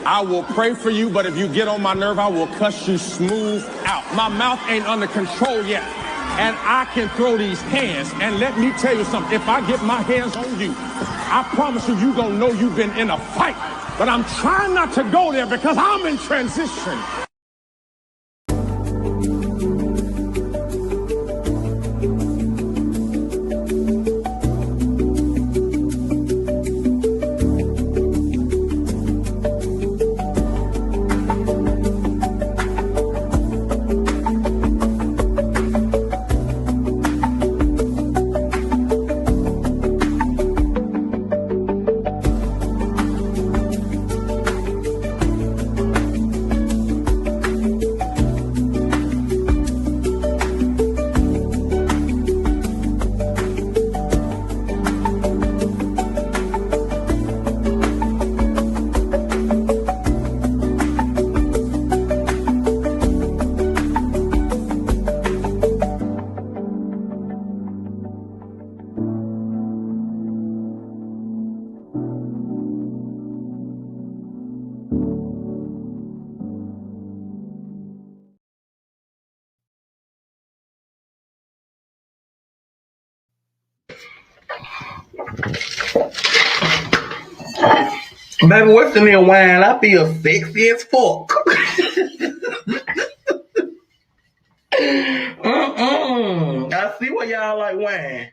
I will pray for you, but if you get on my nerve, I will cuss you smooth out. My mouth ain't under control yet, and I can throw these hands. And let me tell you something, if I get my hands on you, I promise you, you gonna know you've been in a fight. But I'm trying not to go there because I'm in transition. Baby, what's in there wine? I feel sexy as fuck. I see why y'all like wine.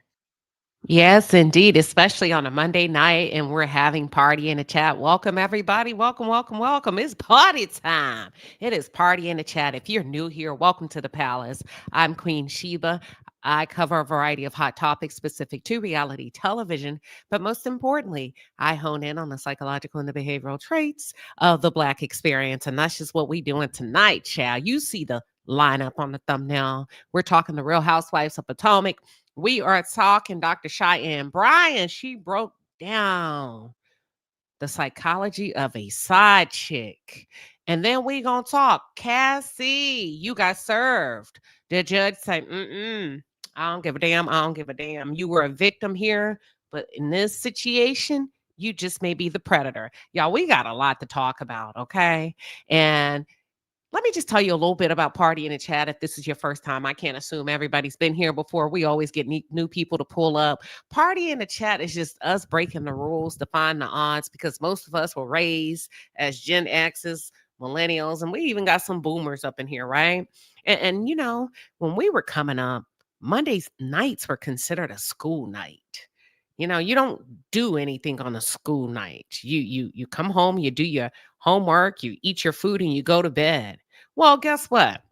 Yes, indeed, especially on a Monday night and we're having party in the chat. Welcome, everybody. Welcome, welcome, welcome. It's party time. It is party in the chat. If you're new here, welcome to the palace. I'm Queen Sheba. I cover a variety of hot topics specific to reality television, but most importantly, I hone in on the psychological and the behavioral traits of the Black experience. And that's just what we're doing tonight, child. You see the lineup on the thumbnail. We're talking the Real Housewives of Potomac. We are talking Dr. Cheyenne Bryant. She broke down the psychology of a side chick. And then we gonna talk Cassie. You got served. The judge said, I don't give a damn. I don't give a damn. You were a victim here, but in this situation, you just may be the predator. Y'all, we got a lot to talk about, okay? And let me just tell you a little bit about Party in the Chat. If this is your first time, I can't assume everybody's been here before. We always get new people to pull up. Party in the Chat is just us breaking the rules, defying the odds, because most of us were raised as Gen X's, millennials, and we even got some boomers up in here, right? And you know, when we were coming up, Mondays nights were considered a school night. You know, you don't do anything on a school night. You come home, you do your homework, you eat your food, and you go to bed. Well, guess what?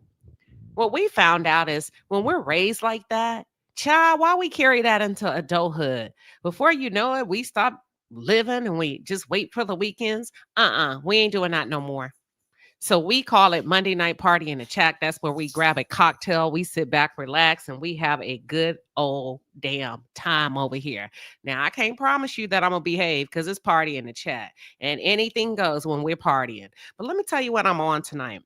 What we found out is when we're raised like that, child, why we carry that into adulthood? Before you know it, we stop living and we just wait for the weekends. We ain't doing that no more. So we call it Monday Night Party in the Chat. That's where we grab a cocktail, we sit back, relax, and we have a good old damn time over here. Now, I can't promise you that I'm going to behave because it's party in the chat and anything goes when we're partying. But let me tell you what I'm on tonight.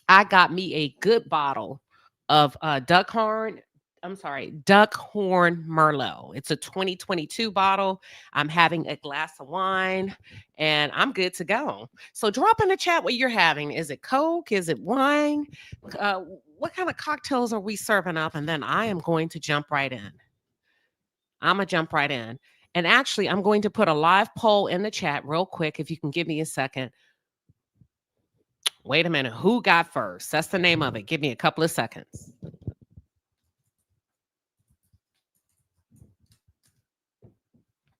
I got me a good bottle of Duckhorn Merlot. It's a 2022 bottle. I'm having a glass of wine and I'm good to go. So drop in the chat what you're having. Is it Coke? Is it wine? What kind of cocktails are we serving up? And then I am going to jump right in. And actually, I'm going to put a live poll in the chat real quick. If you can give me a second. Wait a minute. Who got first? That's the name of it. Give me a couple of seconds.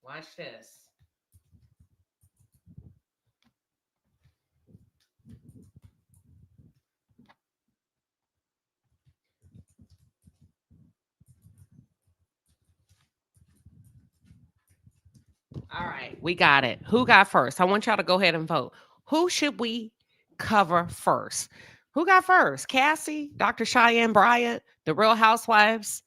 Watch this. All right, we got it. Who got first? I want y'all to go ahead and vote. Who should we cover first? Who got first? Cassie, Dr. Cheyenne Bryant, the Real Housewives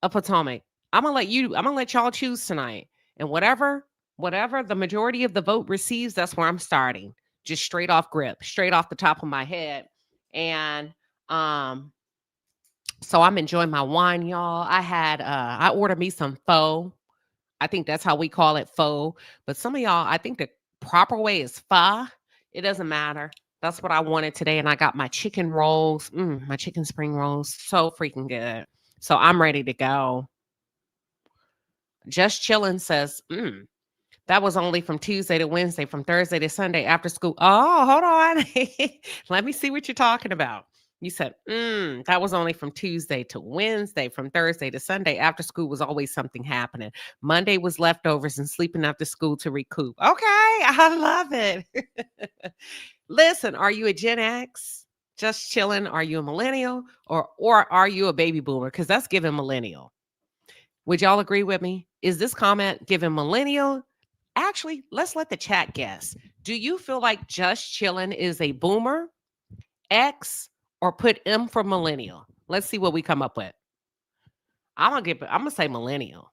of Potomac. I'm gonna let y'all choose tonight. And whatever the majority of the vote receives, that's where I'm starting. Just straight off grip, straight off the top of my head. And so I'm enjoying my wine, y'all. I ordered me some pho. I think that's how we call it, pho. But some of y'all, I think the proper way is pho. It doesn't matter. That's what I wanted today. And I got my chicken rolls, my chicken spring rolls. So freaking good. So I'm ready to go. Just Chillin' says, that was only from Tuesday to Wednesday, from Thursday to Sunday after school. Oh, hold on. Let me see what you're talking about. You said, that was only from Tuesday to Wednesday, from Thursday to Sunday. After school was always something happening. Monday was leftovers and sleeping after school to recoup. Okay, I love it. Listen, are you a Gen X? Just chilling? Are you a millennial? Or are you a baby boomer? Because that's giving millennial. Would y'all agree with me? Is this comment giving millennial? Actually, let's let the chat guess. Do you feel like Just Chillin' is a boomer, X, or put M for millennial? Let's see what we come up with. I'm gonna say millennial.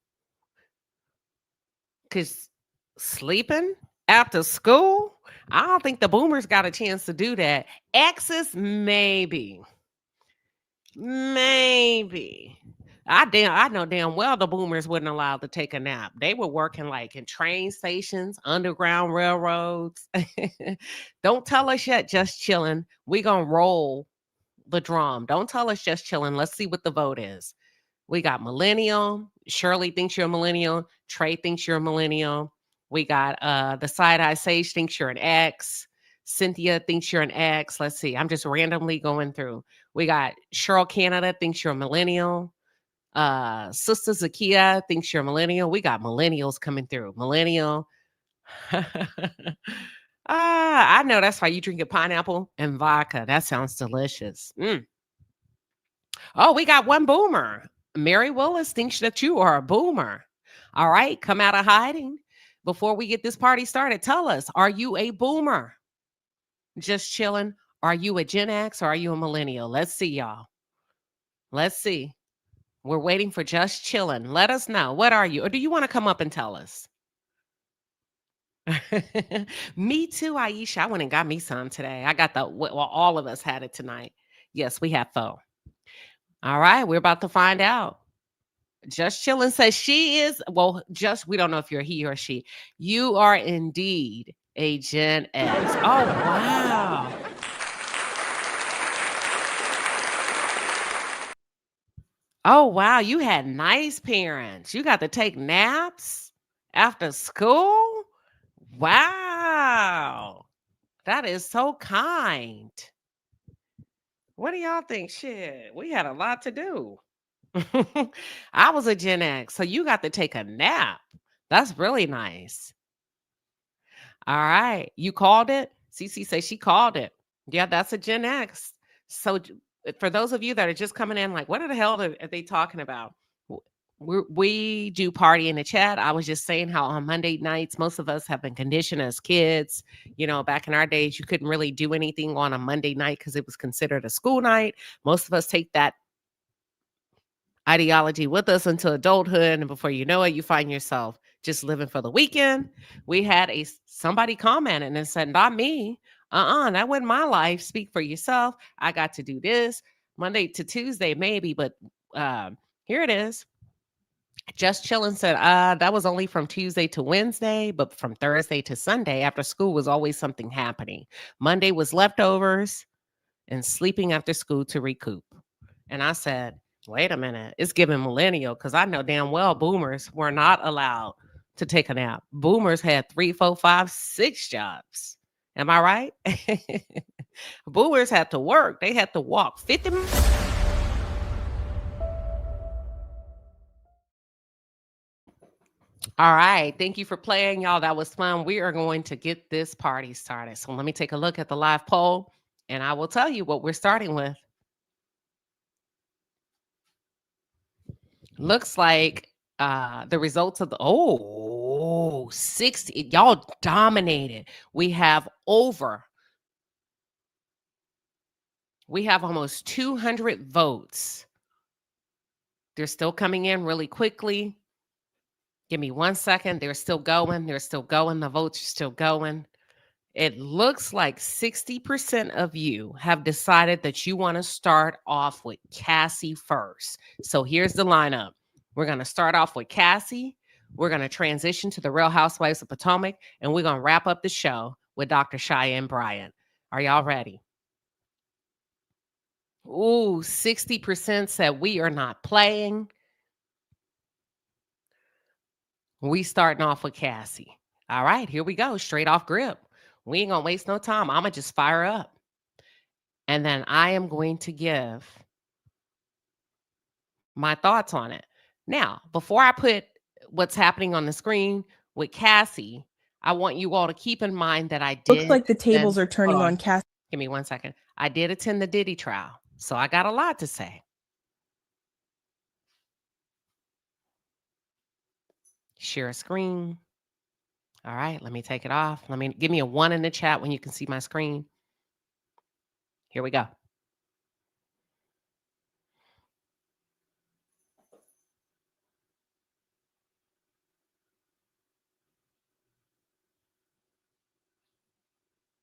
Cause sleeping after school, I don't think the boomers got a chance to do that. X's, maybe. I know damn well the boomers wasn't allowed to take a nap. They were working like in train stations, underground railroads. Don't tell us yet, just chilling. We gonna roll the drum. Don't tell us just chilling. Let's see what the vote is. We got millennial. Shirley thinks you're a millennial. Trey thinks you're a millennial. We got the Side Eye Sage thinks you're an X. Cynthia thinks you're an X. Let's see. I'm just randomly going through. We got Cheryl Canada thinks you're a millennial. Sister Zakia thinks you're a millennial. We got millennials coming through. Millennial. I know that's why you drink a pineapple and vodka. That sounds delicious. Oh, we got one boomer. Mary Willis thinks that you are a boomer. All right, come out of hiding. Before we get this party started, tell us, are you a boomer? Just chilling. Are you a Gen X or are you a millennial? Let's see, y'all. Let's see. We're waiting for Just Chilling. Let us know. What are you? Or do you want to come up and tell us? Me too, Aisha. I went and got me some today. I got all of us had it tonight. Yes, we have pho. All right, we're about to find out. Just Chilling says she is, we don't know if you're he or she. You are indeed a Gen X. Oh, wow. Oh, wow. You had nice parents. You got to take naps after school? Wow. That is so kind. What do y'all think? Shit, we had a lot to do. I was a Gen X, so you got to take a nap. That's really nice. All right. You called it? Cece says she called it. Yeah, that's a Gen X. So for those of you that are just coming in, like, what the hell are they talking about? We do party in the chat. I was just saying how on Monday nights, most of us have been conditioned as kids. You know, back in our days, you couldn't really do anything on a Monday night because it was considered a school night. Most of us take that ideology with us into adulthood, and before you know it, you find yourself just living for the weekend. We had somebody commented and said, not me. That wasn't my life. Speak for yourself. I got to do this Monday to Tuesday, maybe, but here it is. Just Chillin' said, that was only from Tuesday to Wednesday, but from Thursday to Sunday after school was always something happening. Monday was leftovers and sleeping after school to recoup. And I said, wait a minute, it's giving millennial, because I know damn well boomers were not allowed to take a nap. Boomers had 3, 4, 5, 6 jobs. Am I right? Boomers had to work. They had to walk 50 minutes. All right. Thank you for playing, y'all. That was fun. We are going to get this party started. So let me take a look at the live poll, and I will tell you what we're starting with. Looks like the results of the 60. Y'all dominated. We have almost 200 votes. They're still coming in really quickly. Give me 1 second. They're still going. The votes are still going. It looks like 60% of you have decided that you want to start off with Cassie first. So here's the lineup. We're going to start off with Cassie. We're going to transition to the Real Housewives of Potomac, and we're going to wrap up the show with Dr. Cheyenne Bryant. Are y'all ready? Ooh, 60% said we are not playing. We starting off with Cassie. All right, here we go. Straight off grip. We ain't gonna waste no time. I'm gonna just fire up. And then I am going to give my thoughts on it. Now, before I put what's happening on the screen with Cassie, I want you all to keep in mind that I did. Looks like the tables are turning on Cassie. Give me 1 second. I did attend the Diddy trial, so I got a lot to say. Share a screen. All right, let me take it off. Give me a 1 in the chat when you can see my screen. Here we go.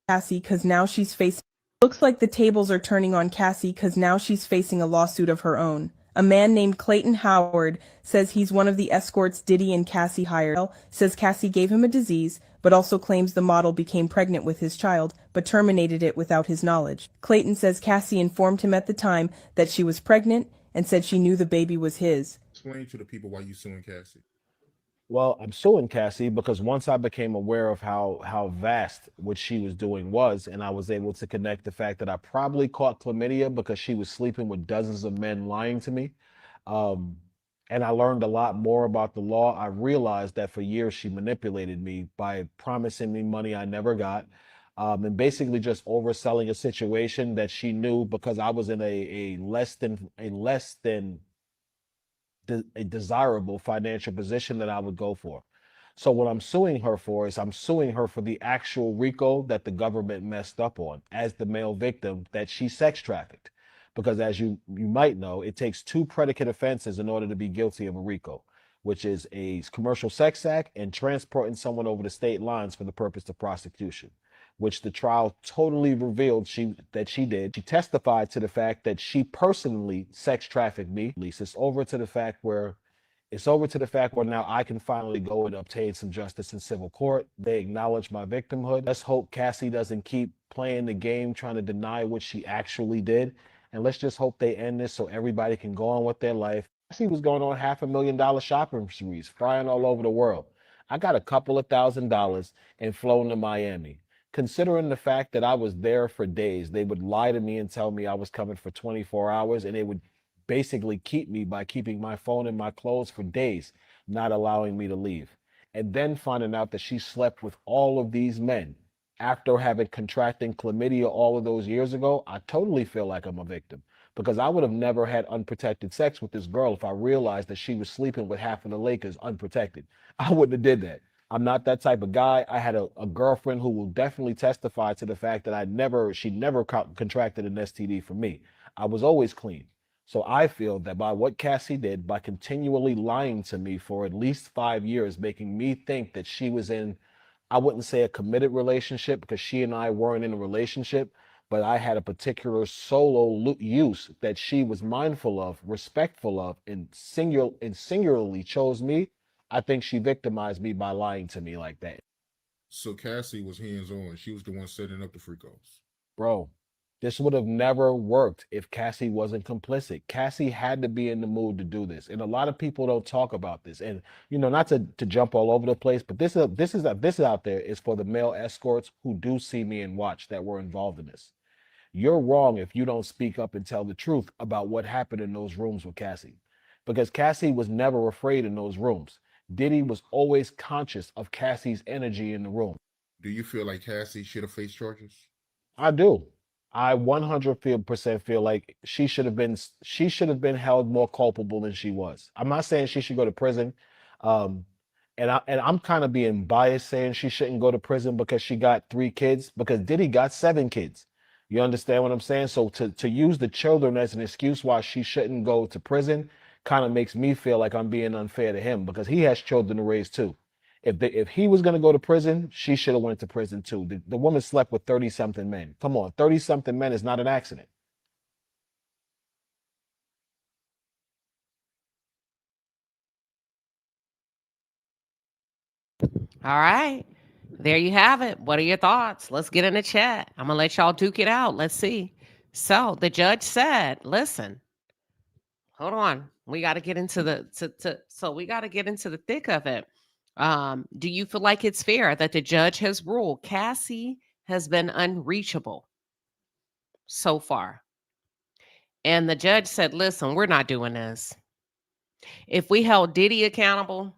Cassie, because now she's facing. Looks like the tables are turning on Cassie because now she's facing a lawsuit of her own. A man named Clayton Howard says he's one of the escorts Diddy and Cassie hired. Says Cassie gave him a disease, but also claims the model became pregnant with his child, but terminated it without his knowledge. Clayton says Cassie informed him at the time that she was pregnant and said she knew the baby was his. Explain to the people why you suing Cassie. Well, I'm suing Cassie because once I became aware of how vast what she was doing was, and I was able to connect the fact that I probably caught chlamydia because she was sleeping with dozens of men lying to me. And I learned a lot more about the law. I realized that for years she manipulated me by promising me money I never got, and basically just overselling a situation that she knew because I was in a less than a desirable financial position that I would go for. So what I'm suing her for is I'm suing her for the actual RICO that the government messed up on as the male victim that she sex trafficked. Because as you might know, it takes 2 predicate offenses in order to be guilty of a RICO, which is a commercial sex act and transporting someone over the state lines for the purpose of prostitution, which the trial totally revealed that she did. She testified to the fact that she personally sex trafficked me. At least it's over to the fact where now I can finally go and obtain some justice in civil court. They acknowledge my victimhood. Let's hope Cassie doesn't keep playing the game trying to deny what she actually did. And let's just hope they end this so everybody can go on with their life. Cassie was going on $500,000 shopping sprees, flying all over the world. I got a couple of $1,000s and flown to Miami. Considering the fact that I was there for days, they would lie to me and tell me I was coming for 24 hours, and they would basically keep me by keeping my phone and my clothes for days, not allowing me to leave. And then finding out that she slept with all of these men after having contracting chlamydia all of those years ago, I totally feel like I'm a victim because I would have never had unprotected sex with this girl if I realized that she was sleeping with half of the Lakers unprotected. I wouldn't have did that. I'm not that type of guy. I had a girlfriend who will definitely testify to the fact that she never contracted an STD from me. I was always clean. So I feel that by what Cassie did, by continually lying to me for at least 5 years, making me think that she was in, I wouldn't say a committed relationship because she and I weren't in a relationship, but I had a particular solo use that she was mindful of, respectful of, and singularly chose me. I think she victimized me by lying to me like that. So Cassie was hands-on. She was the one setting up the freakos. Bro, this would have never worked if Cassie wasn't complicit. Cassie had to be in the mood to do this. And a lot of people don't talk about this. And, not to jump all over the place, but this is out there is for the male escorts who do see me and watch that were involved in this. You're wrong if you don't speak up and tell the truth about what happened in those rooms with Cassie. Because Cassie was never afraid in those rooms. Diddy was always conscious of Cassie's energy in the room. Do you feel like Cassie should have faced charges? I do. I 100% feel like she should have been held more culpable than she was. I'm not saying she should go to prison. And I'm kind of being biased saying she shouldn't go to prison because she got 3 kids, because Diddy got 7 kids. You understand what I'm saying? So to use the children as an excuse why she shouldn't go to prison kind of makes me feel like I'm being unfair to him because he has children to raise too. If he was going to go to prison, she should have went to prison too. The woman slept with 30-something men. Come on, 30-something men is not an accident. All right. There you have it. What are your thoughts? Let's get in the chat. I'm gonna let y'all duke it out. Let's see. So the judge said, listen, hold on. We got to get into so we got to get into the thick of it. Do you feel like it's fair that the judge has ruled Cassie has been unreachable so far? And the judge said, listen, we're not doing this. If we held Diddy accountable,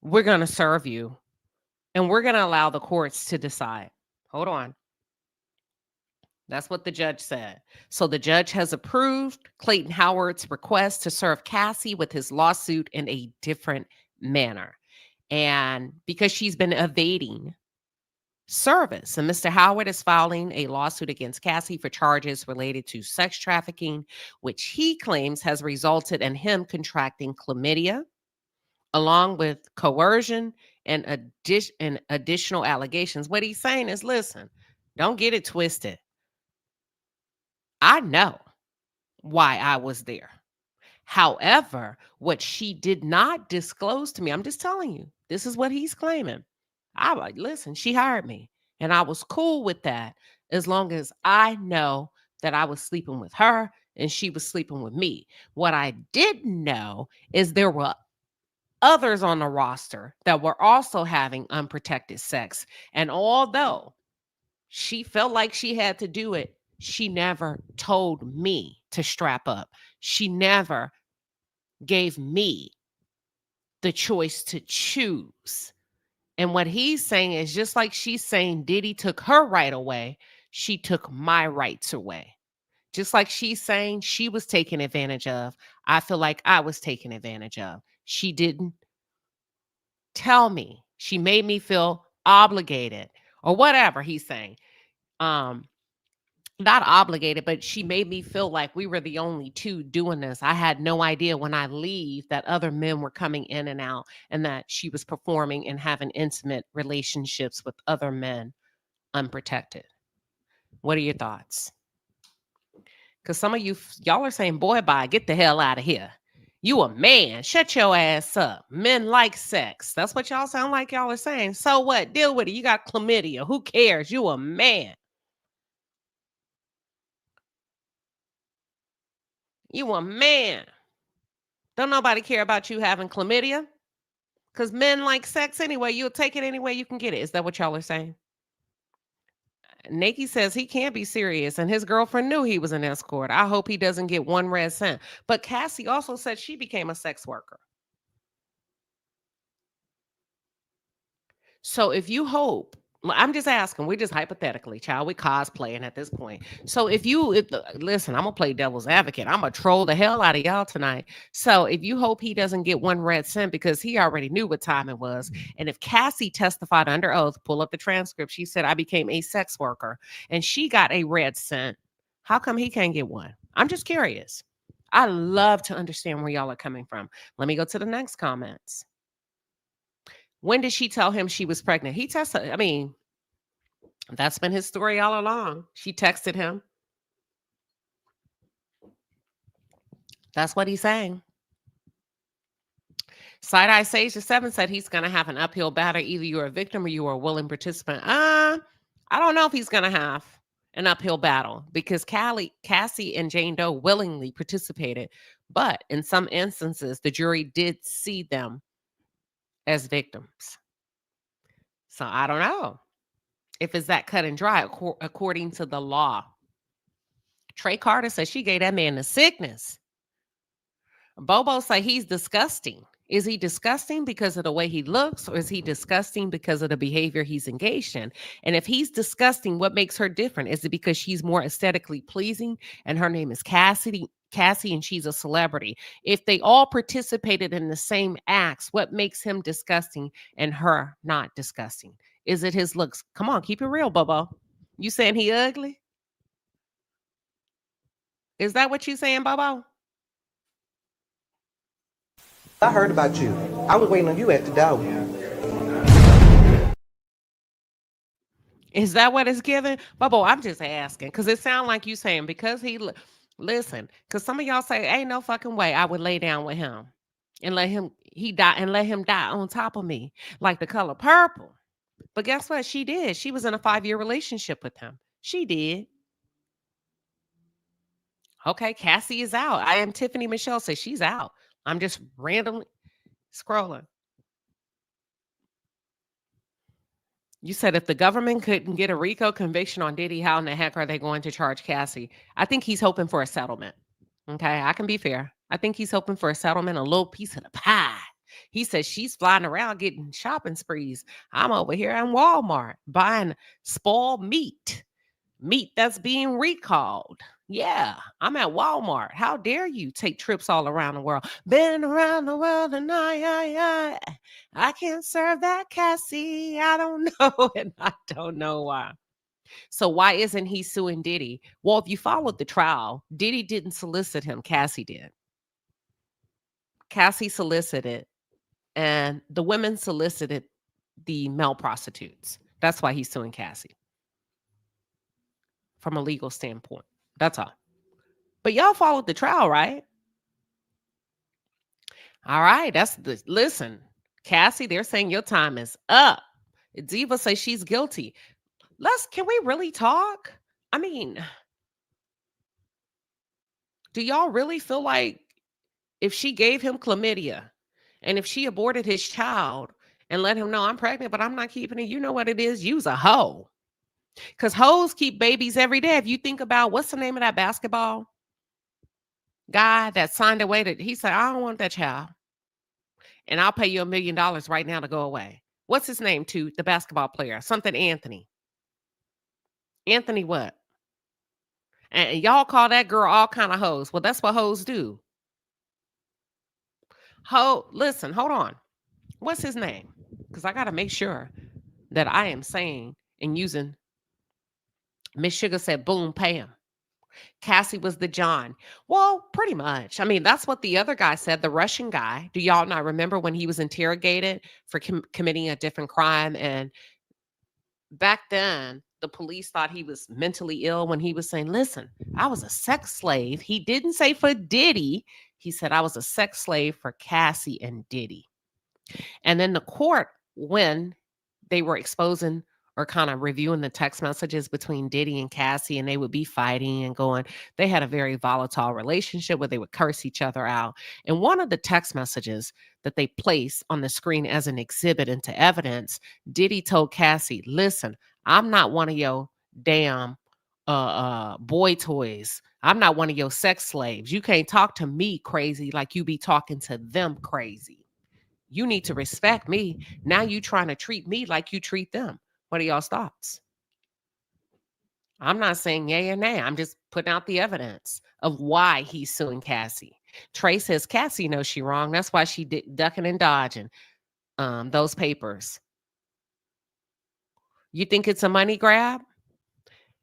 we're going to serve you and we're going to allow the courts to decide. Hold on. That's what the judge said. So the judge has approved Clayton Howard's request to serve Cassie with his lawsuit in a different manner. And because she's been evading service, and Mr. Howard is filing a lawsuit against Cassie for charges related to sex trafficking, which he claims has resulted in him contracting chlamydia, along with coercion and additional allegations. What he's saying is, listen, don't get it twisted. I know why I was there. However, what she did not disclose to me, I'm just telling you, this is what he's claiming. Listen, she hired me and I was cool with that as long as I know that I was sleeping with her and she was sleeping with me. What I didn't know is there were others on the roster that were also having unprotected sex. And although she felt like she had to do it, she never told me to strap up. She never gave me the choice to choose. And what he's saying is just like she's saying Diddy took her right away, she took my rights away. Just like she's saying she was taken advantage of, I feel like I was taken advantage of. She didn't tell me. She made me feel obligated or whatever he's saying. Not obligated, but she made me feel like we were the only two doing this. I had no idea when I leave that other men were coming in and out and that she was performing and having intimate relationships with other men unprotected. What are your thoughts? Because some of y'all are saying, boy, bye, get the hell out of here. You a man. Shut your ass up. Men like sex. That's what y'all sound like y'all are saying. So what? Deal with it. You got chlamydia. Who cares? You a man. You a man. Don't nobody care about you having chlamydia. Because men like sex anyway. You'll take it any way you can get it. Is that what y'all are saying? Nikki says he can't be serious, and his girlfriend knew he was an escort. I hope he doesn't get one red cent. But Cassie also said she became a sex worker. So if you hope, I'm just asking, we're just hypothetically, child, we cosplaying at this point. So listen, I'm gonna play devil's advocate. I'm gonna troll the hell out of y'all tonight. So if you hope he doesn't get one red cent because he already knew what time it was, and if Cassie testified under oath, pull up the transcript, she said I became a sex worker and she got a red cent, how come he can't get one? I'm just curious. I love to understand where y'all are coming from. Let me go to the next comments. When did she tell him she was pregnant? He tested. I mean, that's been his story all along. She texted him. That's what he's saying. Side-Eye Sage the 7 said he's going to have an uphill battle. Either you're a victim or you are a willing participant. I don't know if he's going to have an uphill battle because Cassie and Jane Doe willingly participated. But in some instances, the jury did see them as victims. So I don't know if it's that cut and dry according to the law. Trey Carter says she gave that man the sickness. Bobo say he's disgusting. Is he disgusting because of the way he looks, or is he disgusting because of the behavior he's engaged in? And if he's disgusting, what makes her different? Is it because she's more aesthetically pleasing and her name is Cassie, and she's a celebrity? If they all participated in the same acts, what makes him disgusting and her not disgusting? Is it his looks? Come on, keep it real, Bobo. You saying he ugly? Is that what you saying, Bobo? I heard about you. I was waiting on you at the door. Is that what it's given? Bobo, I'm just asking because it sounds like you saying because listen, because some of y'all say, ain't no fucking way I would lay down with him and let him die on top of me like the color purple. But guess what? She did. She was in a 5-year relationship with him. She did. Okay, Cassie is out. I am Tiffany Michelle says she's out. I'm just randomly scrolling. You said if the government couldn't get a RICO conviction on Diddy, how in the heck are they going to charge Cassie? I think he's hoping for a settlement. Okay, I can be fair. I think he's hoping for a settlement, a little piece of the pie. He says she's flying around getting shopping sprees. I'm over here in Walmart buying spoiled meat that's being recalled. Yeah, I'm at Walmart. How dare you take trips all around the world? Been around the world and I can't serve that, Cassie. I don't know, and I don't know why. So why isn't he suing Diddy? Well, if you followed the trial, Diddy didn't solicit him. Cassie did. Cassie solicited, and the women solicited the male prostitutes. That's why he's suing Cassie from a legal standpoint. That's all. But y'all followed the trial, right? All right. Listen, Cassie, they're saying your time is up. Diva says she's guilty. Can we really talk? I mean, do y'all really feel like if she gave him chlamydia and if she aborted his child and let him know I'm pregnant, but I'm not keeping it, you know what it is? Use a hoe. Because hoes keep babies every day. If you think about what's the name of that basketball guy that signed away, that he said, I don't want that child. And I'll pay you $1 million right now to go away. What's his name, too? The basketball player. Something Anthony. Anthony what? And y'all call that girl all kind of hoes. Well, that's what hoes do. Listen, hold on. What's his name? Because I got to make sure that I am saying and using. Miss Sugar said, boom, pay him. Cassie was the John. Well, pretty much. I mean, that's what the other guy said, the Russian guy. Do y'all not remember when he was interrogated for committing a different crime? And back then, the police thought he was mentally ill when he was saying, listen, I was a sex slave. He didn't say for Diddy. He said, I was a sex slave for Cassie and Diddy. And then the court, when they were exposing or kind of reviewing the text messages between Diddy and Cassie, and they would be fighting and going, they had a very volatile relationship where they would curse each other out. And one of the text messages that they placed on the screen as an exhibit into evidence, Diddy told Cassie, listen, I'm not one of your damn boy toys. I'm not one of your sex slaves. You can't talk to me crazy like you be talking to them crazy. You need to respect me. Now you trying to treat me like you treat them. What are y'all's thoughts? I'm not saying yay or nay. I'm just putting out the evidence of why he's suing Cassie. Trey says Cassie knows she wrong. That's why she ducking and dodging those papers. You think it's a money grab?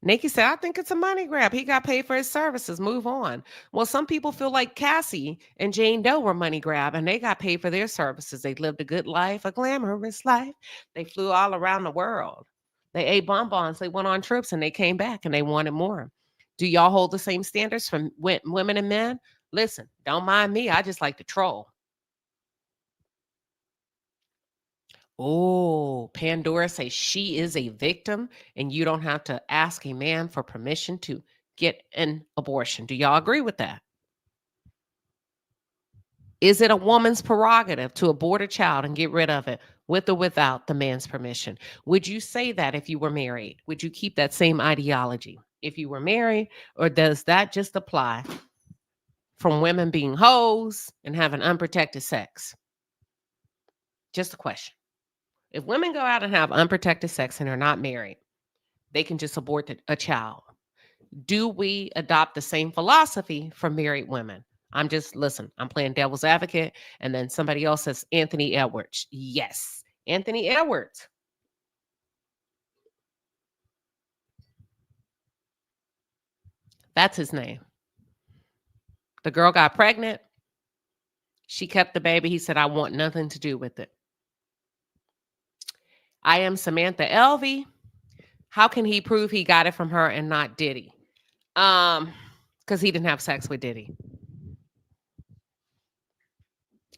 Nikki said, I think it's a money grab. He got paid for his services. Move on. Well, some people feel like Cassie and Jane Doe were money grab and they got paid for their services. They lived a good life, a glamorous life. They flew all around the world. They ate bonbons. They went on trips and they came back and they wanted more. Do y'all hold the same standards from women and men? Listen, don't mind me. I just like to troll. Oh, Pandora says she is a victim and you don't have to ask a man for permission to get an abortion. Do y'all agree with that? Is it a woman's prerogative to abort a child and get rid of it with or without the man's permission? Would you say that if you were married? Would you keep that same ideology if you were married? Or does that just apply from women being hoes and having unprotected sex? Just a question. If women go out and have unprotected sex and are not married, they can just abort a child. Do we adopt the same philosophy for married women? I'm playing devil's advocate. And then somebody else says Anthony Edwards. Yes, Anthony Edwards. That's his name. The girl got pregnant. She kept the baby. He said, I want nothing to do with it. I am Samantha Elvie. How can he prove he got it from her and not Diddy? Because he didn't have sex with Diddy.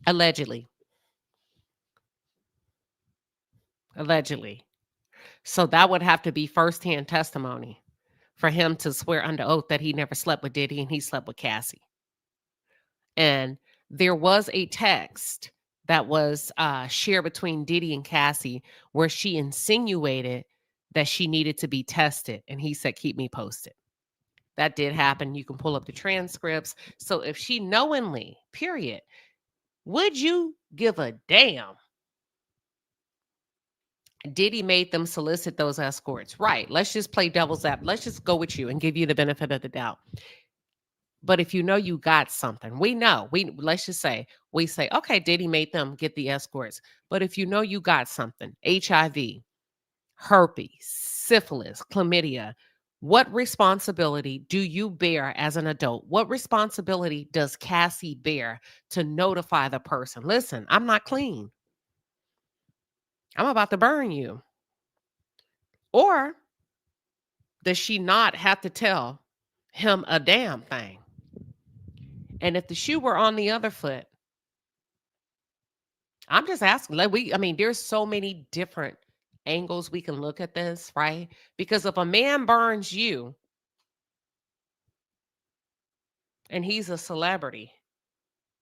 Allegedly. So that would have to be firsthand testimony for him to swear under oath that he never slept with Diddy and he slept with Cassie. And there was a text that was shared between Diddy and Cassie where she insinuated that she needed to be tested. And he said, keep me posted. That did happen. You can pull up the transcripts. So if she knowingly, period, would you give a damn? Diddy made them solicit those escorts. Right. Let's just play devil's advocate. Let's just go with you and give you the benefit of the doubt. But if you know you got something, let's just say, we say, okay, Diddy made them get the escorts. But if you know you got something, HIV, herpes, syphilis, chlamydia, what responsibility do you bear as an adult? What responsibility does Cassie bear to notify the person? Listen, I'm not clean. I'm about to burn you. Or does she not have to tell him a damn thing? And if the shoe were on the other foot, I'm just asking, there's so many different angles we can look at this, right? Because if a man burns you and he's a celebrity,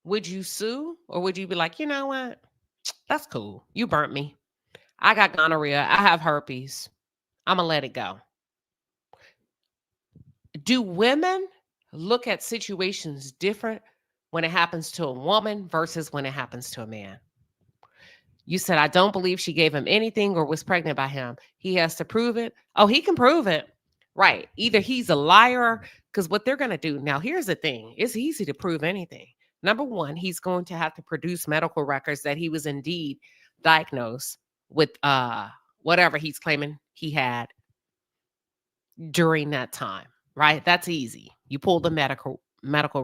would you sue? Or would you be like, you know what? That's cool. You burnt me. I got gonorrhea. I have herpes. I'm going to let it go. Do women look at situations different when it happens to a woman versus when it happens to a man? You said, I don't believe she gave him anything or was pregnant by him. He has to prove it. Oh, he can prove it. Right. Either he's a liar, because what they're going to do. Now, here's the thing. It's easy to prove anything. Number one, he's going to have to produce medical records that he was indeed diagnosed with whatever he's claiming he had during that time. Right. That's easy. You pull the medical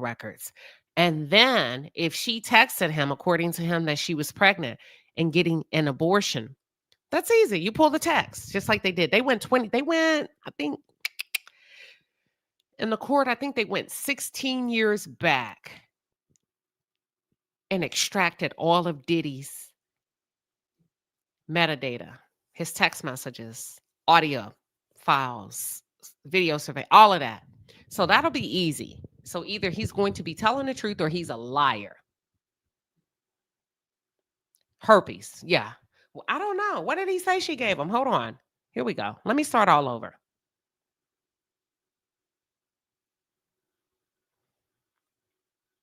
records. And then if she texted him, according to him, that she was pregnant and getting an abortion, that's easy. You pull the text, just like they did. They went, I think, in the court, I think they went 16 years back and extracted all of Diddy's metadata, his text messages, audio files, video survey, all of that. So that'll be easy. So either he's going to be telling the truth or he's a liar. Herpes. Yeah. Well, I don't know. What did he say she gave him? Hold on. Here we go. Let me start all over.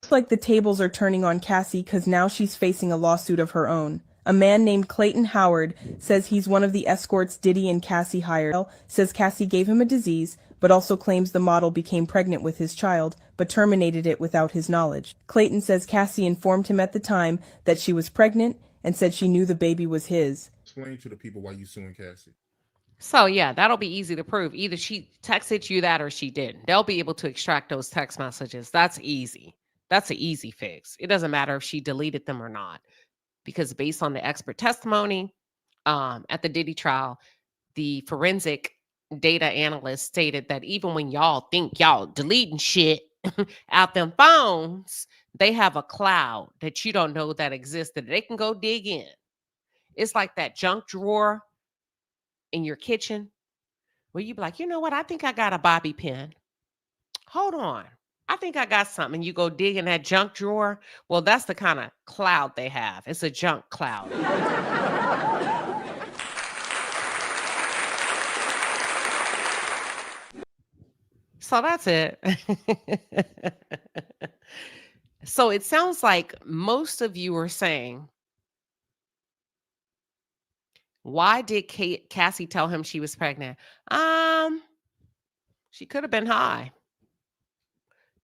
Looks like the tables are turning on Cassie because now she's facing a lawsuit of her own. A man named Clayton Howard says he's one of the escorts Diddy and Cassie hired. Says Cassie gave him a disease, but also claims the model became pregnant with his child, but terminated it without his knowledge. Clayton says Cassie informed him at the time that she was pregnant and said she knew the baby was his. Explain to the people why you suing Cassie. So yeah, that'll be easy to prove. Either she texted you that or she didn't. They'll be able to extract those text messages. That's easy. That's an easy fix. It doesn't matter if she deleted them or not, because based on the expert testimony at the Diddy trial, the forensic data analyst stated that even when y'all think y'all deleting shit out them phones, they have a cloud that you don't know that existed. They can go dig in. It's like that junk drawer in your kitchen where you be like, you know what? I think I got a bobby pin. Hold on. I think I got something. You go dig in that junk drawer. Well, that's the kind of cloud they have. It's a junk cloud. So that's it. So it sounds like most of you are saying, why did Cassie tell him she was pregnant? She could have been high.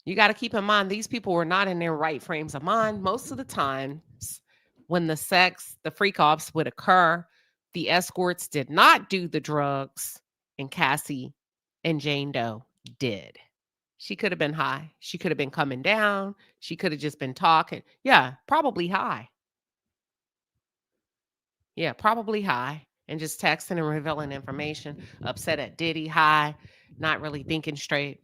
You got to keep in mind, these people were not in their right frames of mind. Most of the times when the freak offs would occur, the escorts did not do the drugs, and Cassie and Jane Doe did. She could have been high. She could have been coming down. She could have just been talking. Yeah, probably high. Yeah, probably high. And just texting and revealing information. Upset at Diddy, high, not really thinking straight.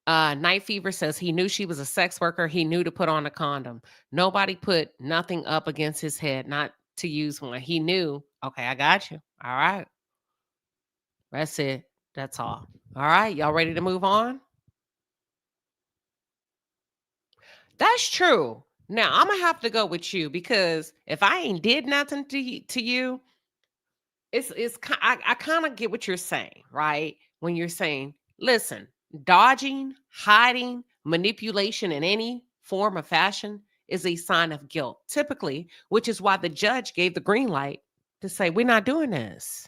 Night Fever says he knew she was a sex worker. He knew to put on a condom. Nobody put nothing up against his head. Not to use one. He knew, okay, I got you. All right. That's it. That's all. All right. Y'all ready to move on? That's true. Now, I'm going to have to go with you because if I ain't did nothing to you, I kind of get what you're saying, right? When you're saying, listen, dodging, hiding, manipulation in any form or fashion is a sign of guilt, typically, which is why the judge gave the green light to say, we're not doing this.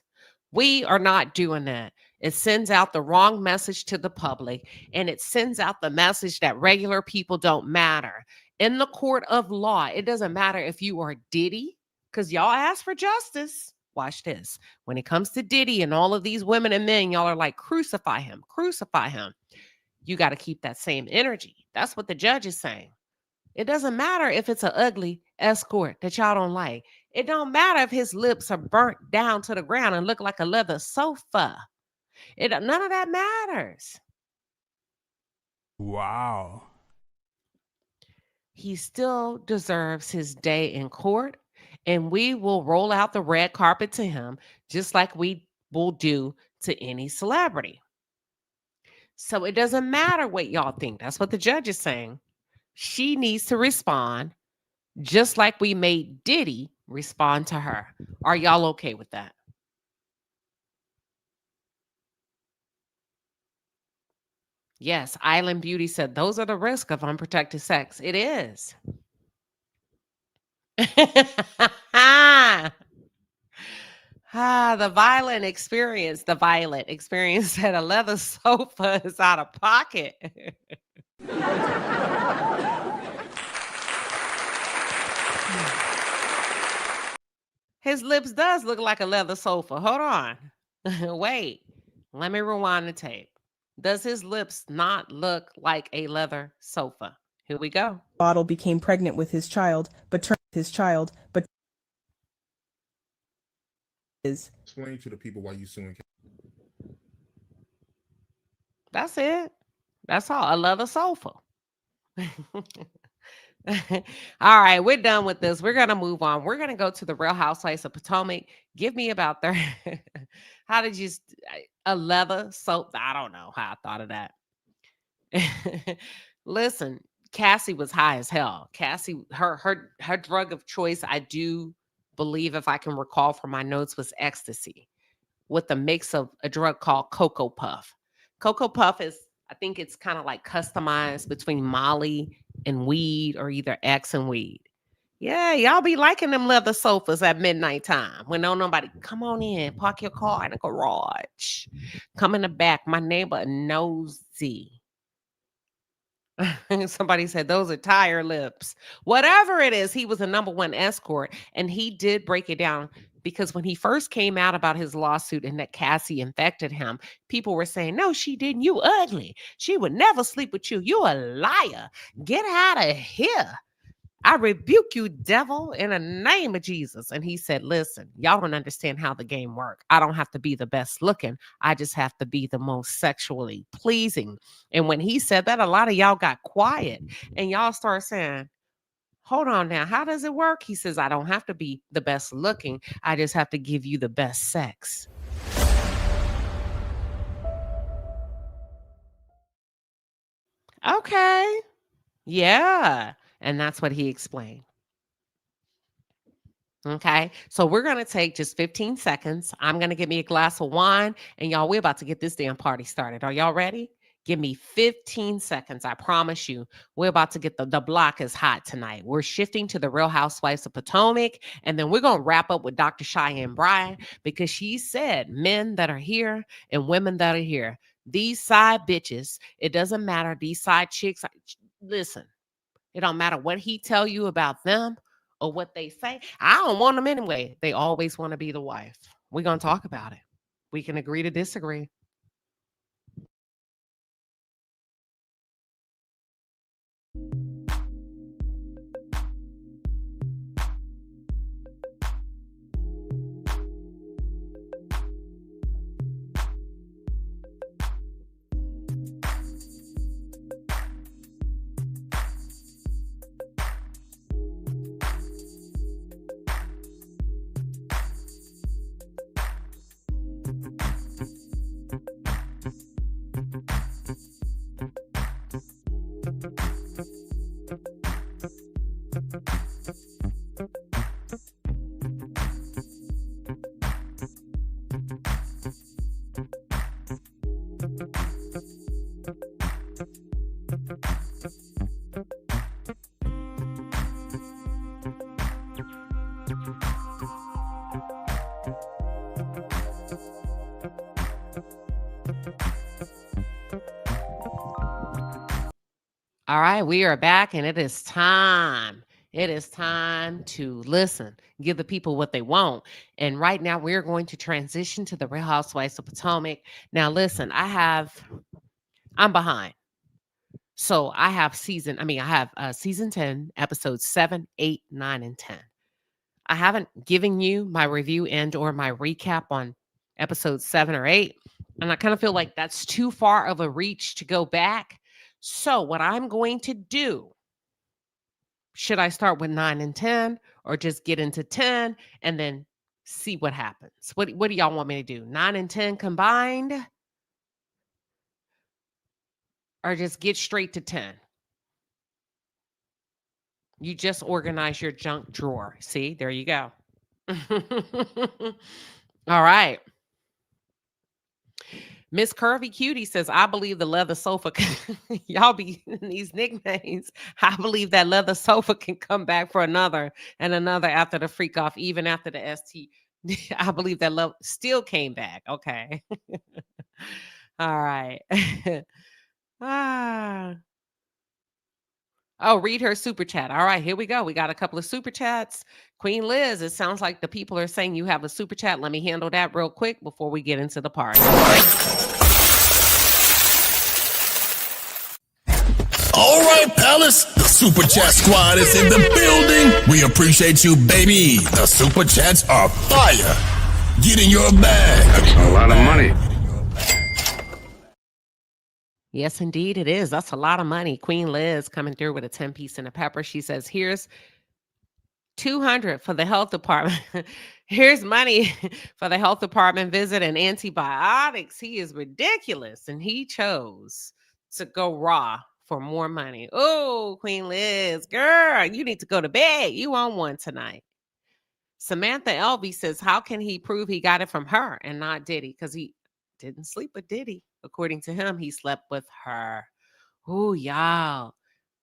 We are not doing that. It sends out the wrong message to the public, and it sends out the message that regular people don't matter. In the court of law, it doesn't matter if you are Diddy, because y'all asked for justice. Watch this. When it comes to Diddy and all of these women and men, y'all are like, crucify him, crucify him. You got to keep that same energy. That's what the judge is saying. It doesn't matter if it's an ugly escort that y'all don't like. It don't matter if his lips are burnt down to the ground and look like a leather sofa. None of that matters. Wow. He still deserves his day in court, and we will roll out the red carpet to him just like we will do to any celebrity. So it doesn't matter what y'all think. That's what the judge is saying. She needs to respond just like we made Diddy respond to her. Are y'all okay with that? Yes, Island Beauty said those are the risks of unprotected sex. It is. The violent experience. The violent experience that a leather sofa is out of pocket. His lips does look like a leather sofa. Hold on. Wait. Let me rewind the tape. Does his lips not look like a leather sofa? Here we go. Bottle became pregnant with his child, but Explain to the people why you suing. That's it. That's all. A leather sofa. All right, we're done with this. We're going to move on. We're going to go to the Real Housewives of Potomac. Give me about how did you, a leather soap? I don't know how I thought of that. Listen, Cassie was high as hell. Cassie, her drug of choice, I do believe, if I can recall from my notes, was ecstasy with a mix of a drug called Cocoa Puff. Cocoa Puff is, I think it's kind of like customized between Molly and weed, or either X and weed. Yeah, y'all be liking them leather sofas at midnight time when don't nobody. Come on in, park your car in the garage. Come in the back. My neighbor nosy. Somebody said those are tire lips. Whatever it is, he was a number one escort, and he did break it down. Because when he first came out about his lawsuit and that Cassie infected him, people were saying, no, she didn't. You ugly. She would never sleep with you. You a liar. Get out of here. I rebuke you, devil, in the name of Jesus. And he said, listen, y'all don't understand how the game works. I don't have to be the best looking. I just have to be the most sexually pleasing. And when he said that, a lot of y'all got quiet and y'all started saying, hold on now, how does it work? He says, I don't have to be the best looking. I just have to give you the best sex. Okay. Yeah. And that's what he explained. Okay. So we're going to take just 15 seconds. I'm going to get me a glass of wine, and y'all, we're about to get this damn party started. Are y'all ready? Give me 15 seconds. I promise you, we're about to get the block is hot tonight. We're shifting to the Real Housewives of Potomac, and then we're going to wrap up with Dr. Cheyenne Bryant, because she said men that are here and women that are here, these side bitches, it doesn't matter. These side chicks, listen, it don't matter what he tell you about them or what they say. I don't want them anyway. They always want to be the wife. We're going to talk about it. We can agree to disagree. All right, we are back and it is time. It is time to listen, give the people what they want. And right now we're going to transition to the Real Housewives of Potomac. Now listen, I'm behind. So I have season 10, episodes 7, 8, 9, and 10. I haven't given you my review and or my recap on episode 7 or 8. And I kind of feel like that's too far of a reach to go back. So what I'm going to do, should I start with 9 and 10 or just get into 10 and then see what happens? What do y'all want me to do? 9 and 10 combined? Or just get straight to 10? You just organize your junk drawer. See, there you go. All right. Miss Curvy Cutie says, I believe the leather sofa y'all be these nicknames. I believe that leather sofa can come back for another and another after the freak off, even after the ST. I believe that love still came back. Okay. All right. Oh, read her super chat. All right, here we go. We got a couple of super chats. Queen Liz, it sounds like the people are saying you have a super chat. Let me handle that real quick before we get into the party. All right, Palace, the Super Chat Squad is in the building. We appreciate you, baby. The Super Chats are fire. Get in your bag. That's a lot of money. Yes, indeed, it is. That's a lot of money. Queen Liz coming through with a 10-piece and a pepper. She says, here's $200 for the health department. Here's money for the health department visit and antibiotics. He is ridiculous. And he chose to go raw for more money. Oh, Queen Liz, girl, you need to go to bed. You on one tonight. Samantha Elvie says, how can he prove he got it from her and not Diddy? Because he didn't sleep with Diddy. According to him, he slept with her. Oh, y'all.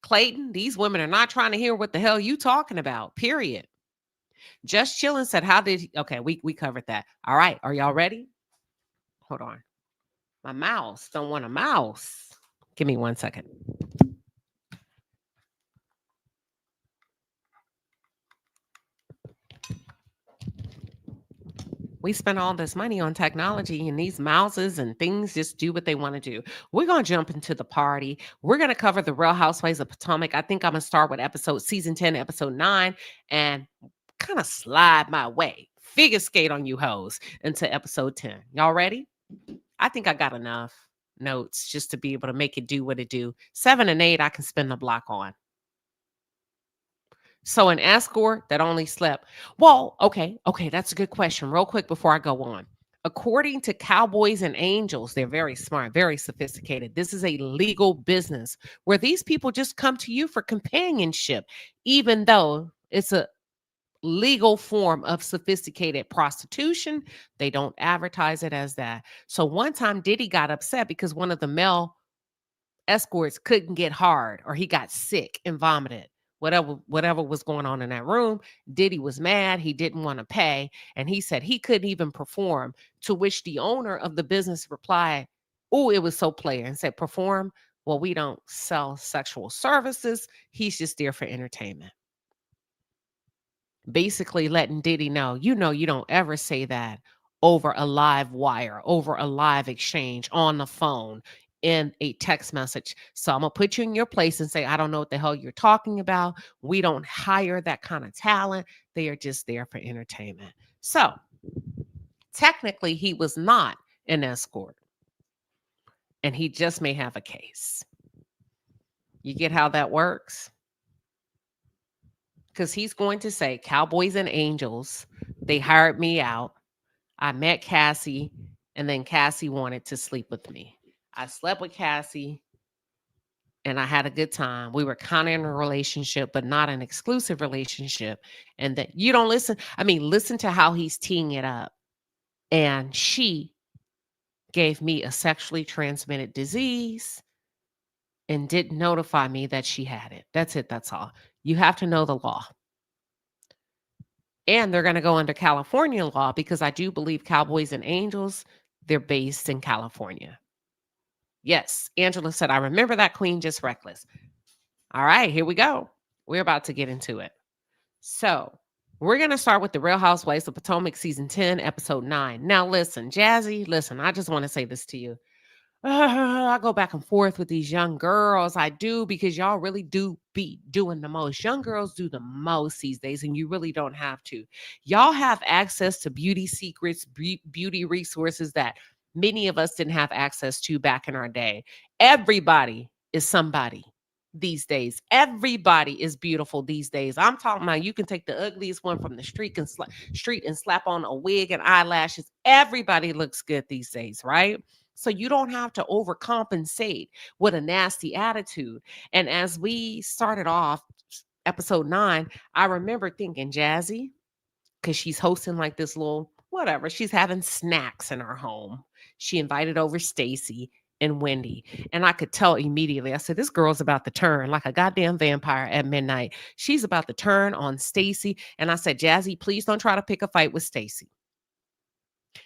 Clayton, these women are not trying to hear what the hell you talking about, period. Just Chillin' said, how did he? Okay, we covered that. All right, are y'all ready? Hold on. My mouse don't want a mouse. Give me 1 second. We spend all this money on technology and these mouses and things just do what they want to do. We're going to jump into the party. We're going to cover the Real Housewives of Potomac. I think I'm going to start with season 10, episode 9, and kind of slide my way, figure skate on you hoes into episode 10. Y'all ready? I think I got enough notes just to be able to make it do what it do. 7 and 8, I can spin the block on. So an escort that only slept. Well, okay, that's a good question. Real quick before I go on. According to Cowboys and Angels, they're very smart, very sophisticated. This is a legal business where these people just come to you for companionship, even though it's a legal form of sophisticated prostitution. They don't advertise it as that. So one time Diddy got upset because one of the male escorts couldn't get hard or he got sick and vomited. Whatever was going on in that room, Diddy was mad. He didn't want to pay. And he said he couldn't even perform, to which the owner of the business replied, oh, it was so player, and said, perform? Well, we don't sell sexual services. He's just there for entertainment. Basically letting Diddy know, you don't ever say that over a live wire, over a live exchange, on the phone, in a text message. So I'm going to put you in your place and say, I don't know what the hell you're talking about. We don't hire that kind of talent. They are just there for entertainment. So technically, he was not an escort. And he just may have a case. You get how that works? Because he's going to say, Cowboys and Angels, they hired me out. I met Cassie, and then Cassie wanted to sleep with me. I slept with Cassie, and I had a good time. We were kind of in a relationship, but not an exclusive relationship. And that you don't listen. I mean, listen to how he's teeing it up. And she gave me a sexually transmitted disease and didn't notify me that she had it. That's it. That's all. You have to know the law. And they're going to go under California law because I do believe Cowboys and Angels, they're based in California. Yes, Angela said, I remember that, Queen, just reckless. All right, here we go. We're about to get into it. So we're going to start with the Real Housewives of Potomac season 10, episode 9. Now, listen, Jazzy, listen, I just want to say this to you. I go back and forth with these young girls. I do, because y'all really do be doing the most. Young girls do the most these days, and you really don't have to. Y'all have access to beauty secrets, beauty resources that many of us didn't have access to back in our day. Everybody is somebody these days. Everybody is beautiful these days. I'm talking about you can take the ugliest one from the street and slap on a wig and eyelashes. Everybody looks good these days, right? So you don't have to overcompensate with a nasty attitude. And as we started off episode 9, I remember thinking, Jazzy, because she's hosting like this little whatever, she's having snacks in her home. She invited over Stacy and Wendy. And I could tell immediately, I said, this girl's about to turn like a goddamn vampire at midnight. She's about to turn on Stacy. And I said, Jazzy, please don't try to pick a fight with Stacy.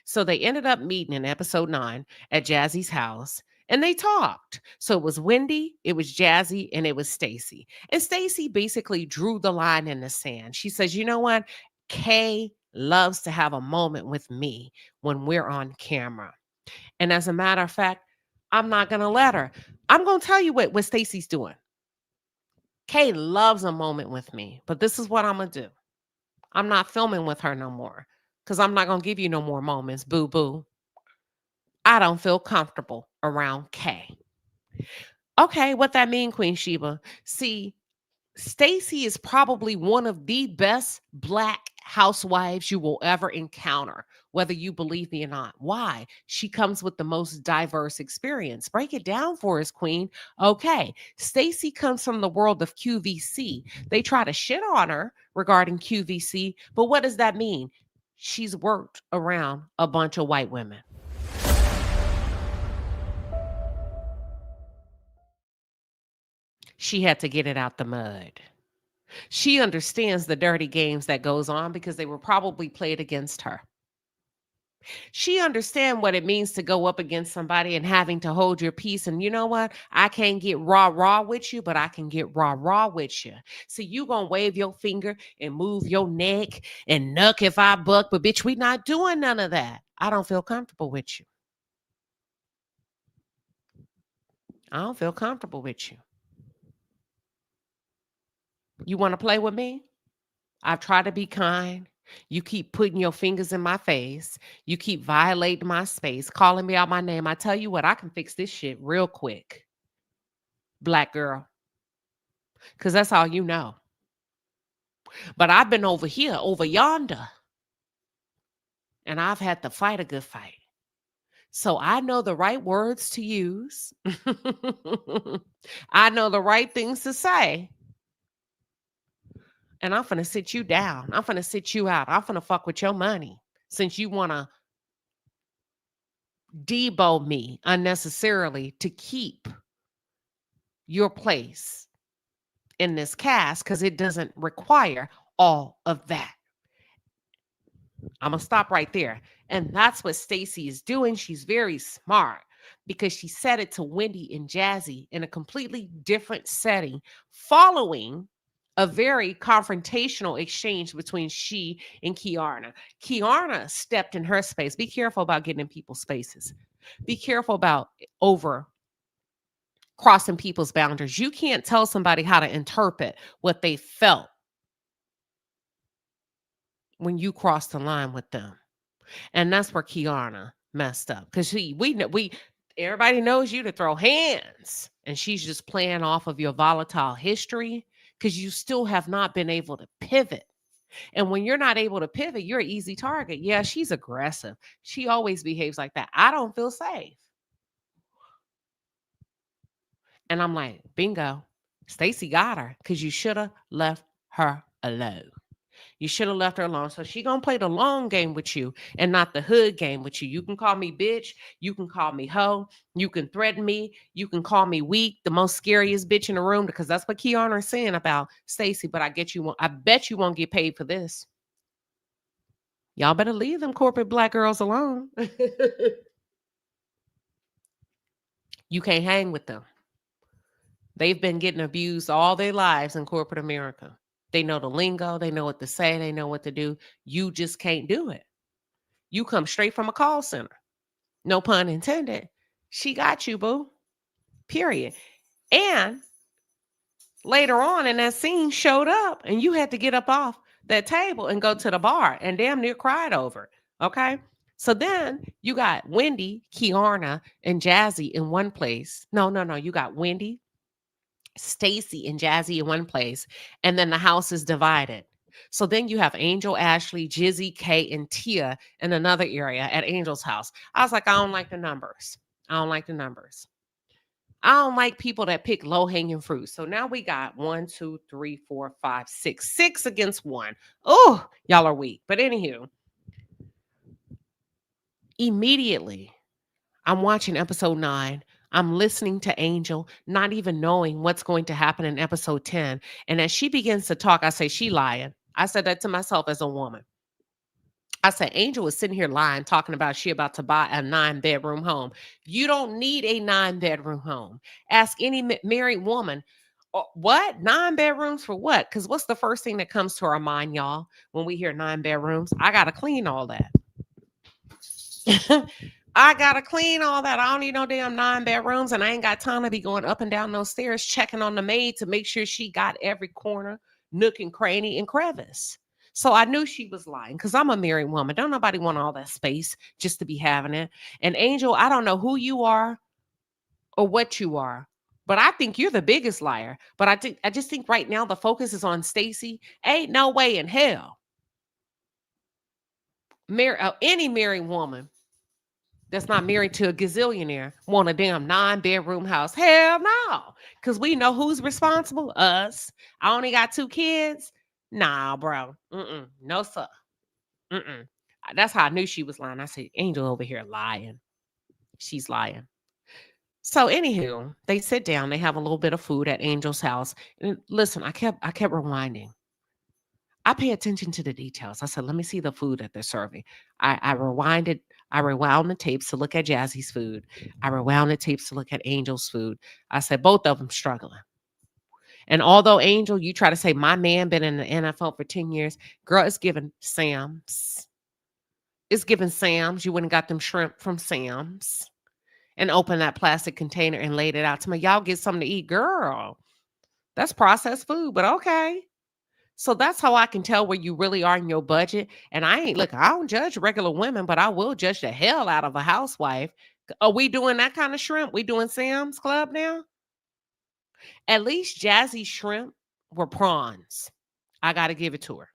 So they ended up meeting in episode 9 at Jazzy's house, and they talked. So it was Wendy, it was Jazzy, and it was Stacy. And Stacy basically drew the line in the sand. She says, you know what? Kay loves to have a moment with me when we're on camera. And as a matter of fact, I'm not going to let her. I'm going to tell you what Stacy's doing. Kay loves a moment with me, but this is what I'm going to do. I'm not filming with her no more, because I'm not going to give you no more moments, boo-boo. I don't feel comfortable around Kay. Okay, what that mean, Queen Sheba? See, Stacy is probably one of the best Black housewives you will ever encounter, whether you believe me or not. Why? She comes with the most diverse experience. Break it down for us, Queen. Okay, Stacy comes from the world of QVC. They try to shit on her regarding QVC, but what does that mean? She's worked around a bunch of white women. She had to get it out the mud. She understands the dirty games that goes on because they were probably played against her. She understands what it means to go up against somebody and having to hold your peace. And you know what? I can't get raw with you, but I can get raw with you. So you gonna wave your finger and move your neck and nuck if I buck, but bitch, we not doing none of that. I don't feel comfortable with you. I don't feel comfortable with you. You want to play with me? I've tried to be kind. You keep putting your fingers in my face. You keep violating my space, calling me out my name. I tell you what, I can fix this shit real quick. Black girl. Because that's all you know. But I've been over here, over yonder. And I've had to fight a good fight. So I know the right words to use. I know the right things to say. And I'm finna sit you down. I'm finna sit you out. I'm finna fuck with your money since you want to debo me unnecessarily to keep your place in this cast because it doesn't require all of that. I'm going to stop right there. And that's what Stacy is doing. She's very smart because she said it to Wendy and Jazzy in a completely different setting following a very confrontational exchange between she and Kierna. Kierna stepped in her space. Be careful about getting in people's spaces. Be careful about over crossing people's boundaries. You can't tell somebody how to interpret what they felt when you cross the line with them. And that's where Kierna messed up. Because everybody knows you to throw hands. And she's just playing off of your volatile history because you still have not been able to pivot. And when you're not able to pivot, you're an easy target. Yeah, she's aggressive. She always behaves like that. I don't feel safe. And I'm like, bingo. Stacy got her because you should have left her alone. You should have left her alone. So she gonna play the long game with you and not the hood game with you. You can call me bitch. You can call me hoe. You can threaten me. You can call me weak, the most scariest bitch in the room, because that's what Kierna is saying about Stacy. But I bet you won't get paid for this. Y'all better leave them corporate black girls alone. You can't hang with them. They've been getting abused all their lives in corporate America. They know the lingo, they know what to say, they know what to do. You just can't do it. You come straight from a call center. No pun intended. She got you, boo. Period. And later on in that scene showed up and you had to get up off that table and go to the bar and damn near cried over it. Okay. So then you got Wendy, Kierna, and Jazzy in one place. No. You got Wendy, Stacy, and Jazzy in one place. And then the house is divided. So then you have Angel, Ashley, Jizzy, Kay, and Tia in another area at Angel's house. I was like, I don't like the numbers. I don't like people that pick low-hanging fruit. So now we got 1, 2, 3, 4, 5, 6. 6 against 1. Oh, y'all are weak. But anywho, immediately, I'm watching episode 9. I'm listening to Angel, not even knowing what's going to happen in episode 10. And as she begins to talk, I say, she lying. I said that to myself as a woman. I said, Angel is sitting here lying, talking about she about to buy a 9-bedroom home. You don't need a 9-bedroom home. Ask any married woman, what? 9 bedrooms for what? Because what's the first thing that comes to our mind, y'all, when we hear 9 bedrooms? I got to clean all that. I got to clean all that. I don't need no damn 9 bedrooms, and I ain't got time to be going up and down those stairs checking on the maid to make sure she got every corner, nook and cranny, and crevice. So I knew she was lying because I'm a married woman. Don't nobody want all that space just to be having it. And Angel, I don't know who you are or what you are, but I think you're the biggest liar. But I just think right now the focus is on Stacy. Ain't no way in hell any married woman that's not married to a gazillionaire want a damn 9-bedroom house. Hell no. Because we know who's responsible. Us. I only got 2 kids. Nah, bro. No, sir. That's how I knew she was lying. I said, Angel over here lying. She's lying. So anywho, they sit down. They have a little bit of food at Angel's house. And listen, I kept rewinding. I pay attention to the details. I said, let me see the food that they're serving. I rewound the tapes to look at Jazzy's food. I rewound the tapes to look at Angel's food. I said, both of them struggling. And although Angel, you try to say my man been in the NFL for 10 years, girl, it's giving Sam's. It's giving Sam's. You went and got them shrimp from Sam's and opened that plastic container and laid it out to me. Y'all get something to eat, girl. That's processed food, but okay. So that's how I can tell where you really are in your budget. And I don't judge regular women, but I will judge the hell out of a housewife. Are we doing that kind of shrimp? We doing Sam's Club now? At least Jazzy's shrimp were prawns. I got to give it to her.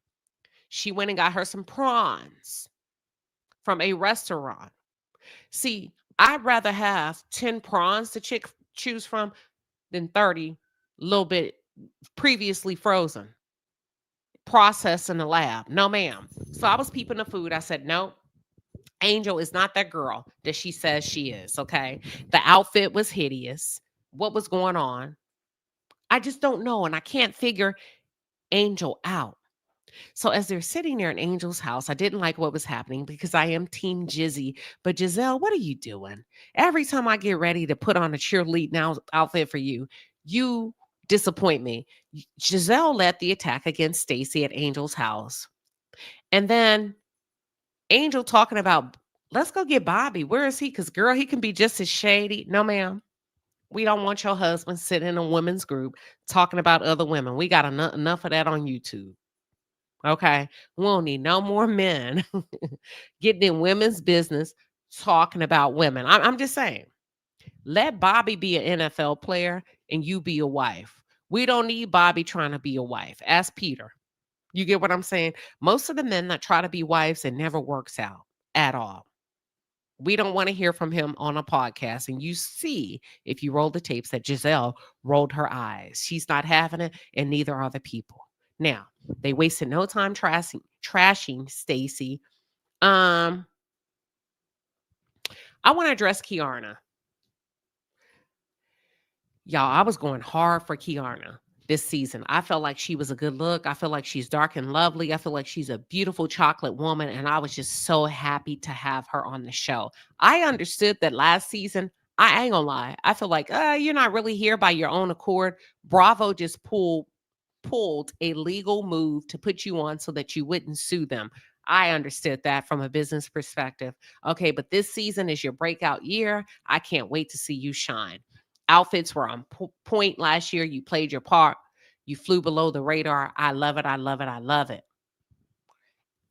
She went and got her some prawns from a restaurant. See, I'd rather have 10 prawns to choose from than 30 little bit previously frozen, processed in the lab. No, ma'am. So I was peeping the food. I said, no, Angel is not that girl that she says she is, okay? The outfit was hideous. What was going on? I just don't know, and I can't figure Angel out. So as they're sitting there in Angel's house, I didn't like what was happening because I am Team Jizzy. But Giselle, what are you doing? Every time I get ready to put on a cheerleading outfit for you, you disappoint me. Giselle led the attack against Stacy at Angel's house. And then Angel talking about, let's go get Bobby. Where is he? Because, girl, he can be just as shady. No, ma'am. We don't want your husband sitting in a women's group talking about other women. We got enough of that on YouTube. Okay. We don't need no more men getting in women's business talking about women. I'm just saying, let Bobby be an NFL player and you be a wife. We don't need Bobby trying to be a wife. Ask Peter. You get what I'm saying? Most of the men that try to be wives, it never works out at all. We don't want to hear from him on a podcast. And you see, if you roll the tapes, that Giselle rolled her eyes. She's not having it, and neither are the people. Now, they wasted no time trashing Stacy. I want to address Kierna. Y'all, I was going hard for Kierna. this season. I felt like she was a good look. I feel like she's dark and lovely. I feel like she's a beautiful chocolate woman. And I was just so happy to have her on the show. I understood that last season. I ain't gonna lie. I feel like you're not really here by your own accord. Bravo just pulled a legal move to put you on so that you wouldn't sue them. I understood that from a business perspective. Okay, but this season is your breakout year. I can't wait to see you shine. Outfits were on point last year. You played your part. You flew below the radar. I love it. I love it. I love it.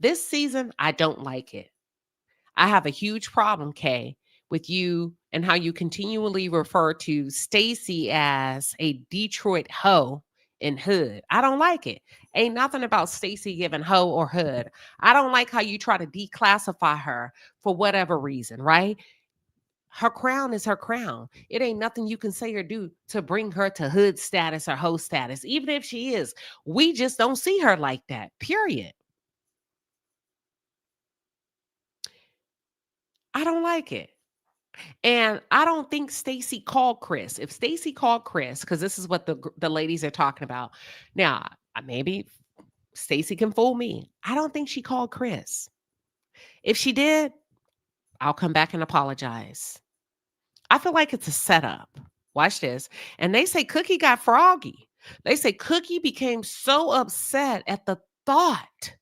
This season, I don't like it. I have a huge problem, Kay, with you and how you continually refer to Stacey as a Detroit hoe and hood. I don't like it. Ain't nothing about Stacey giving hoe or hood. I don't like how you try to declassify her for whatever reason, right? Her crown is her crown. It ain't nothing you can say or do to bring her to hood status or hoe status, even if she is. We just don't see her like that, period. I don't like it. And I don't think Stacey called Chris. If Stacey called Chris, because this is what the ladies are talking about. Now, maybe Stacey can fool me. I don't think she called Chris. If she did, I'll come back and apologize. I feel like it's a setup. Watch this. And they say Cookie got froggy. They say Cookie became so upset at the thought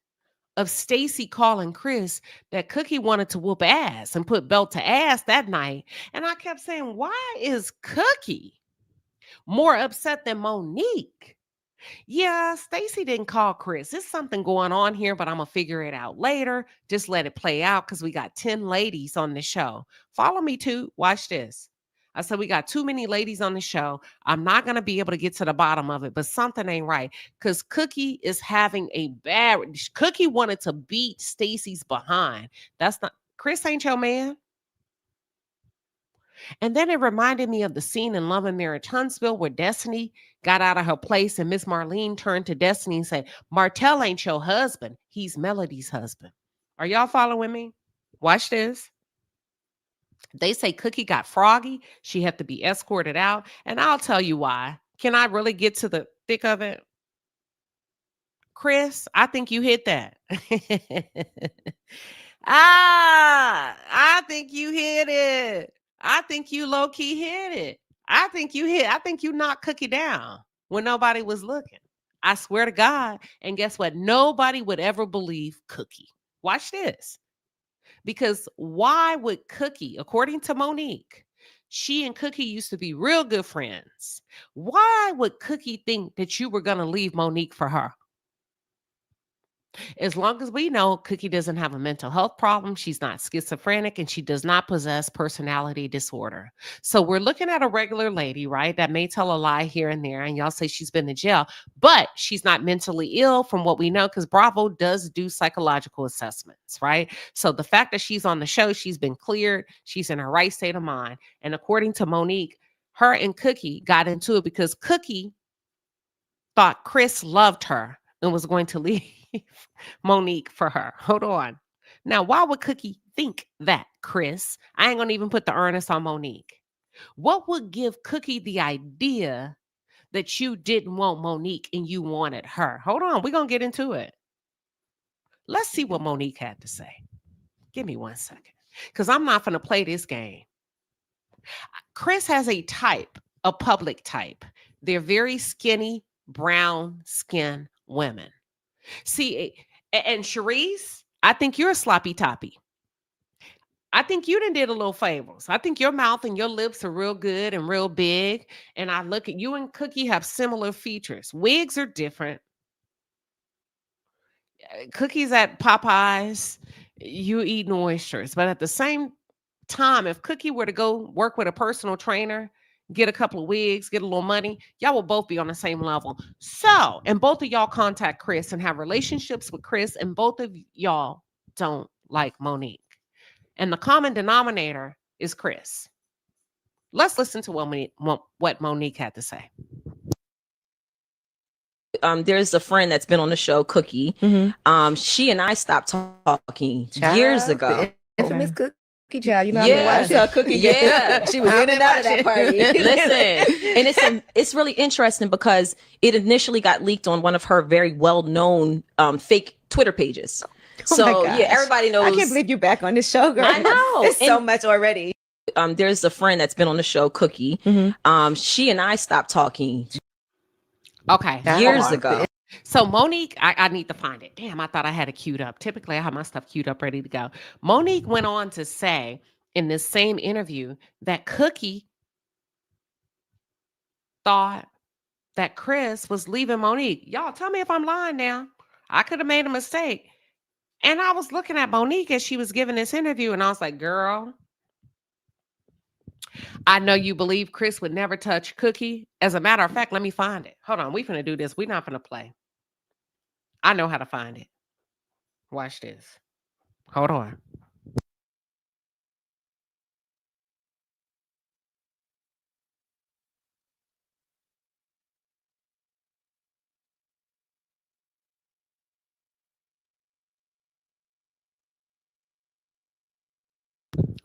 of Stacey calling Chris that Cookie wanted to whoop ass and put belt to ass that night. And I kept saying, why is Cookie more upset than Monique? Yeah, Stacey didn't call Chris. There's something going on here, but I'm going to figure it out later. Just let it play out because we got 10 ladies on the show. Follow me too. Watch this. I said, we got too many ladies on the show. I'm not going to be able to get to the bottom of it, but something ain't right because Cookie is having a bad... Cookie wanted to beat Stacey's behind. That's not... Chris ain't your man. And then it reminded me of the scene in Love and Marriage Huntsville where Destiny got out of her place and Miss Marlene turned to Destiny and said, Martell ain't your husband. He's Melody's husband. Are y'all following me? Watch this. They say Cookie got froggy. She had to be escorted out. And I'll tell you why. Can I really get to the thick of it? Chris, I think you hit that. I think you hit it. I think you low-key hit it. I think you knocked Cookie down when nobody was looking. I swear to God. And guess what? Nobody would ever believe Cookie. Watch this. Because why would Cookie, according to Monique, she and Cookie used to be real good friends. Why would Cookie think that you were going to leave Monique for her? As long as we know Cookie doesn't have a mental health problem, she's not schizophrenic, and she does not possess personality disorder. So we're looking at a regular lady, right, that may tell a lie here and there, and y'all say she's been to jail, but she's not mentally ill from what we know because Bravo does do psychological assessments, right? So the fact that she's on the show, she's been cleared, she's in her right state of mind. And according to Monique, her and Cookie got into it because Cookie thought Chris loved her and was going to leave Monique for her. Hold on. Now, why would Cookie think that, Chris? I ain't gonna even put the earnest on Monique. What would give Cookie the idea that you didn't want Monique and you wanted her? Hold on, we're gonna get into it. Let's see what Monique had to say. Give me 1 second, because I'm not gonna play this game. Chris has a type, a public type. They're very skinny, brown skin women. See, and Sharice, I think you're a sloppy toppy. I think you done did a little favors. I think your mouth and your lips are real good and real big. And I look at you and Cookie have similar features. Wigs are different. Cookie's at Popeyes, you eating oysters. But at the same time, if Cookie were to go work with a personal trainer, get a couple of wigs, get a little money, y'all will both be on the same level. So, and both of y'all contact Chris and have relationships with Chris, and both of y'all don't like Monique. And the common denominator is Chris. Let's listen to what Monique had to say. There's a friend that's been on the show, Cookie. She and I stopped talking years ago. Infamous Cookie. Cookie child, you know, Yeah, I Cookie. yeah. She was in and out of that party. Listen, and it's really interesting because it initially got leaked on one of her very well-known fake Twitter pages. So yeah, everybody knows. I can't believe you're back on this show, girl. I know. It's so much already. There's a friend that's been on the show, Cookie. She and I stopped talking years ago. So Monique, I need to find it. Damn, I thought I had it queued up. Typically, I have my stuff queued up, ready to go. Monique went on to say in this same interview that Cookie thought that Chris was leaving Monique. Y'all tell me if I'm lying now. I could have made a mistake. And I was looking at Monique as she was giving this interview, and I was like, girl, I know you believe Chris would never touch Cookie. As a matter of fact, let me find it. Hold on, we finna do this. We're not finna play. I know how to find it. Watch this. Hold on.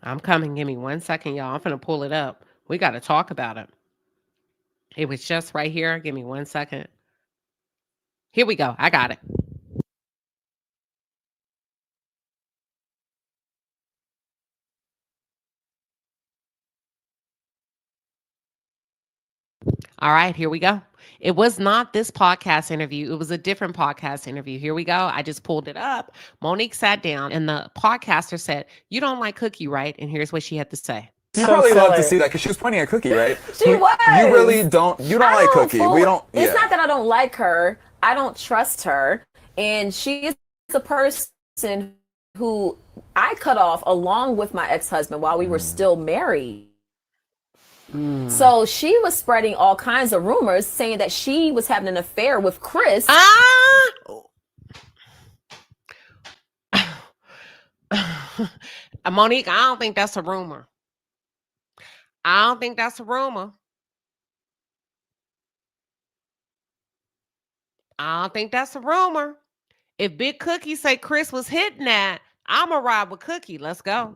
I'm coming. Give me 1 second, y'all. I'm finna pull it up. We got to talk about it. It was just right here. Give me 1 second. Here we go. I got it. All right, here we go. It was not this podcast interview. It was a different podcast interview. Here we go. I just pulled it up. Monique sat down and the podcaster said, "You don't like Cookie, right?" And here's what she had to say. You probably love to see that because she was pointing at Cookie, right? She was. You really don't. You don't like Cookie. We don't. It's not that I don't like her. I don't trust her, and she is a person who I cut off along with my ex-husband while we were still married. So she was spreading all kinds of rumors saying that she was having an affair with Chris. Monique, I don't think that's a rumor. I don't think that's a rumor. I don't think that's a rumor. If Big Cookie say Chris was hitting that, I'ma ride with Cookie. Let's go.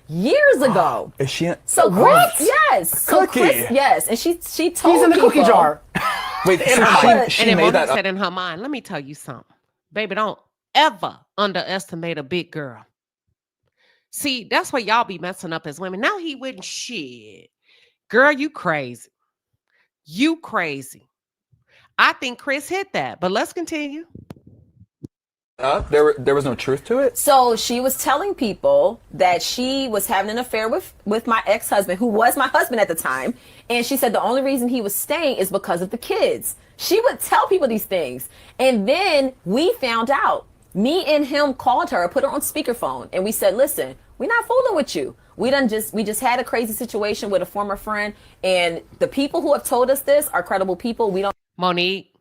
Years ago. Is she? So what? Chris, yes. So Cookie. Chris, yes, and she told He's in the people, cookie jar. Wait, and so she then made Monique that up. said in her mind, let me tell you something. Baby, don't ever underestimate a big girl. See, that's where y'all be messing up as women. Now he wouldn't shit. Girl, you crazy. You crazy. I think Chris hit that, but let's continue. There was no truth to it. So she was telling people that she was having an affair with my ex-husband, who was my husband at the time. And she said the only reason he was staying is because of the kids. She would tell people these things. And then we found out. Me and him called her, put her on speakerphone, and we said, listen, we're not fooling with you. We just had a crazy situation with a former friend, and the people who have told us this are credible people. We don't. Monique,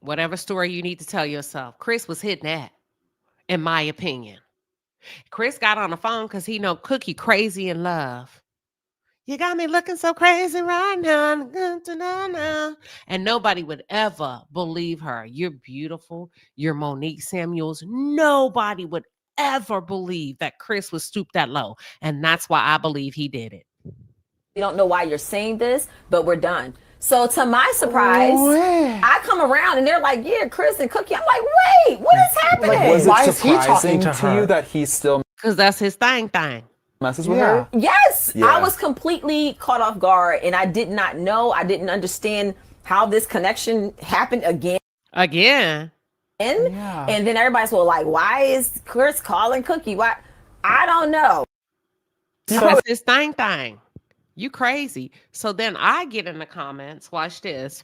whatever story you need to tell yourself, Chris was hitting that, in my opinion. Chris got on the phone because he know Cookie crazy in love. You got me looking so crazy right now. And nobody would ever believe her. You're beautiful. You're Monique Samuels. Nobody would ever believe that Chris was stooped that low. And that's why I believe he did it. We don't know why you're saying this, but we're done. So to my surprise, I come around and they're like, yeah, Chris and Cookie. I'm like, wait, what is happening? Like, was Why it is he talking surprising to to her? you that he still Because that's his thing. messes with her? Yes, Yeah. I was completely caught off guard and I did not know. I didn't understand how this connection happened again. Again. And then everybody's like, why is Chris calling Cookie? Why? I don't know. That's his thing. You crazy. So then I get in the comments, watch this.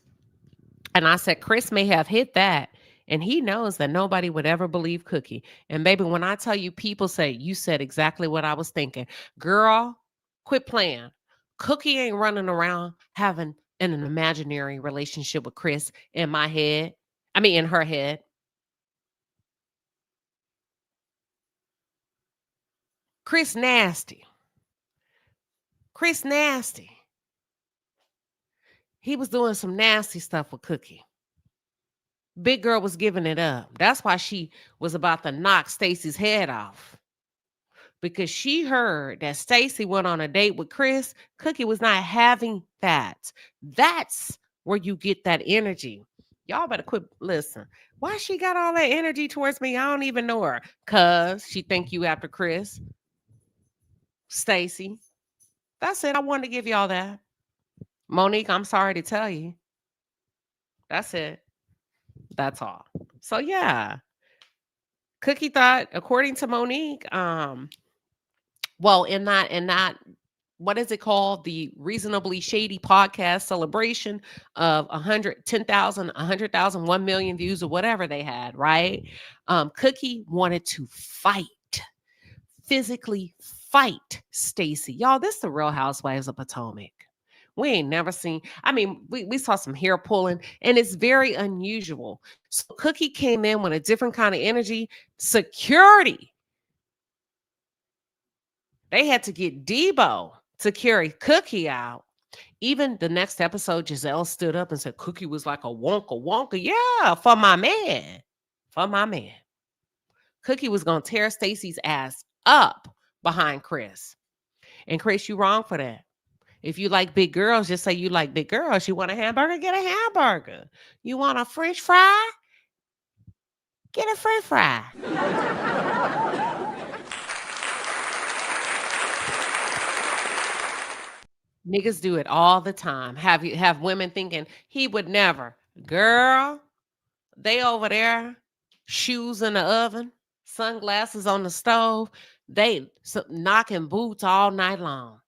And I said, Chris may have hit that. And he knows that nobody would ever believe Cookie. And baby, when I tell you, people say, you said exactly what I was thinking. Girl, quit playing. Cookie ain't running around having an imaginary relationship with Chris in my head. I mean, in her head. Chris nasty. Chris nasty. He was doing some nasty stuff with Cookie. Big girl was giving it up. That's why she was about to knock Stacy's head off. because she heard that Stacy went on a date with Chris. Cookie was not having that. That's where you get that energy. Y'all better quit. Listen, why she got all that energy towards me? I don't even know her. Cause she think you after Chris. Stacy. That's it. I wanted to give y'all that. Monique, I'm sorry to tell you. That's it. That's all. So yeah. Cookie thought, according to Monique, well, in that, what is it called? The Reasonably Shady podcast celebration of 110,000, 100,000, 1 million views or whatever they had, right? Cookie wanted to fight, physically fight Stacy. Y'all, this is the Real Housewives of Potomac. We ain't never seen, I mean, we saw some hair pulling, and it's very unusual. So Cookie came in with a different kind of energy. Security. They had to get Debo to carry Cookie out. Even the next episode, Giselle stood up and said, Cookie was like a wonka. Yeah, for my man. For my man. Cookie was going to tear Stacy's ass up behind Chris. And Chris, you wrong for that. If you like big girls, just say you like big girls. You want a hamburger? Get a hamburger. You want a French fry? Get a French fry. Niggas do it all the time. Have women thinking he would never. Girl, they over there, shoes in the oven, sunglasses on the stove. They knocking boots all night long.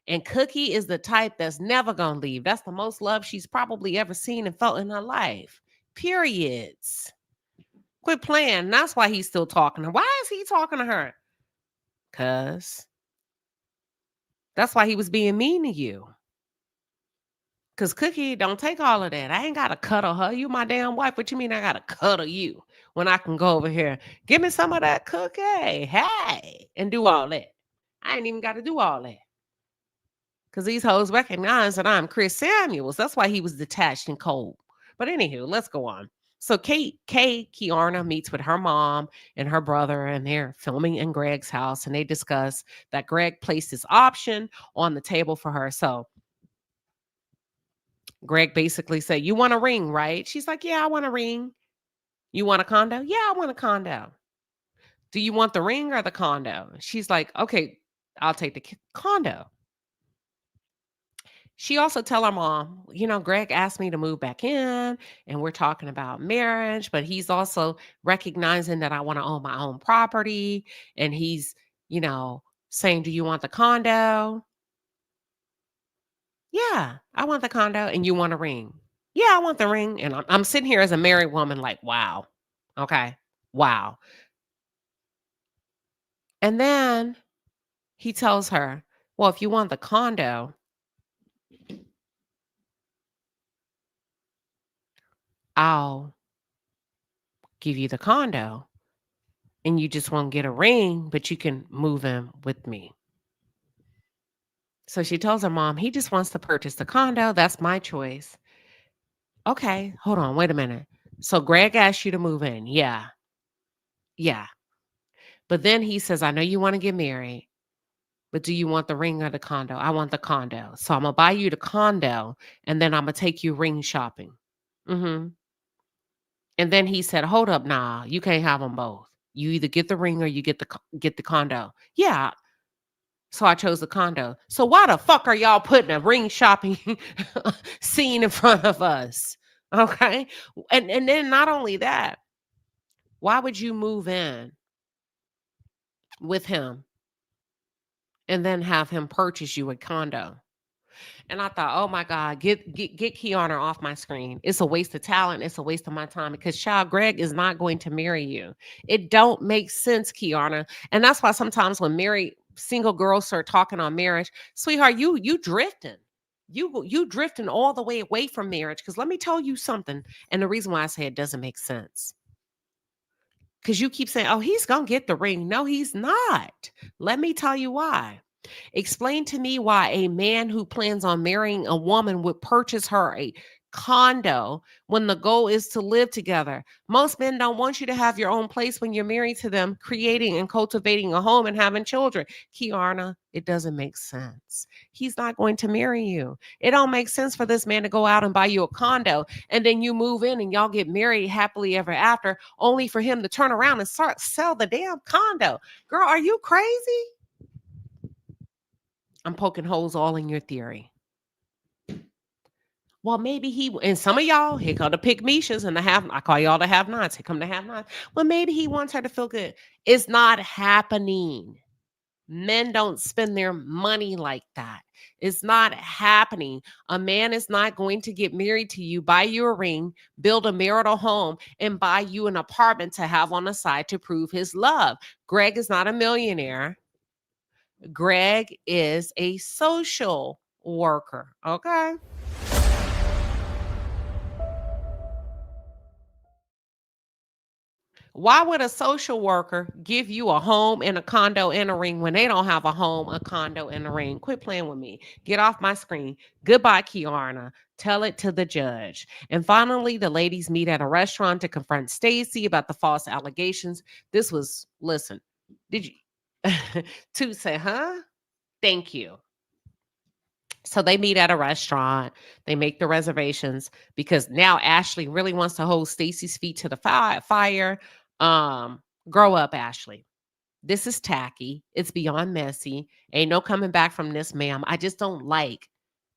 And Cookie is the type that's never going to leave. That's the most love she's probably ever seen and felt in her life. Periods. Quit playing. That's why he's still talking to her. Why is he talking to her? Because that's why he was being mean to you. Because Cookie don't take all of that. I ain't got to cuddle her. You my damn wife. What you mean I got to cuddle you when I can go over here? Give me some of that Cookie. Hey. And do all that. I ain't even got to do all that. Because these hoes recognize that I'm Chris Samuels. That's why he was detached and cold. But anywho, let's go on. So Kierna meets with her mom and her brother, and they're filming in Greg's house. And they discuss that Greg placed his option on the table for her. So Greg basically said, you want a ring, right? She's like, yeah, I want a ring. You want a condo? Yeah, I want a condo. Do you want the ring or the condo? She's like, okay, I'll take the condo. She also tell her mom, Greg asked me to move back in and we're talking about marriage, but he's also recognizing that I want to own my own property. And he's, saying, do you want the condo? Yeah, I want the condo. And you want a ring? Yeah, I want the ring. And I'm sitting here as a married woman like, wow. Okay. Wow. And then he tells her, well, if you want the condo, I'll give you the condo and you just won't get a ring, but you can move in with me. So she tells her mom, he just wants to purchase the condo. That's my choice. Okay, hold on. Wait a minute. So Greg asked you to move in. Yeah. Yeah. But then he says, I know you want to get married, but do you want the ring or the condo? I want the condo. So I'm going to buy you the condo and then I'm going to take you ring shopping. Mm-hmm. And then he said, hold up, nah, you can't have them both. You either get the ring or you get the condo. Yeah. So I chose the condo. So why the fuck are y'all putting a ring shopping scene in front of us? Okay. And then not only that, why would you move in with him and then have him purchase you a condo? And I thought, oh my God, get Kierna off my screen. It's a waste of talent. It's a waste of my time because child, Greg is not going to marry you. It don't make sense, Kierna. And that's why sometimes when married single girls start talking on marriage, sweetheart, you drifting. You drifting all the way away from marriage. Because let me tell you something. And the reason why I say it doesn't make sense. Because you keep saying, oh, he's going to get the ring. No, he's not. Let me tell you why. Explain to me why a man who plans on marrying a woman would purchase her a condo when the goal is to live together. Most men don't want you to have your own place when you're married to them, creating and cultivating a home and having children. Kierna, it doesn't make sense. He's not going to marry you. It don't make sense for this man to go out and buy you a condo and then you move in and y'all get married happily ever after, only for him to turn around and start sell the damn condo. Girl, are you crazy? I'm poking holes all in your theory. Well, maybe and some of y'all, here come the pick Mishas and I call y'all the have nots. Here come the have nots. Well, maybe he wants her to feel good. It's not happening. Men don't spend their money like that. It's not happening. A man is not going to get married to you, buy you a ring, build a marital home, and buy you an apartment to have on the side to prove his love. Greg is not a millionaire. Greg is a social worker. Okay. Why would a social worker give you a home and a condo and a ring when they don't have a home, a condo, and a ring? Quit playing with me. Get off my screen. Goodbye, Kierna. Tell it to the judge. And finally, the ladies meet at a restaurant to confront Stacy about the false allegations. Listen, did you to say, huh? Thank you. So they meet at a restaurant. They make the reservations because now Ashley really wants to hold Stacy's feet to the fire. Grow up, Ashley. This is tacky. It's beyond messy. Ain't no coming back from this, ma'am. I just don't like.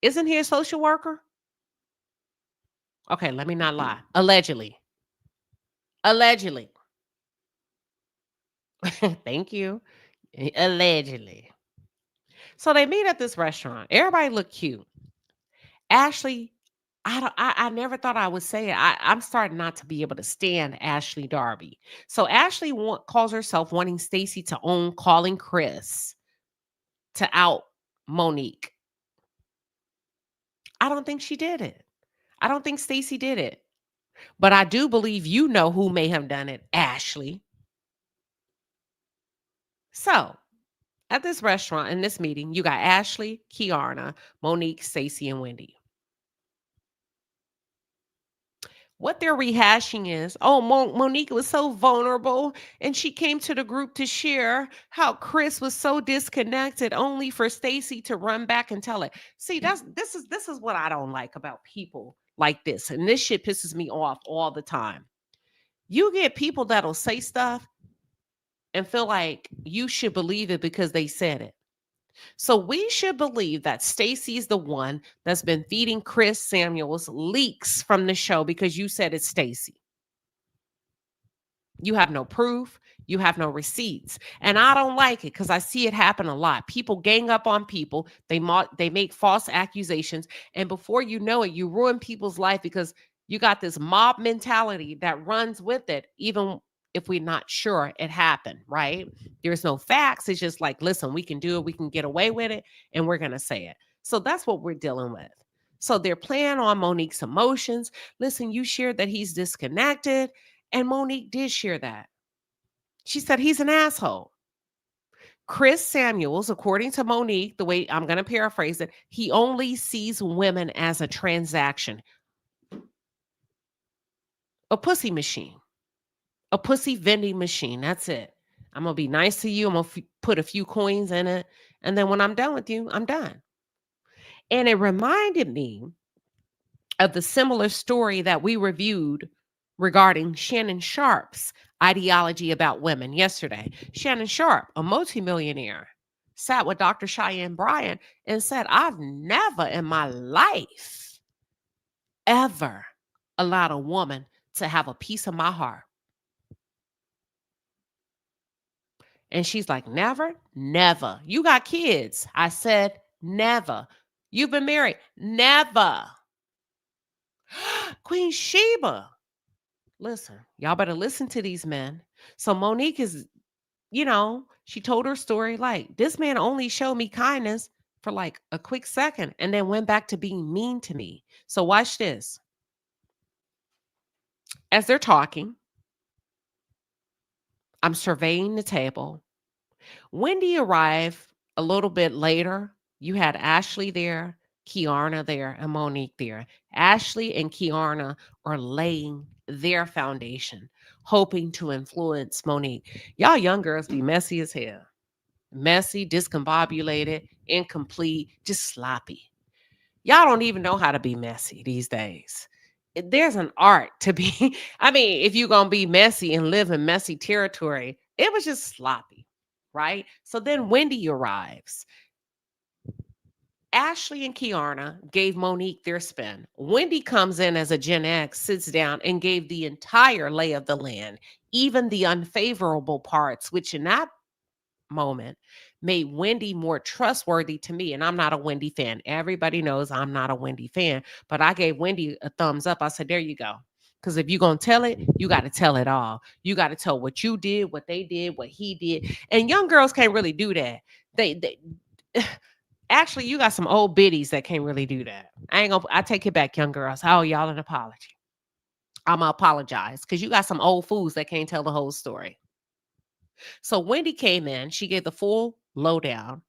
Isn't he a social worker? Okay, let me not lie. Allegedly. Thank you. Allegedly. So they meet at this restaurant. Everybody look cute. Ashley, I never thought I would say it. I'm starting not to be able to stand Ashley Darby. So Ashley calls herself wanting Stacy to own calling Chris to out Monique. I don't think she did it. I don't think Stacy did it. But I do believe you know who may have done it, Ashley. So at this restaurant, in this meeting, you got Ashley, Kierna, Monique, Stacy, and Wendy. What they're rehashing is, Monique was so vulnerable and she came to the group to share how Chris was so disconnected only for Stacy to run back and tell it. See, this is what I don't like about people like this. And this shit pisses me off all the time. You get people that'll say stuff and feel like you should believe it because they said it. So we should believe that Stacy's the one that's been feeding Chris Samuels leaks from the show because you said it's Stacy. You have no proof. You have no receipts. And I don't like it because I see it happen a lot. People gang up on people. They make false accusations. And before you know it, you ruin people's life because you got this mob mentality that runs with it, even if we're not sure it happened, right? There's no facts. It's just like, listen, we can do it. We can get away with it. And we're going to say it. So that's what we're dealing with. So they're playing on Monique's emotions. Listen, you shared that he's disconnected. And Monique did share that. She said he's an asshole. Chris Samuels, according to Monique, the way I'm going to paraphrase it, he only sees women as a transaction. A pussy machine. A pussy vending machine. That's it. I'm going to be nice to you. I'm going to put a few coins in it. And then when I'm done with you, I'm done. And it reminded me of the similar story that we reviewed regarding Shannon Sharp's ideology about women yesterday. Shannon Sharp, a multimillionaire, sat with Dr. Cheyenne Bryant and said, I've never in my life ever allowed a woman to have a piece of my heart. And she's like, never, never. You got kids. I said, never. You've been married. Never. Queen Sheba. Listen, y'all better listen to these men. So Monique is, she told her story like, this man only showed me kindness for like a quick second and then went back to being mean to me. So watch this. As they're talking, I'm surveying the table. Wendy arrived a little bit later. You had Ashley there, Kierna there and Monique there. Ashley and Kierna are laying their foundation, hoping to influence Monique. Y'all young girls be messy as hell. Messy, discombobulated, incomplete, just sloppy. Y'all don't even know how to be messy these days. There's an art to be. I mean, if you're going to be messy and live in messy territory, it was just sloppy, right? So then Wendy arrives. Ashley and Kierna gave Monique their spin. Wendy comes in as a Gen X, sits down, and gave the entire lay of the land, even the unfavorable parts, which in that moment made Wendy more trustworthy to me. And I'm not a Wendy fan. Everybody knows I'm not a Wendy fan, but I gave Wendy a thumbs up. I said, there you go. Because if you're going to tell it, you got to tell it all. You got to tell what you did, what they did, what he did. And young girls can't really do that. They actually, you got some old biddies that can't really do that. I take it back, young girls. I owe y'all an apology. I'm going to apologize because you got some old fools that can't tell the whole story. So Wendy came in. She gave the full lowdown.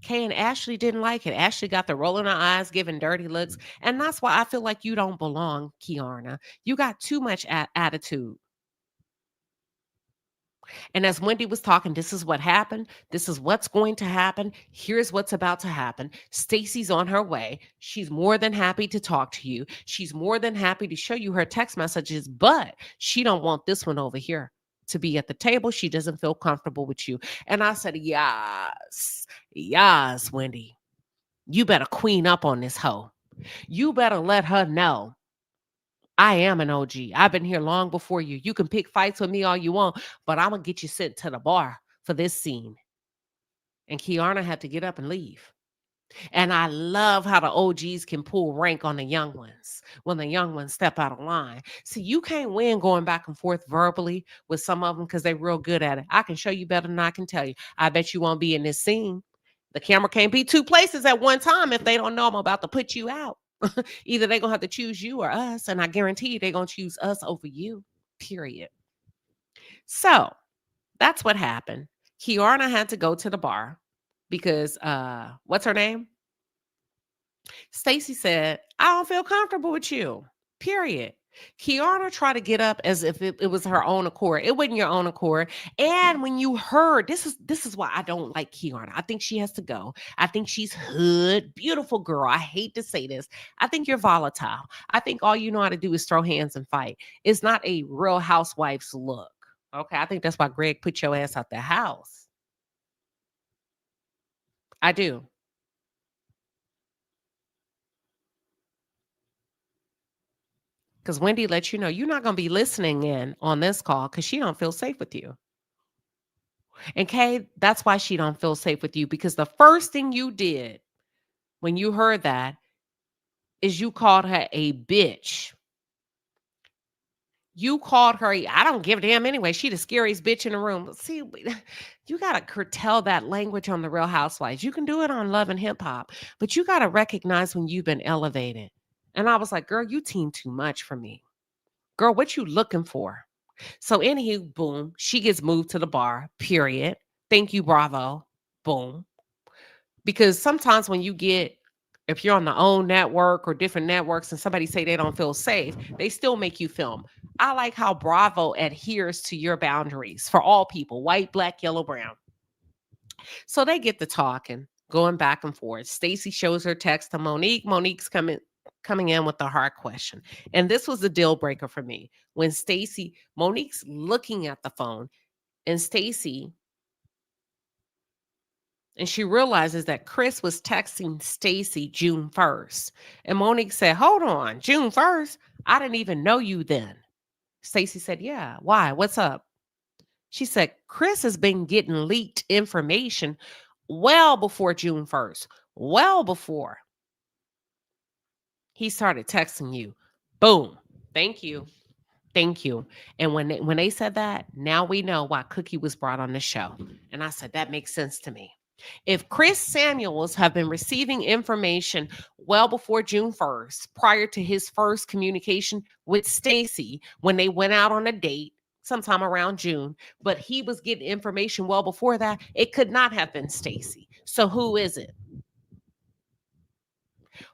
Kay and Ashley didn't like it. Ashley got the rolling her eyes, giving dirty looks. And that's why I feel like you don't belong, Kierna. You got too much attitude. And as Wendy was talking, this is what happened. This is what's going to happen. Here's what's about to happen. Stacy's on her way. She's more than happy to talk to you. She's more than happy to show you her text messages, but she don't want this one over here to be at the table. She doesn't feel comfortable with you. And I said, yes, Wendy, you better queen up on this hoe. You better let her know I am an OG. I've been here long before you. You can pick fights with me all you want, but I'm going to get you sent to the bar for this scene. And Kierna had to get up and leave. And I love how the OGs can pull rank on the young ones when the young ones step out of line. See, you can't win going back and forth verbally with some of them because they're real good at it. I can show you better than I can tell you. I bet you won't be in this scene. The camera can't be two places at one time if they don't know I'm about to put you out. Either they're going to have to choose you or us. And I guarantee you they're going to choose us over you, period. So that's what happened. Kierna had to go to the bar because what's her name? Stacy said, I don't feel comfortable with you, period. Kierna tried to get up as if it was her own accord. It wasn't your own accord. And when you heard, this is why I don't like Kierna. I think she has to go. I think she's hood, beautiful girl. I hate to say this. I think you're volatile. I think all you know how to do is throw hands and fight. It's not a Real Housewife's look. Okay, I think that's why Greg put your ass out the house. I do. Because Wendy lets you know you're not going to be listening in on this call because she don't feel safe with you. And Kay, that's why she don't feel safe with you, because the first thing you did when you heard that is you called her a bitch. You called her, I don't give a damn anyway. She the scariest bitch in the room. See, you got to curtail that language on the Real Housewives. You can do it on Love and Hip Hop, but you got to recognize when you've been elevated. And I was like, girl, you team too much for me. Girl, what you looking for? So anywho, boom, she gets moved to the bar, period. Thank you, bravo, boom. Because sometimes when you get, if you're on the OWN network or different networks and somebody say they don't feel safe, they still make you film. I like how Bravo adheres to your boundaries for all people, white, black, yellow, brown. So they get to talking, going back and forth. Stacy shows her text to Monique. Monique's coming in with the hard question. And this was the deal breaker for me. When Monique's looking at the phone and she realizes that Chris was texting Stacy June 1st. And Monique said, hold on, June 1st? I didn't even know you then. Stacy said, yeah, why? What's up? She said, Chris has been getting leaked information well before June 1st, well before he started texting you. Boom. Thank you. Thank you. And when they said that, now we know why Cookie was brought on the show. And I said, that makes sense to me. If Chris Samuels have been receiving information well before June 1st, prior to his first communication with Stacy, when they went out on a date sometime around June, but he was getting information well before that, it could not have been Stacy. So who is it?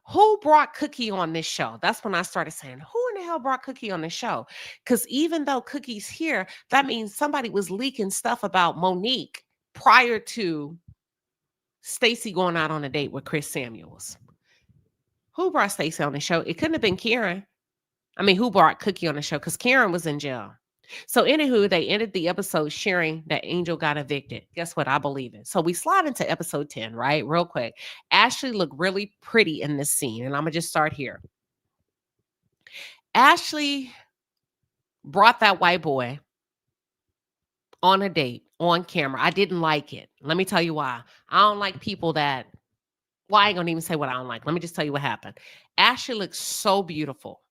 Who brought Cookie on this show? That's when I started saying, who in the hell brought Cookie on the show? Because even though Cookie's here, that means somebody was leaking stuff about Monique prior to Stacey going out on a date with Chris Samuels. Who brought Stacey on the show? It couldn't have been Karen. I mean, who brought Cookie on the show? Because Karen was in jail. So anywho, they ended the episode sharing that Angel got evicted. Guess what? I believe it. So we slide into episode 10, right? Real quick. Ashley looked really pretty in this scene. And I'm going to just start here. Ashley brought that white boy on a date on camera. I didn't like it. Let me tell you why. I don't like people that, well, I ain't going to even say what I don't like. Let me just tell you what happened. Ashley looks so beautiful,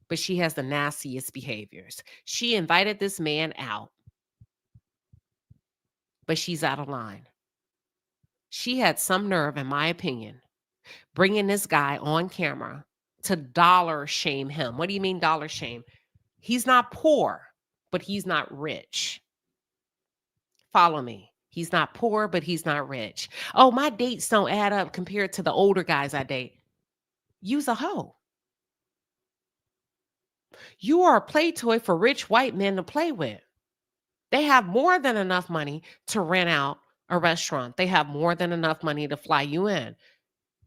but she has the nastiest behaviors. She invited this man out, but she's out of line. She had some nerve, in my opinion, bringing this guy on camera to dollar shame him. What do you mean dollar shame? He's not poor, but he's not rich. Follow me. He's not poor, but he's not rich. Oh, my dates don't add up compared to the older guys I date. You's a hoe. You are a play toy for rich white men to play with. They have more than enough money to rent out a restaurant. They have more than enough money to fly you in.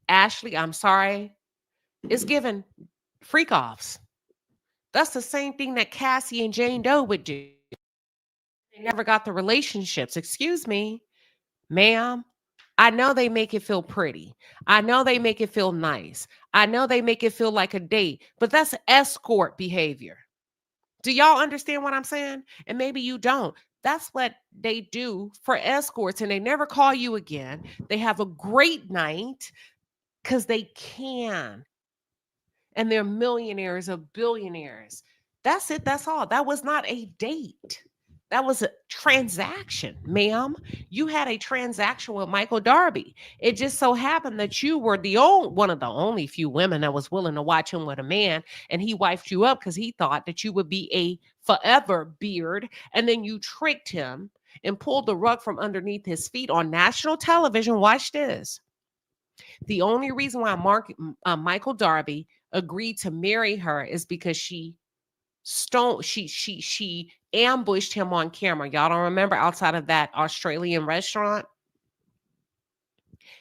Ashley, I'm sorry, it's given freak offs. That's the same thing that Cassie and Jane Doe would do. They never got the relationships. Excuse me, ma'am. I know they make it feel pretty. I know they make it feel nice. I know they make it feel like a date, but that's escort behavior. Do y'all understand what I'm saying? And maybe you don't. That's what they do for escorts, and they never call you again. They have a great night because they can. And they're millionaires or billionaires. That's it. That's all. That was not a date. That was a transaction, ma'am. You had a transaction with Michael Darby. It just so happened that you were one of the only few women that was willing to watch him with a man, and he wifed you up because he thought that you would be a forever beard, and then you tricked him and pulled the rug from underneath his feet on national television. Watch this. The only reason why Michael Darby agreed to marry her is because she ambushed him on camera. Y'all don't remember outside of that Australian restaurant?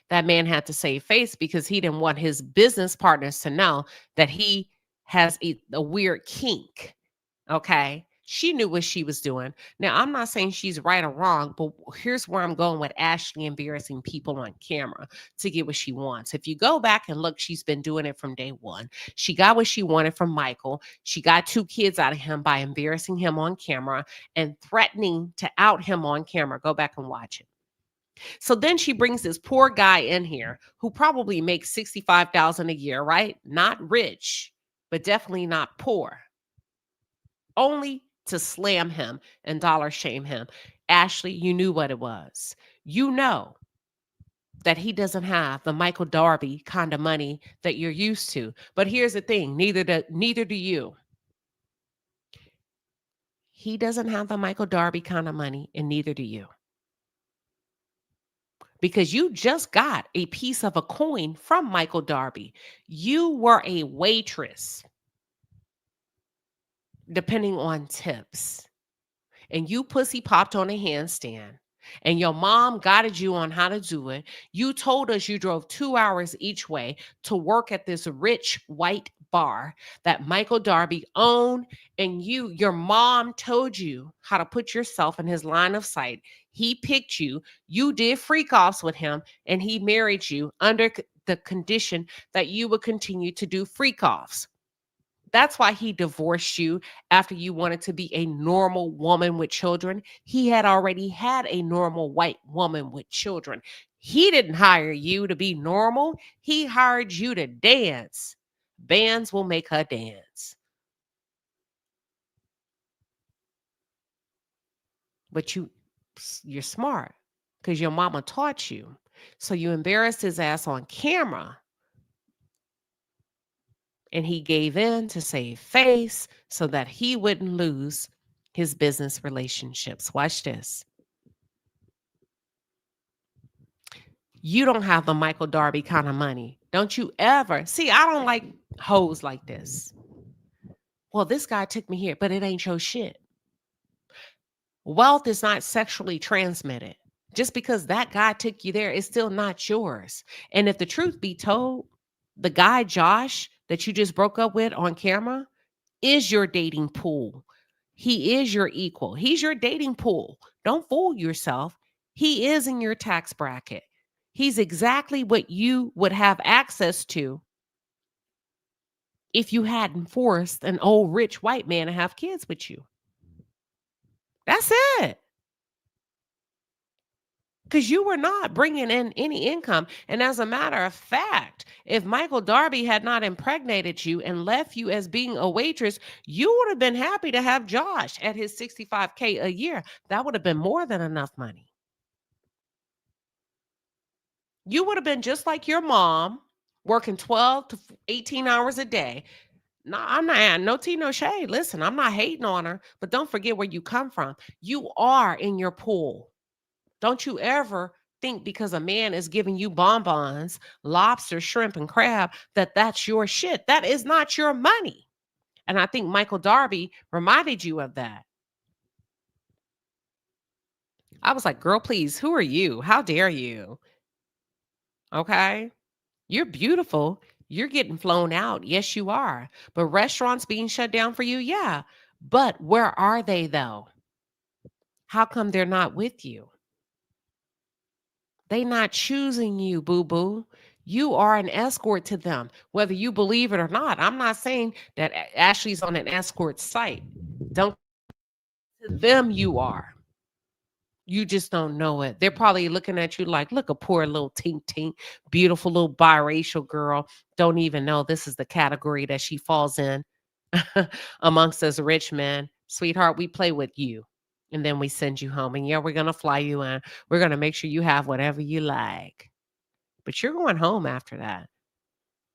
That man had to save face because he didn't want his business partners to know that he has a weird kink. Okay? She knew what she was doing. Now, I'm not saying she's right or wrong, but here's where I'm going with Ashley embarrassing people on camera to get what she wants. If you go back and look, she's been doing it from day one. She got what she wanted from Michael. She got 2 kids out of him by embarrassing him on camera and threatening to out him on camera. Go back and watch it. So then she brings this poor guy in here who probably makes $65,000 a year, right? Not rich, but definitely not poor. Only to slam him and dollar shame him. Ashley, you knew what it was. You know that he doesn't have the Michael Darby kind of money that you're used to. But here's the thing, neither do you. He doesn't have the Michael Darby kind of money, and neither do you. Because you just got a piece of a coin from Michael Darby. You were a waitress, depending on tips. And you pussy popped on a handstand. And your mom guided you on how to do it. You told us you drove 2 hours each way to work at this rich white bar that Michael Darby owned. And your mom told you how to put yourself in his line of sight. He picked you. You did freak offs with him, and he married you under the condition that you would continue to do freak offs. That's why he divorced you after you wanted to be a normal woman with children. He had already had a normal white woman with children. He didn't hire you to be normal. He hired you to dance. Bands will make her dance. But you're smart because your mama taught you. So you embarrassed his ass on camera. And he gave in to save face so that he wouldn't lose his business relationships. Watch this. You don't have the Michael Darby kind of money Don't you ever see, I don't like hoes like this. Well, this guy took me here, but it ain't your shit. Wealth is not sexually transmitted. Just because that guy took you there, it's still not yours. And if the truth be told, the guy, Josh, that you just broke up with on camera is your dating pool. He is your equal. He's your dating pool. Don't fool yourself. He is in your tax bracket. He's exactly what you would have access to if you hadn't forced an old rich white man to have kids with you. That's it. Because you were not bringing in any income. And as a matter of fact, if Michael Darby had not impregnated you and left you as being a waitress, you would have been happy to have Josh at his $65K a year. That would have been more than enough money. You would have been just like your mom, working 12 to 18 hours a day. No, I'm not, no tea, no shade. Listen, I'm not hating on her, but don't forget where you come from. You are in your pool. Don't you ever think because a man is giving you bonbons, lobster, shrimp, and crab, that that's your shit. That is not your money. And I think Michael Darby reminded you of that. I was like, girl, please, who are you? How dare you? Okay. You're beautiful. You're getting flown out. Yes, you are. But restaurants being shut down for you? Yeah. But where are they though? How come they're not with you? They not choosing you, boo-boo. You are an escort to them, whether you believe it or not. I'm not saying that Ashley's on an escort site. Don't to them you are. You just don't know it. They're probably looking at you like, look, a poor little tink, beautiful little biracial girl. Don't even know this is the category that she falls in amongst us rich men. Sweetheart, we play with you. And then we send you home. And yeah, we're going to fly you in. We're going to make sure you have whatever you like. But you're going home after that.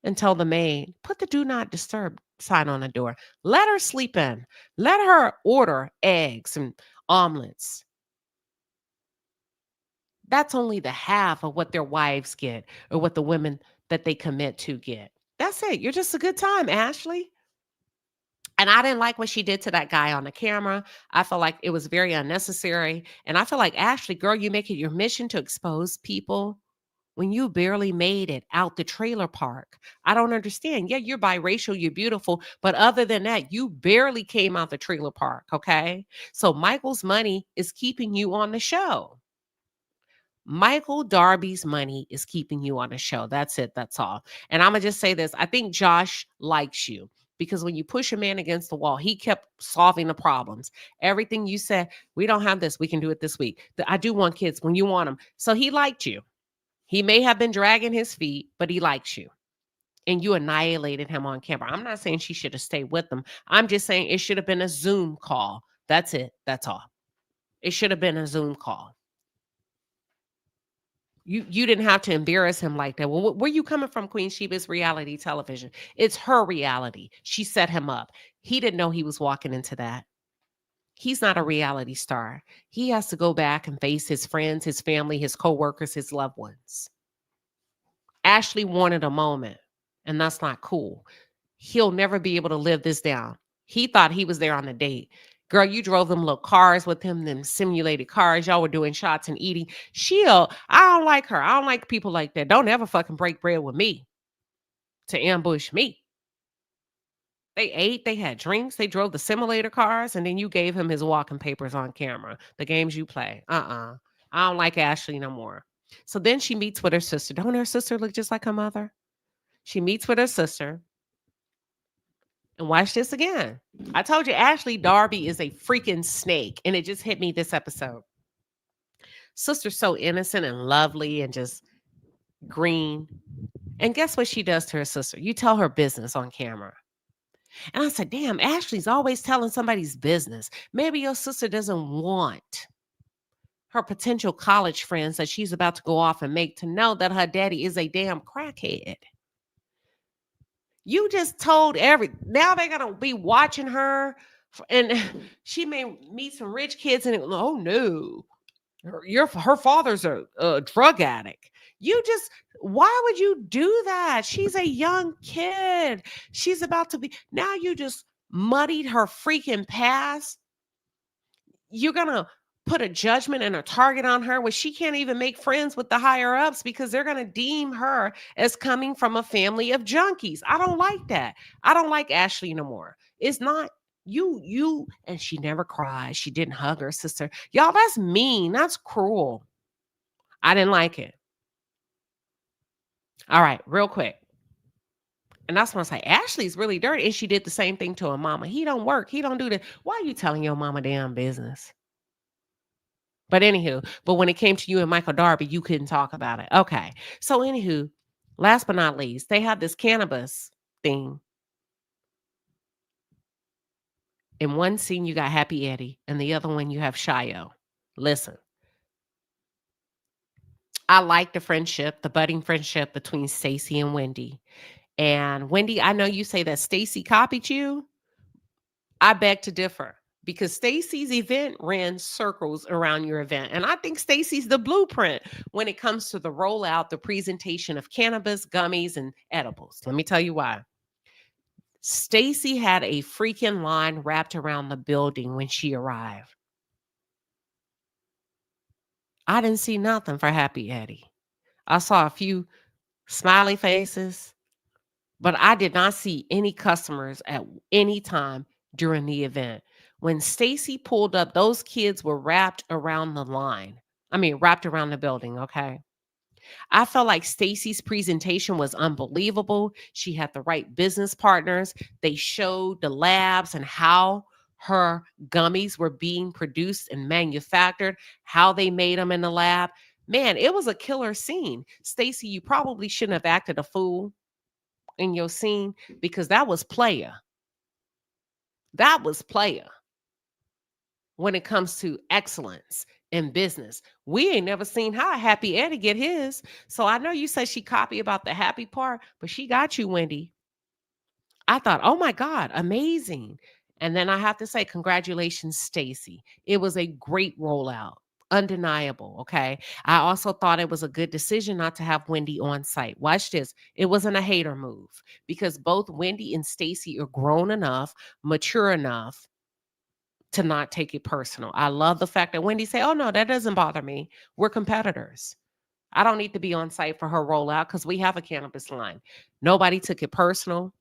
And tell the maid, put the do not disturb sign on the door. Let her sleep in. Let her order eggs and omelets. That's only the half of what their wives get or what the women that they commit to get. That's it. You're just a good time, Ashley. And I didn't like what she did to that guy on the camera. I felt like it was very unnecessary. And I feel like, Ashley, girl, you make it your mission to expose people when you barely made it out the trailer park. I don't understand. Yeah, you're biracial, you're beautiful. But other than that, you barely came out the trailer park, okay? So Michael's money is keeping you on the show. Michael Darby's money is keeping you on the show. That's it. That's all. And I'm going to just say this. I think Josh likes you. Because when you push a man against the wall, he kept solving the problems. Everything you said, we don't have this. We can do it this week. I do want kids when you want them. So he liked you. He may have been dragging his feet, but he likes you. And you annihilated him on camera. I'm not saying she should have stayed with him. I'm just saying it should have been a Zoom call. That's it. That's all. It should have been a Zoom call. You didn't have to embarrass him like that. Well, where you coming from, Queen Sheba's reality television? It's her reality. She set him up. He didn't know he was walking into that. He's not a reality star. He has to go back and face his friends, his family, his coworkers, his loved ones. Ashley wanted a moment, and that's not cool. He'll never be able to live this down. He thought he was there on the date. Girl, you drove them little cars with him, them simulated cars. Y'all were doing shots and eating. I don't like her. I don't like people like that. Don't ever fucking break bread with me to ambush me. They ate, they had drinks, they drove the simulator cars, and then you gave him his walking papers on camera. The games you play. I don't like Ashley no more. So then she meets with her sister. Don't her sister look just like her mother? She meets with her sister. And watch this again. I told you Ashley Darby is a freaking snake. And it just hit me this episode. Sister's so innocent and lovely and just green. And guess what she does to her sister? You tell her business on camera. And I said, damn, Ashley's always telling somebody's business. Maybe your sister doesn't want her potential college friends that she's about to go off and make to know that her daddy is a damn crackhead. You just told now they're going to be watching her and she may meet some rich kids and oh no, her father's a drug addict. Why would you do that? She's a young kid. She's about to be, now you just muddied her freaking past. You're going to put a judgment and a target on her where she can't even make friends with the higher ups because they're going to deem her as coming from a family of junkies. I don't like that. I don't like Ashley no more. It's not you, and she never cried. She didn't hug her sister. Y'all, that's mean. That's cruel. I didn't like it. All right, real quick. And that's when I say, Ashley's really dirty. And she did the same thing to her mama. He don't work. He don't do that. Why are you telling your mama damn business? But anywho, but when it came to you and Michael Darby, you couldn't talk about it. Okay. So anywho, last but not least, they have this cannabis thing. In one scene, you got Happy Eddie, and the other one, you have Cheyenne. Listen. I like the friendship, the budding friendship between Stacey and Wendy. And Wendy, I know you say that Stacey copied you. I beg to differ because Stacey's event ran circles around your event. And I think Stacey's the blueprint when it comes to the rollout, the presentation of cannabis, gummies, and edibles. Let me tell you why. Stacey had a freaking line wrapped around the building when she arrived. I didn't see nothing for Happy Eddie. I saw a few smiley faces, but I did not see any customers at any time during the event. When Stacey pulled up, those kids were wrapped around the line. Wrapped around the building, okay? I felt like Stacey's presentation was unbelievable. She had the right business partners. They showed the labs and how her gummies were being produced and manufactured, how they made them in the lab. Man, it was a killer scene. Stacey, you probably shouldn't have acted a fool in your scene because that was player. That was player when it comes to excellence in business. We ain't never seen how Happy Eddie get his. So I know you say she copied about the happy part, but she got you, Wendy. I thought, oh my God, amazing. And then I have to say, congratulations, Stacey. It was a great rollout. Undeniable. Okay. I also thought it was a good decision not to have Wendy on site. Watch this. It wasn't a hater move because both Wendy and Stacey are grown enough, mature enough to not take it personal. I love the fact that Wendy said, oh no, that doesn't bother me. We're competitors. I don't need to be on site for her rollout because we have a cannabis line. Nobody took it personal.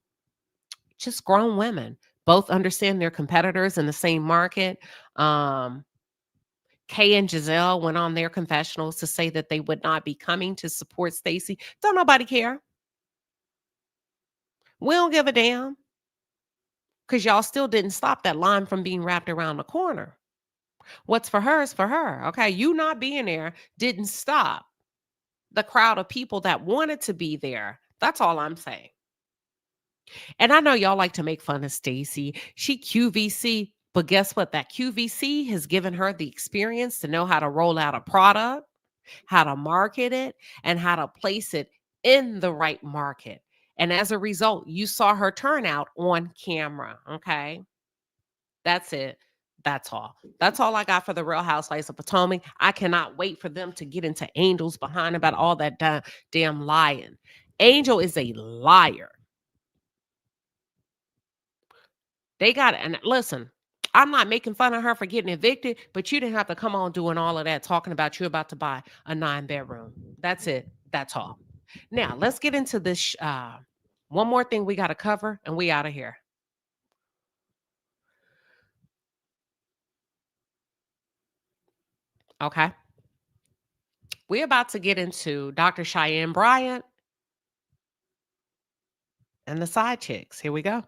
Just grown women. Both understand their competitors in the same market. Kay and Giselle went on their confessionals to say that they would not be coming to support Stacey. Don't nobody care. We don't give a damn. Because y'all still didn't stop that line from being wrapped around the corner. What's for her is for her. Okay. You not being there didn't stop the crowd of people that wanted to be there. That's all I'm saying. And I know y'all like to make fun of Stacey. She QVC, but guess what? That QVC has given her the experience to know how to roll out a product, how to market it, and how to place it in the right market. And as a result, you saw her turnout on camera. Okay. That's it. That's all. That's all I got for the Real Housewives of Potomac. I cannot wait for them to get into Angel's behind about all that damn lying. Angel is a liar. They got it. And listen, I'm not making fun of her for getting evicted, but you didn't have to come on doing all of that, talking about you about to buy a 9-bedroom. That's it. That's all. Now, let's get into this. One more thing we got to cover, and we out of here. Okay. We're about to get into Dr. Cheyenne Bryant and the side chicks. Here we go.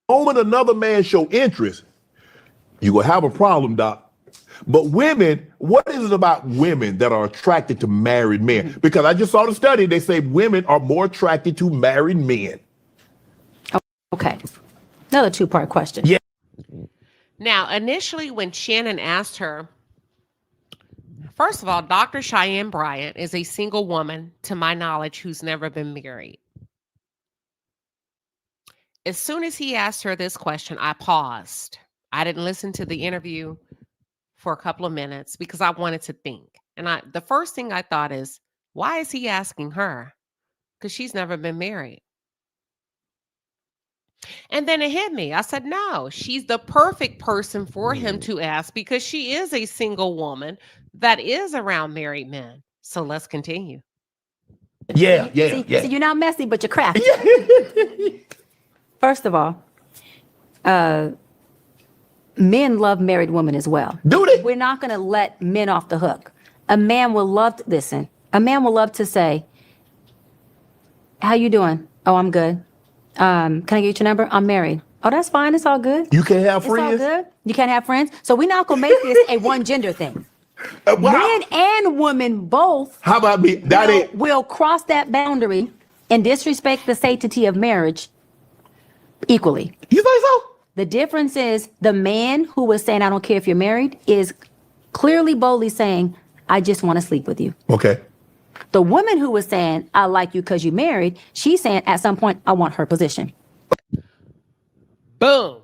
Moment another man show interest, you will have a problem, Doc. But women, what is it about women that are attracted to married men? Because I just saw the study, they say women are more attracted to married men. Okay. Another two-part question. Yeah. Now, initially, when Shannon asked her, first of all, Dr. Cheyenne Bryant is a single woman, to my knowledge, who's never been married. As soon as he asked her this question, I paused. I didn't listen to the interview for a couple of minutes because I wanted to think. And the first thing I thought is, why is he asking her? Because she's never been married. And then it hit me. I said, no, she's the perfect person for him to ask because she is a single woman that is around married men. So let's continue. Yeah. See, you're not messy, but you're crafty. First of all, men love married women as well. Do they? We're not going to let men off the hook. A man will love to listen. A man will love to say, how you doing? Oh, I'm good. Can I get your number? I'm married. Oh, that's fine. It's all good. You can't have friends? It's all good. You can't have friends. So we're not going to make this a one gender thing. Men and women both How about me? will cross that boundary and disrespect the sanctity of marriage equally. You think so? The difference is the man who was saying, I don't care if you're married, is clearly, boldly saying, I just want to sleep with you. Okay. The woman who was saying, I like you because you're married, she's saying at some point, I want her position. Boom.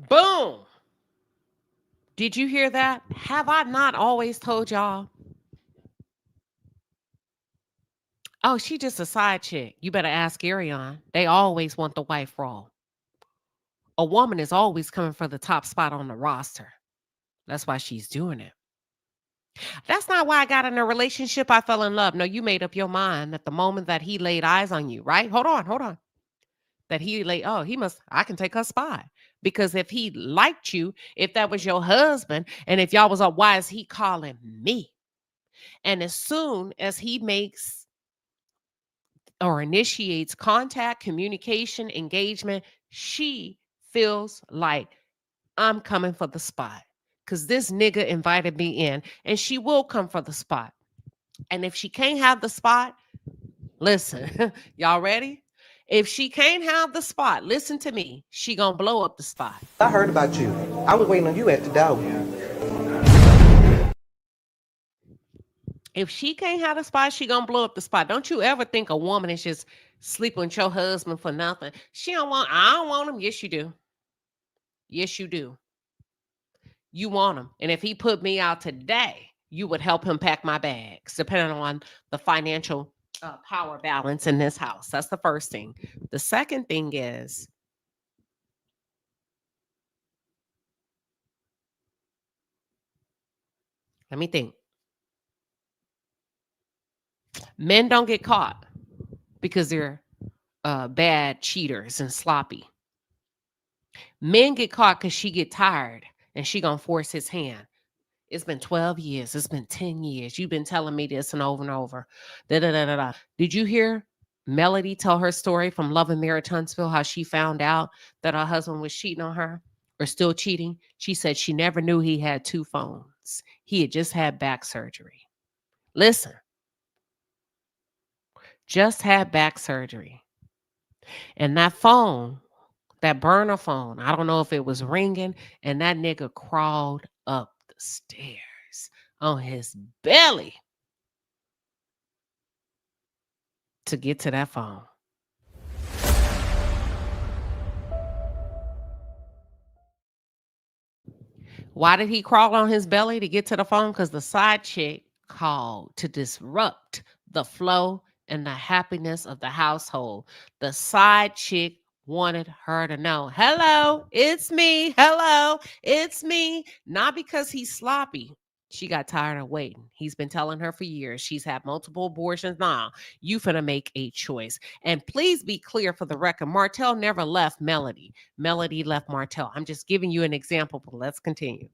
Boom. Did you hear that? Have I not always told y'all? Oh, she just a side chick. You better ask Arion. They always want the wife role. A woman is always coming for the top spot on the roster. That's why she's doing it. That's not why I got in a relationship. I fell in love. No, you made up your mind that the moment that he laid eyes on you, right? Hold on. That I can take her spot. Because if he liked you, if that was your husband, and if y'all was up, why is he calling me? And as soon as he makes or initiates contact, communication, engagement, she feels like I'm coming for the spot. Because this nigga invited me in, and she will come for the spot. And if she can't have the spot, listen, y'all ready? If she can't have the spot, listen to me, she gonna blow up the spot. I heard about you. I was waiting on you at the door. If she can't have the spot, she gonna blow up the spot. Don't you ever think a woman is just sleeping with your husband for nothing. I don't want him. Yes, you do. Yes, you do. You want him. And if he put me out today, you would help him pack my bags, depending on the financial power balance in this house. That's the first thing. The second thing is, let me think. Men don't get caught because they're bad cheaters and sloppy. Men get caught because she get tired and she gonna force his hand. It's been 12 years. It's been 10 years. You've been telling me this and over and over. Did you hear Melody tell her story from Love and Marriage Huntsville, how she found out that her husband was cheating on her or still cheating? She said she never knew he had 2 phones. He had just had back surgery. Listen. Just had back surgery. And that phone, that burner phone, I don't know if it was ringing, and that nigga crawled up the stairs on his belly to get to that phone. Why did he crawl on his belly to get to the phone? Because the side chick called to disrupt the flow and the happiness of the household. The side chick wanted her to know, hello, it's me. Hello, it's me. Not because he's sloppy. She got tired of waiting. He's been telling her for years. She's had multiple abortions. Now, you finna make a choice. And please be clear for the record, Martell never left Melody. Melody left Martell. I'm just giving you an example, but let's continue.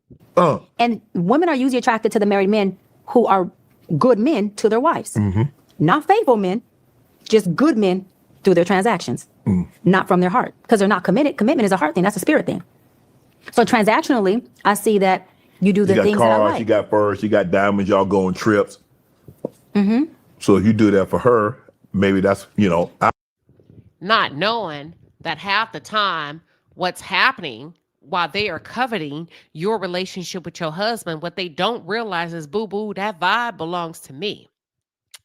And women are usually attracted to the married men who are good men to their wives. Mm-hmm. Not faithful men, just good men through their transactions, not from their heart, because they're not committed. Commitment is a heart thing. That's a spirit thing. So transactionally, I see that you do the things that I like. You got furs, you got diamonds, y'all go on trips. Mm-hmm. So if you do that for her, maybe that's, not knowing that half the time what's happening while they are coveting your relationship with your husband, what they don't realize is, boo-boo, that vibe belongs to me.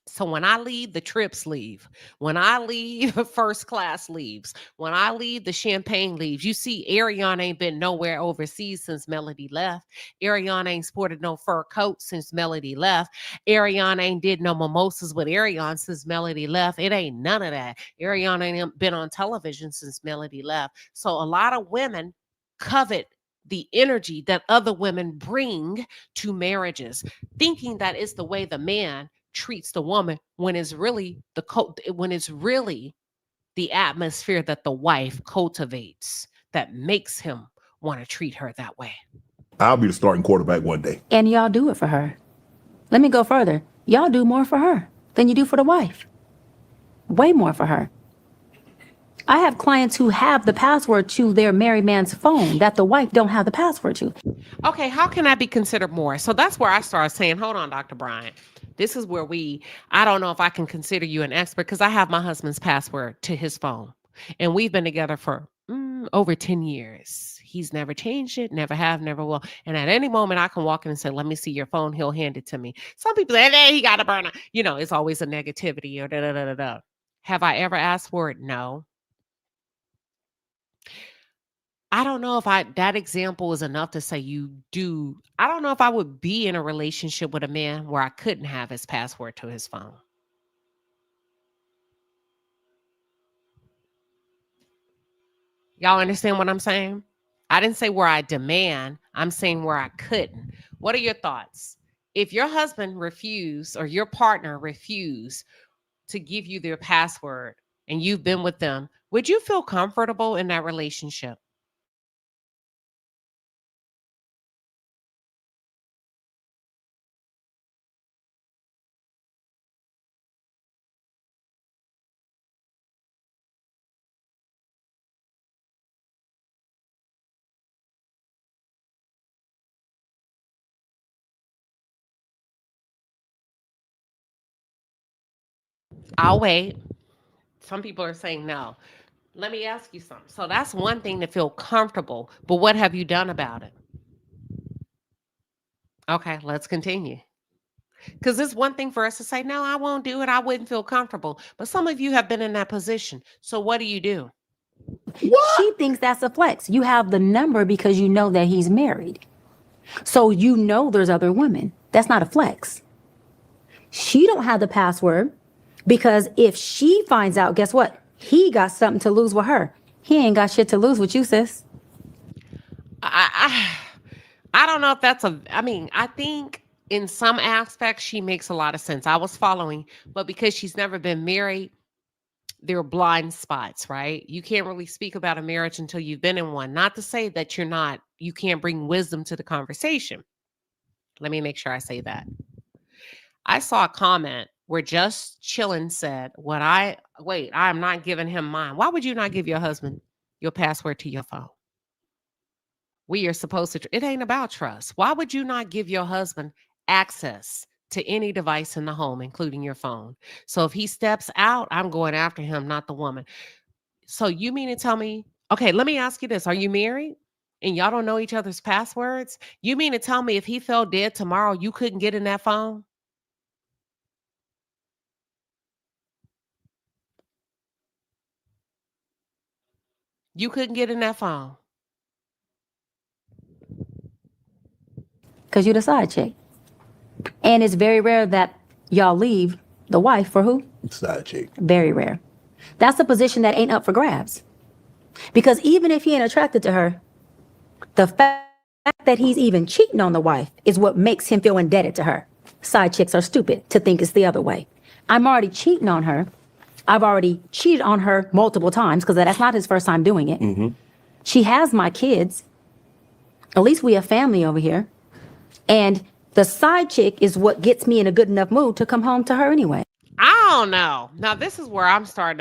So when I leave, the trips leave. When I leave, first class leaves. When I leave, the champagne leaves. You see, Ariana ain't been nowhere overseas since Melody left. Ariana ain't sported no fur coat since Melody left. Ariana ain't did no mimosas with Ariana since Melody left. It ain't none of that. Ariana ain't been on television since Melody left. So a lot of women covet the energy that other women bring to marriages, thinking that it's the way the man treats the woman, when it's really the atmosphere that the wife cultivates that makes him want to treat her that way. I'll be the starting quarterback one day. And y'all do it for her. Let me go further. Y'all do more for her than you do for the wife. Way more for her. I have clients who have the password to their married man's phone that the wife don't have the password to. Okay, how can I be considered more? So that's where I started saying, hold on, Dr. Bryant. This is where I don't know if I can consider you an expert because I have my husband's password to his phone. And we've been together for over 10 years. He's never changed it, never have, never will. And at any moment I can walk in and say, let me see your phone. He'll hand it to me. Some people say, hey, he got a burner. You know, it's always a negativity or da-da-da-da-da. Have I ever asked for it? No. I don't know if that example is enough to say you do. I don't know if I would be in a relationship with a man where I couldn't have his password to his phone. Y'all understand what I'm saying? I didn't say where I demand. I'm saying where I couldn't. What are your thoughts? If your husband refused or your partner refused to give you their password and you've been with them, would you feel comfortable in that relationship? I'll wait. Some people are saying no. Let me ask you something. So that's one thing to feel comfortable, but what have you done about it? Okay, let's continue. Because it's one thing for us to say, no, I won't do it. I wouldn't feel comfortable. But some of you have been in that position. So what do you do? She thinks that's a flex. You have the number because you know that he's married. So you know there's other women. That's not a flex. She don't have the password because if she finds out, guess what? He got something to lose with her. He ain't got shit to lose with you, sis. I don't know if I think in some aspects she makes a lot of sense. I was following, but because she's never been married, there are blind spots, right? You can't really speak about a marriage until you've been in one. Not to say that you can't bring wisdom to the conversation. Let me make sure I say that. I saw a comment where Just Chillin said, I'm not giving him mine. Why would you not give your husband your password to your phone? We are supposed to, it ain't about trust. Why would you not give your husband access to any device in the home, including your phone? So if he steps out, I'm going after him, not the woman. So you mean to tell me, okay, let me ask you this. Are you married and y'all don't know each other's passwords? You mean to tell me if he fell dead tomorrow, you couldn't get in that phone? You couldn't get in that phone. Because you're the side chick. And it's very rare that y'all leave the wife for who? Side chick. Very rare. That's a position that ain't up for grabs. Because even if he ain't attracted to her, the fact that he's even cheating on the wife is what makes him feel indebted to her. Side chicks are stupid to think it's the other way. I'm already cheating on her. I've already cheated on her multiple times because that's not his first time doing it. Mm-hmm. She has my kids. At least we have family over here. And the side chick is what gets me in a good enough mood to come home to her anyway. I don't know. Now, this is where I'm trying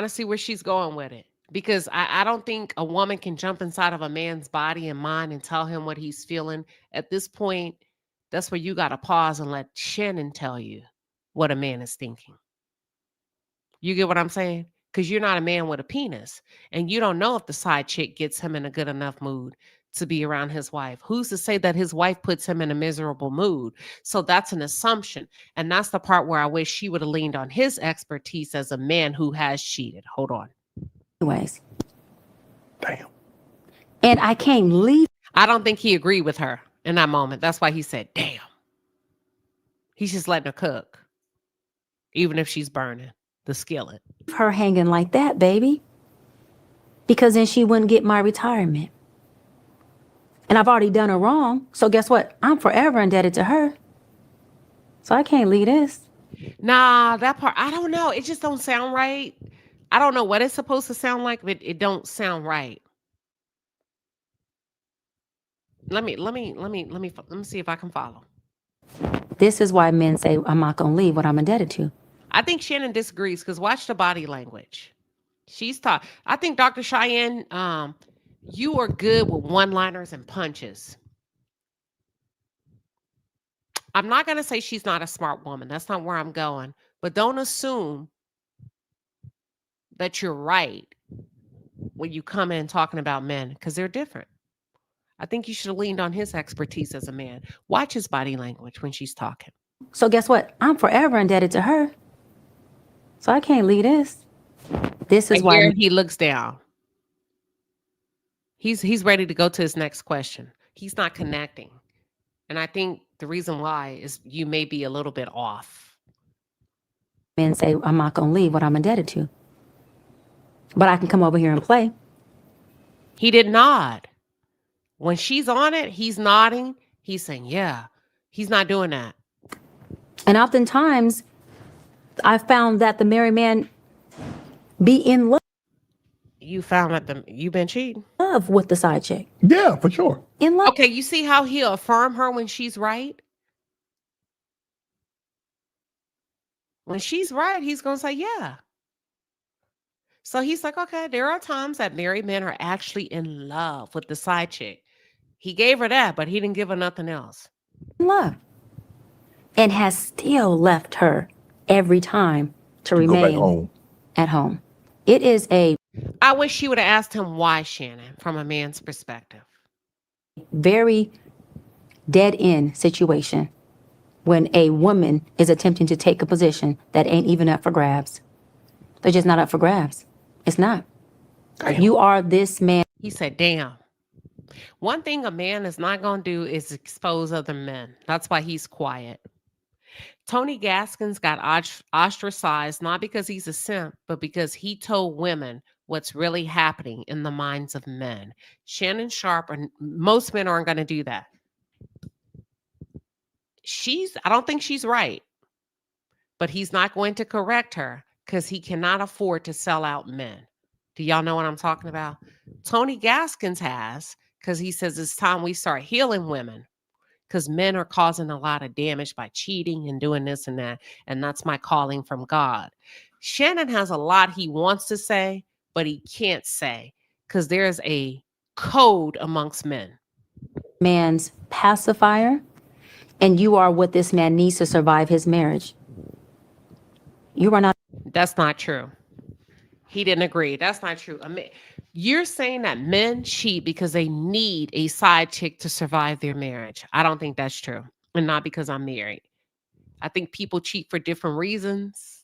to see where she's going with it. Because I don't think a woman can jump inside of a man's body and mind and tell him what he's feeling. At this point, that's where you got to pause and let Shannon tell you what a man is thinking. You get what I'm saying? Because you're not a man with a penis. And you don't know if the side chick gets him in a good enough mood to be around his wife. Who's to say that his wife puts him in a miserable mood? So that's an assumption. And that's the part where I wish she would have leaned on his expertise as a man who has cheated. Hold on. Anyways. Damn. And I can't leave. I don't think he agreed with her in that moment. That's why he said, damn. He's just letting her cook, even if she's burning the skillet. Her hanging like that, baby. Because then she wouldn't get my retirement. And I've already done her wrong. So guess what? I'm forever indebted to her. So I can't leave this. Nah, that part, I don't know. It just don't sound right. I don't know what it's supposed to sound like, but it don't sound right. Let me see if I can follow. This is why men say, I'm not going to leave what I'm indebted to. I think Shannon disagrees because watch the body language. She's taught. I think Dr. Cheyenne, you are good with one-liners and punches. I'm not going to say she's not a smart woman. That's not where I'm going. But don't assume that you're right when you come in talking about men because they're different. I think you should have leaned on his expertise as a man. Watch his body language when she's talking. So guess what? I'm forever indebted to her. So I can't leave this. This is why he looks down. He's ready to go to his next question. He's not connecting. And I think the reason why is you may be a little bit off. Men say, I'm not going to leave what I'm indebted to. But I can come over here and play. He did nod. When she's on it, he's nodding. He's saying, yeah. He's not doing that. And oftentimes, I found that the married man be in love. You found that you've been cheating? Love with the side chick. Yeah, for sure. In love. Okay, you see how he'll affirm her when she's right? When she's right, he's going to say, yeah. So he's like, okay, there are times that married men are actually in love with the side chick. He gave her that, but he didn't give her nothing else. Love. And has still left her every time to remain at home. It is a... I wish she would have asked him why, Shannon, from a man's perspective. Very dead-end situation when a woman is attempting to take a position that ain't even up for grabs. They're just not up for grabs. It's not. Damn. You are this man. He said, damn. One thing a man is not going to do is expose other men. That's why he's quiet. Tony Gaskins got ostracized not because he's a simp, but because he told women what's really happening in the minds of men. Shannon Sharpe, most men aren't going to do that. I don't think she's right, but he's not going to correct her because he cannot afford to sell out men. Do y'all know what I'm talking about? Tony Gaskins has, because he says it's time we start healing women because men are causing a lot of damage by cheating and doing this and that. And that's my calling from God. Shannon has a lot he wants to say, but he can't say because there's a code amongst men. Man's pacifier, and you are what this man needs to survive his marriage. You are not. That's not true. He didn't agree. That's not true. I mean, you're saying that men cheat because they need a side chick to survive their marriage. I don't think that's true. And not because I'm married. I think people cheat for different reasons.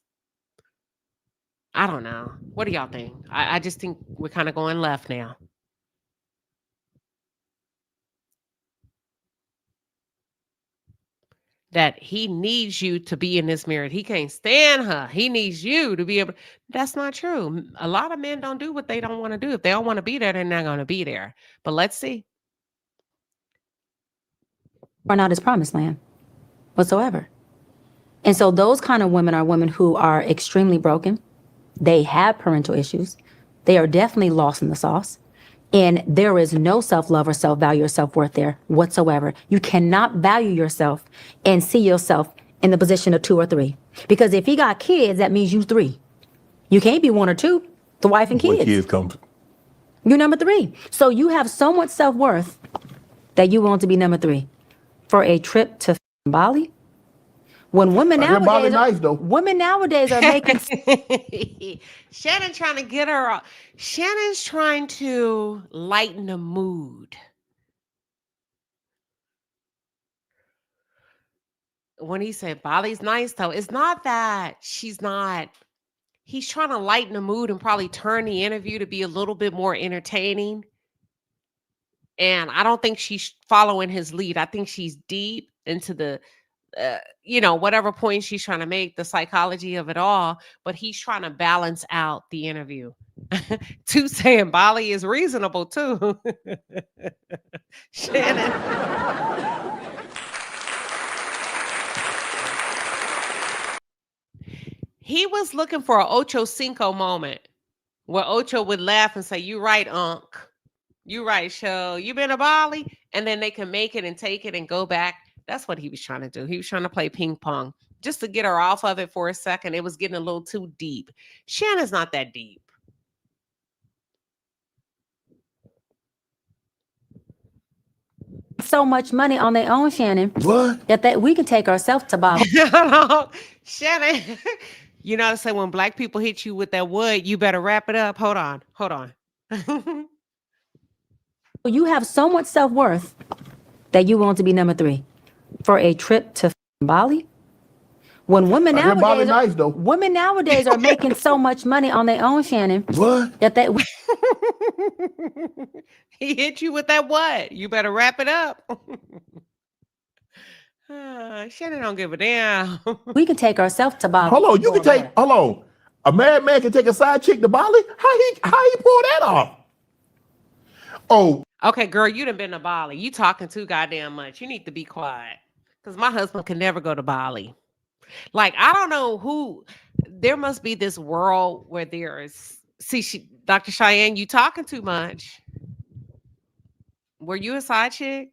I don't know. What do y'all think? I just think we're kind of going left now. That he needs you to be in this marriage. He can't stand her. He needs you to be able. That's not true. A lot of men don't do what they don't want to do. If they don't want to be there, they're not going to be there. But let's see. Are not his promised land whatsoever. And so those kind of women are women who are extremely broken. They have parental issues. They are definitely lost in the sauce. And there is no self-love or self-value or self-worth there whatsoever. You cannot value yourself and see yourself in the position of 2 or 3. Because if he got kids, that means you 3. You can't be 1 or 2, the wife and kids. When kids come. You're number 3. So you have so much self-worth that you want to be number 3. For a trip to Bali When women I hear Bali nowadays, nice though. women nowadays are making. Shannon trying to get her. Shannon's trying to lighten the mood. When he said Bali's nice, though, it's not that she's not. He's trying to lighten the mood and probably turn the interview to be a little bit more entertaining. And I don't think she's following his lead. I think she's deep into the, whatever point she's trying to make, the psychology of it all. But he's trying to balance out the interview. To saying Bali is reasonable too. Shannon. He was looking for an Ocho Cinco moment where Ocho would laugh and say, "You right, Unc. You right, show. You been to Bali?" And then they can make it and take it and go back. That's what he was trying to do. He was trying to play ping pong just to get her off of it for a second. It was getting a little too deep. Shannon's not that deep. So much money on their own, Shannon. What? That we can take ourselves to Bali. No, Shannon. You know how to say when black people hit you with that wood, you better wrap it up. Hold on. You have so much self-worth that you want to be number 3 for a trip to Bali. When women nowadays are making so much money on their own, Shannon. What? He hit you with that what? You better wrap it up. Shannon don't give a damn. We can take ourselves to Bali. Hold on. A married man can take a side chick to Bali? How he pull that off? Oh. Okay, girl, you done been to Bali. You talking too goddamn much. You need to be quiet. Because my husband can never go to Bali. Like, I don't know who. There must be this world where there is. See, Dr. Cheyenne, you talking too much. Were you a side chick?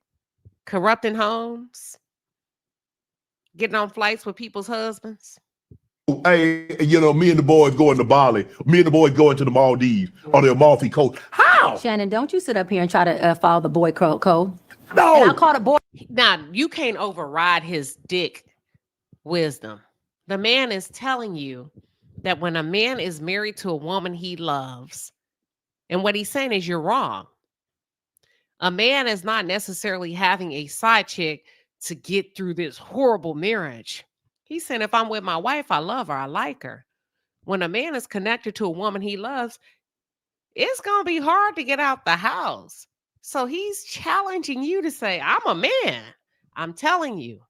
Corrupting homes? Getting on flights with people's husbands? Hey, me and the boys going to Bali. Me and the boys going to the Maldives or the Amalfi Coast. How? Shannon, don't you sit up here and try to follow the boy code. No. And I call the boy. Now, you can't override his dick wisdom. The man is telling you that when a man is married to a woman he loves, and what he's saying is you're wrong. A man is not necessarily having a side chick to get through this horrible marriage. He's saying, if I'm with my wife, I love her, I like her. When a man is connected to a woman he loves, it's going to be hard to get out the house. So he's challenging you to say, I'm a man. I'm telling you.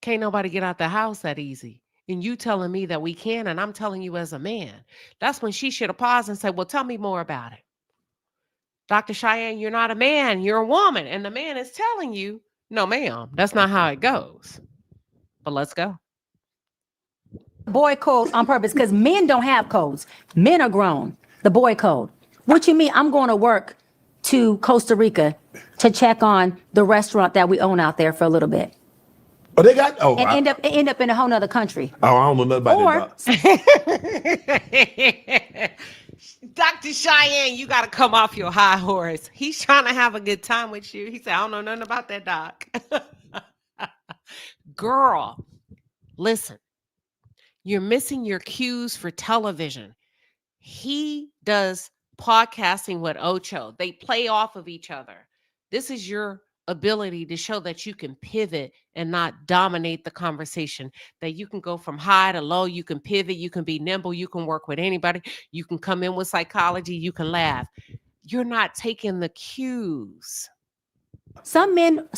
Can't nobody get out the house that easy. And you telling me that we can, and I'm telling you as a man. That's when she should have paused and said, well, tell me more about it. Dr. Cheyenne, you're not a man, you're a woman. And the man is telling you, no, ma'am, that's not how it goes. But let's go. Boy code on purpose, because men don't have codes. Men are grown. The boy code. What you mean? I'm going to work to Costa Rica to check on the restaurant that we own out there for a little bit. Oh, they got end up in a whole nother country. Oh, I don't know nothing about that. Dr. Cheyenne, you got to come off your high horse. He's trying to have a good time with you. He said, I don't know nothing about that, doc. Girl, listen, you're missing your cues for television. He does podcasting with Ocho. They play off of each other. This is your ability to show that you can pivot and not dominate the conversation, that you can go from high to low, you can pivot, you can be nimble, you can work with anybody, you can come in with psychology, you can laugh. You're not taking the cues. Some men,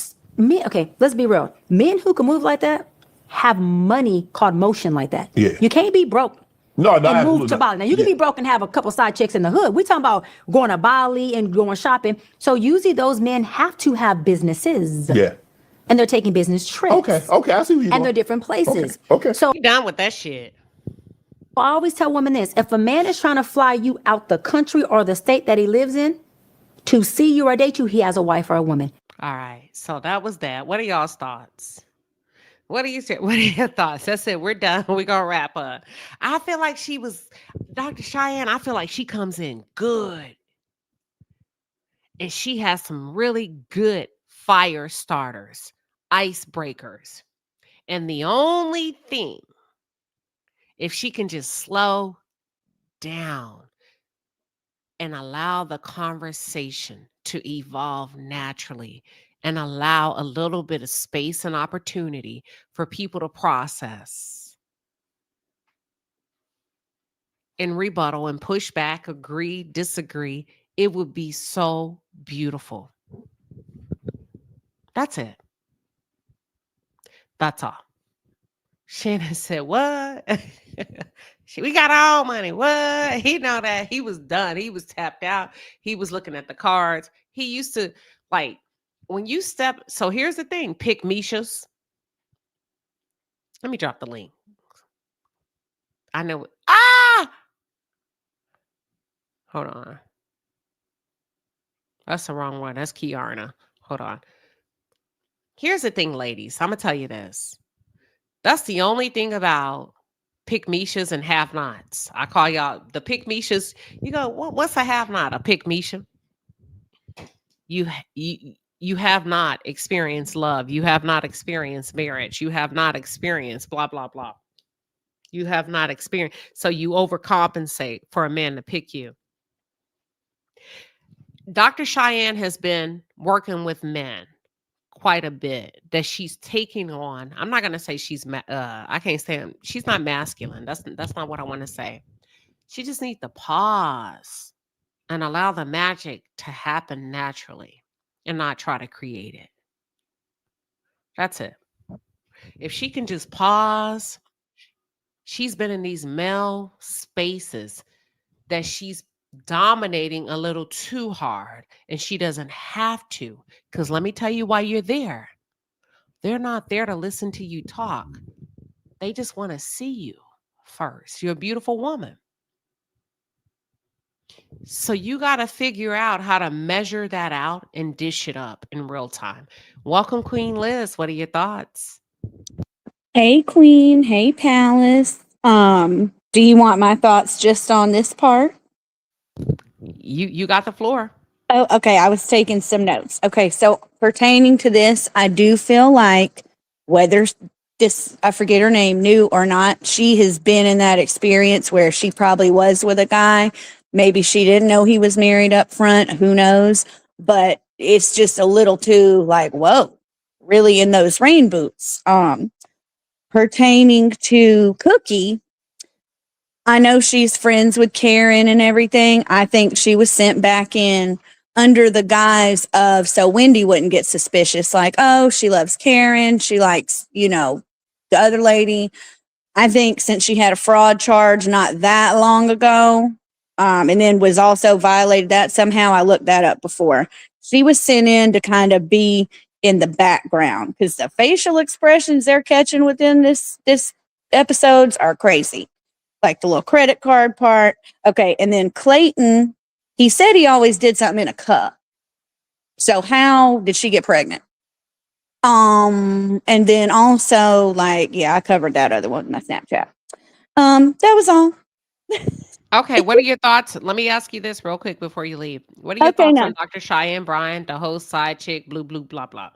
okay, let's be real. Men who can move like that have money called motion like that. Yeah. You can't be broke. No, and move to Bali. Now you can be broke and have a couple side chicks in the hood. We're talking about going to Bali and going shopping. So usually those men have to have businesses. Yeah. And they're taking business trips. Okay, I see what you're And they're different places. Okay. So you're done with that shit. I always tell women this: if a man is trying to fly you out the country or the state that he lives in to see you or date you, he has a wife or a woman. All right. So that was that. What are y'all's thoughts? What are your thoughts? That's it. We're done. We're going to wrap up. I feel like Dr. Cheyenne, I feel like she comes in good. And she has some really good fire starters. icebreakers. And the only thing, if she can just slow down and allow the conversation to evolve naturally and allow a little bit of space and opportunity for people to process and rebuttal and push back, agree, disagree, it would be so beautiful. That's it. That's all. Shannon said, what? We got our own money. What? He know that. He was done. He was tapped out. He was looking at the cards. He used to, like, when you step. So here's the thing. Pick Misha's. Let me drop the link. I know. Hold on. That's the wrong one. That's Kierna. Hold on. Here's the thing, ladies. I'm going to tell you this. That's the only thing about pick Mishas and have nots. I call y'all the pick Mishas. You go, what's a have not? A pick Misha? You have not experienced love. You have not experienced marriage. You have not experienced blah, blah, blah. You have not experienced. So you overcompensate for a man to pick you. Dr. Cheyenne has been working with men quite a bit that she's taking on. I'm not going to say she's, I can't say she's not masculine. That's not what I want to say. She just needs to pause and allow the magic to happen naturally and not try to create it. That's it. If she can just pause, she's been in these male spaces that she's dominating a little too hard, and she doesn't have to, because let me tell you why you're there. They're not there to listen to you talk. They just want to see you first. You're a beautiful woman. So you got to figure out how to measure that out and dish it up in real time. Welcome, Queen Liz. What are your thoughts? Hey, Queen. Hey, Palace. Do you want my thoughts just on this part? You got the floor. Oh, okay. I was taking some notes. Okay, so pertaining to this, I do feel like whether this, I forget her name, new or not, she has been in that experience where she probably was with a guy. Maybe she didn't know he was married up front. Who knows? But it's just a little too like, whoa, really in those rain boots. Pertaining to Cookie, I know she's friends with Karen and everything. I think she was sent back in under the guise of so Wendy wouldn't get suspicious, like, oh, she loves Karen. She likes, the other lady. I think since she had a fraud charge not that long ago, and then was also violated that somehow, I looked that up before. She was sent in to kind of be in the background because the facial expressions they're catching within this episodes are crazy. Like the little credit card part. Okay. And then Clayton, he said he always did something in a cup. So how did she get pregnant? And then also I covered that other one in my Snapchat. That was all. Okay. What are your thoughts? Let me ask you this real quick before you leave. What are your thoughts on Dr. Cheyenne Bryant, the host, side chick, blue, blah, blah?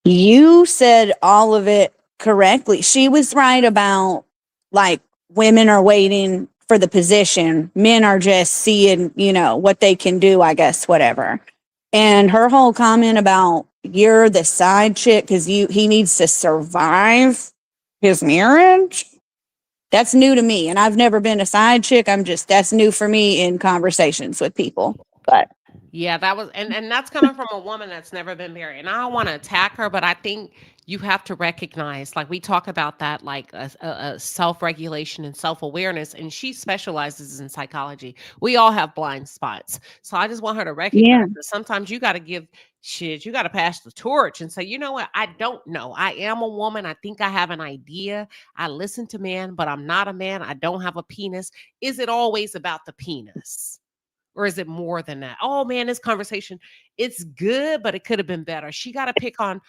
You said all of it correctly. She was right about women are waiting for the position. Men are just seeing, what they can do, I guess, whatever. And her whole comment about you're the side chick because he needs to survive his marriage. That's new to me. And I've never been a side chick. That's new for me in conversations with people. But yeah, that was, and that's coming from a woman that's never been married. And I don't want to attack her, but I think you have to recognize, we talk about that, a self-regulation and self-awareness, and she specializes in psychology. We all have blind spots. So I just want her to recognize that sometimes you got to you got to pass the torch and say, you know what? I don't know. I am a woman. I think I have an idea. I listen to men, but I'm not a man. I don't have a penis. Is it always about the penis? Or is it more than that? Oh man, this conversation, it's good, but it could have been better. She got to pick on,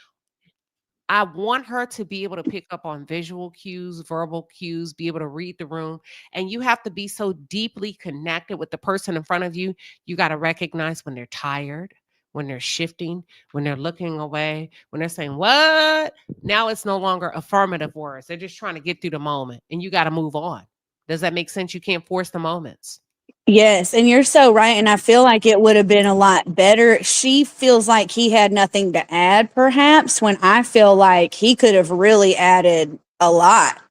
I want her to be able to pick up on visual cues, verbal cues, be able to read the room. And you have to be so deeply connected with the person in front of you. You got to recognize when they're tired, when they're shifting, when they're looking away, when they're saying, what? Now it's no longer affirmative words. They're just trying to get through the moment and you got to move on. Does that make sense? You can't force the moments. Yes, and you're so right. And I feel like it would have been a lot better. She feels like he had nothing to add, perhaps, when I feel like he could have really added a lot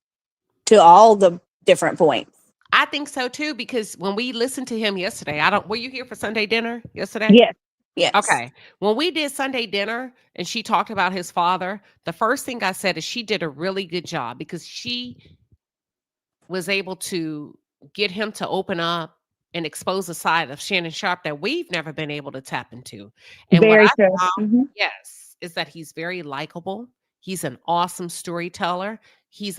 to all the different points. I think so too, because when we listened to him yesterday, were you here for Sunday dinner yesterday? Yes. Yes. Okay. When we did Sunday dinner and she talked about his father, the first thing I said is she did a really good job because she was able to get him to open up and expose a side of Shannon Sharp that we've never been able to tap into. And Very what I true. found, yes, is that he's very likable. He's an awesome storyteller. He's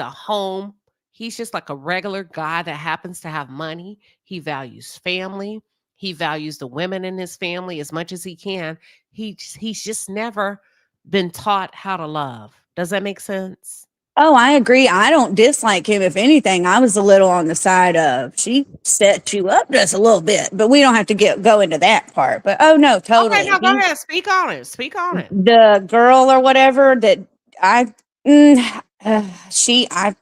just like a regular guy that happens to have money. He values family. He values the women in his family as much as he can. He's just never been taught how to love. Does that make sense? Oh, I agree. I don't dislike him. If anything, I was a little on the side of she set you up just a little bit, but we don't have to go into that part. But oh no, totally. Okay, no, go ahead. Speak on it. Speak on it. The girl or whatever that I think that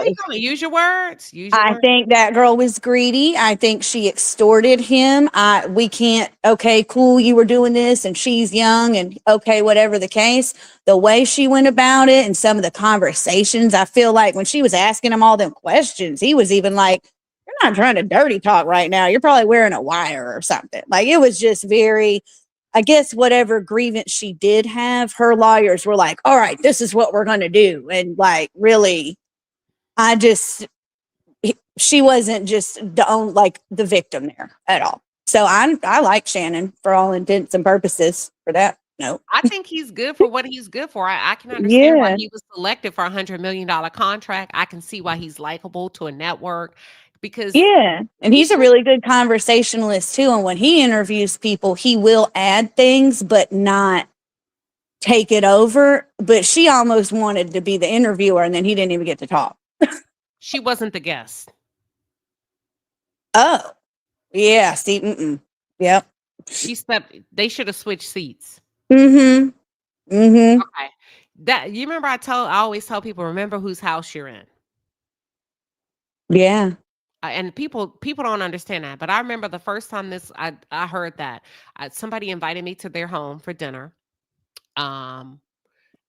was. Use your words. I think that girl was greedy. I think she extorted him. We can't. Okay, cool. You were doing this, and she's young, and okay, whatever the case. The way she went about it, and some of the conversations, I feel like when she was asking him all them questions, he was even like, "You're not trying to dirty talk right now. You're probably wearing a wire or something." Like it was just very. I guess whatever grievance she did have, her lawyers were like, all right, this is what we're going to do. And like, really, she wasn't just the victim there at all. So I like Shannon for all intents and purposes for that. No, I think he's good for what he's good for. I can understand why he was selected for $100 million contract. I can see why he's likable to a network. Because and he's a really good conversationalist too. And when he interviews people, he will add things, but not take it over. But she almost wanted to be the interviewer, and then he didn't even get to talk. She wasn't the guest. Oh, yeah. See, yep. They should have switched seats. Okay. That you remember? I always tell people, remember whose house you're in. Yeah. And people don't understand that, but I remember the first time I heard that somebody invited me to their home for dinner, and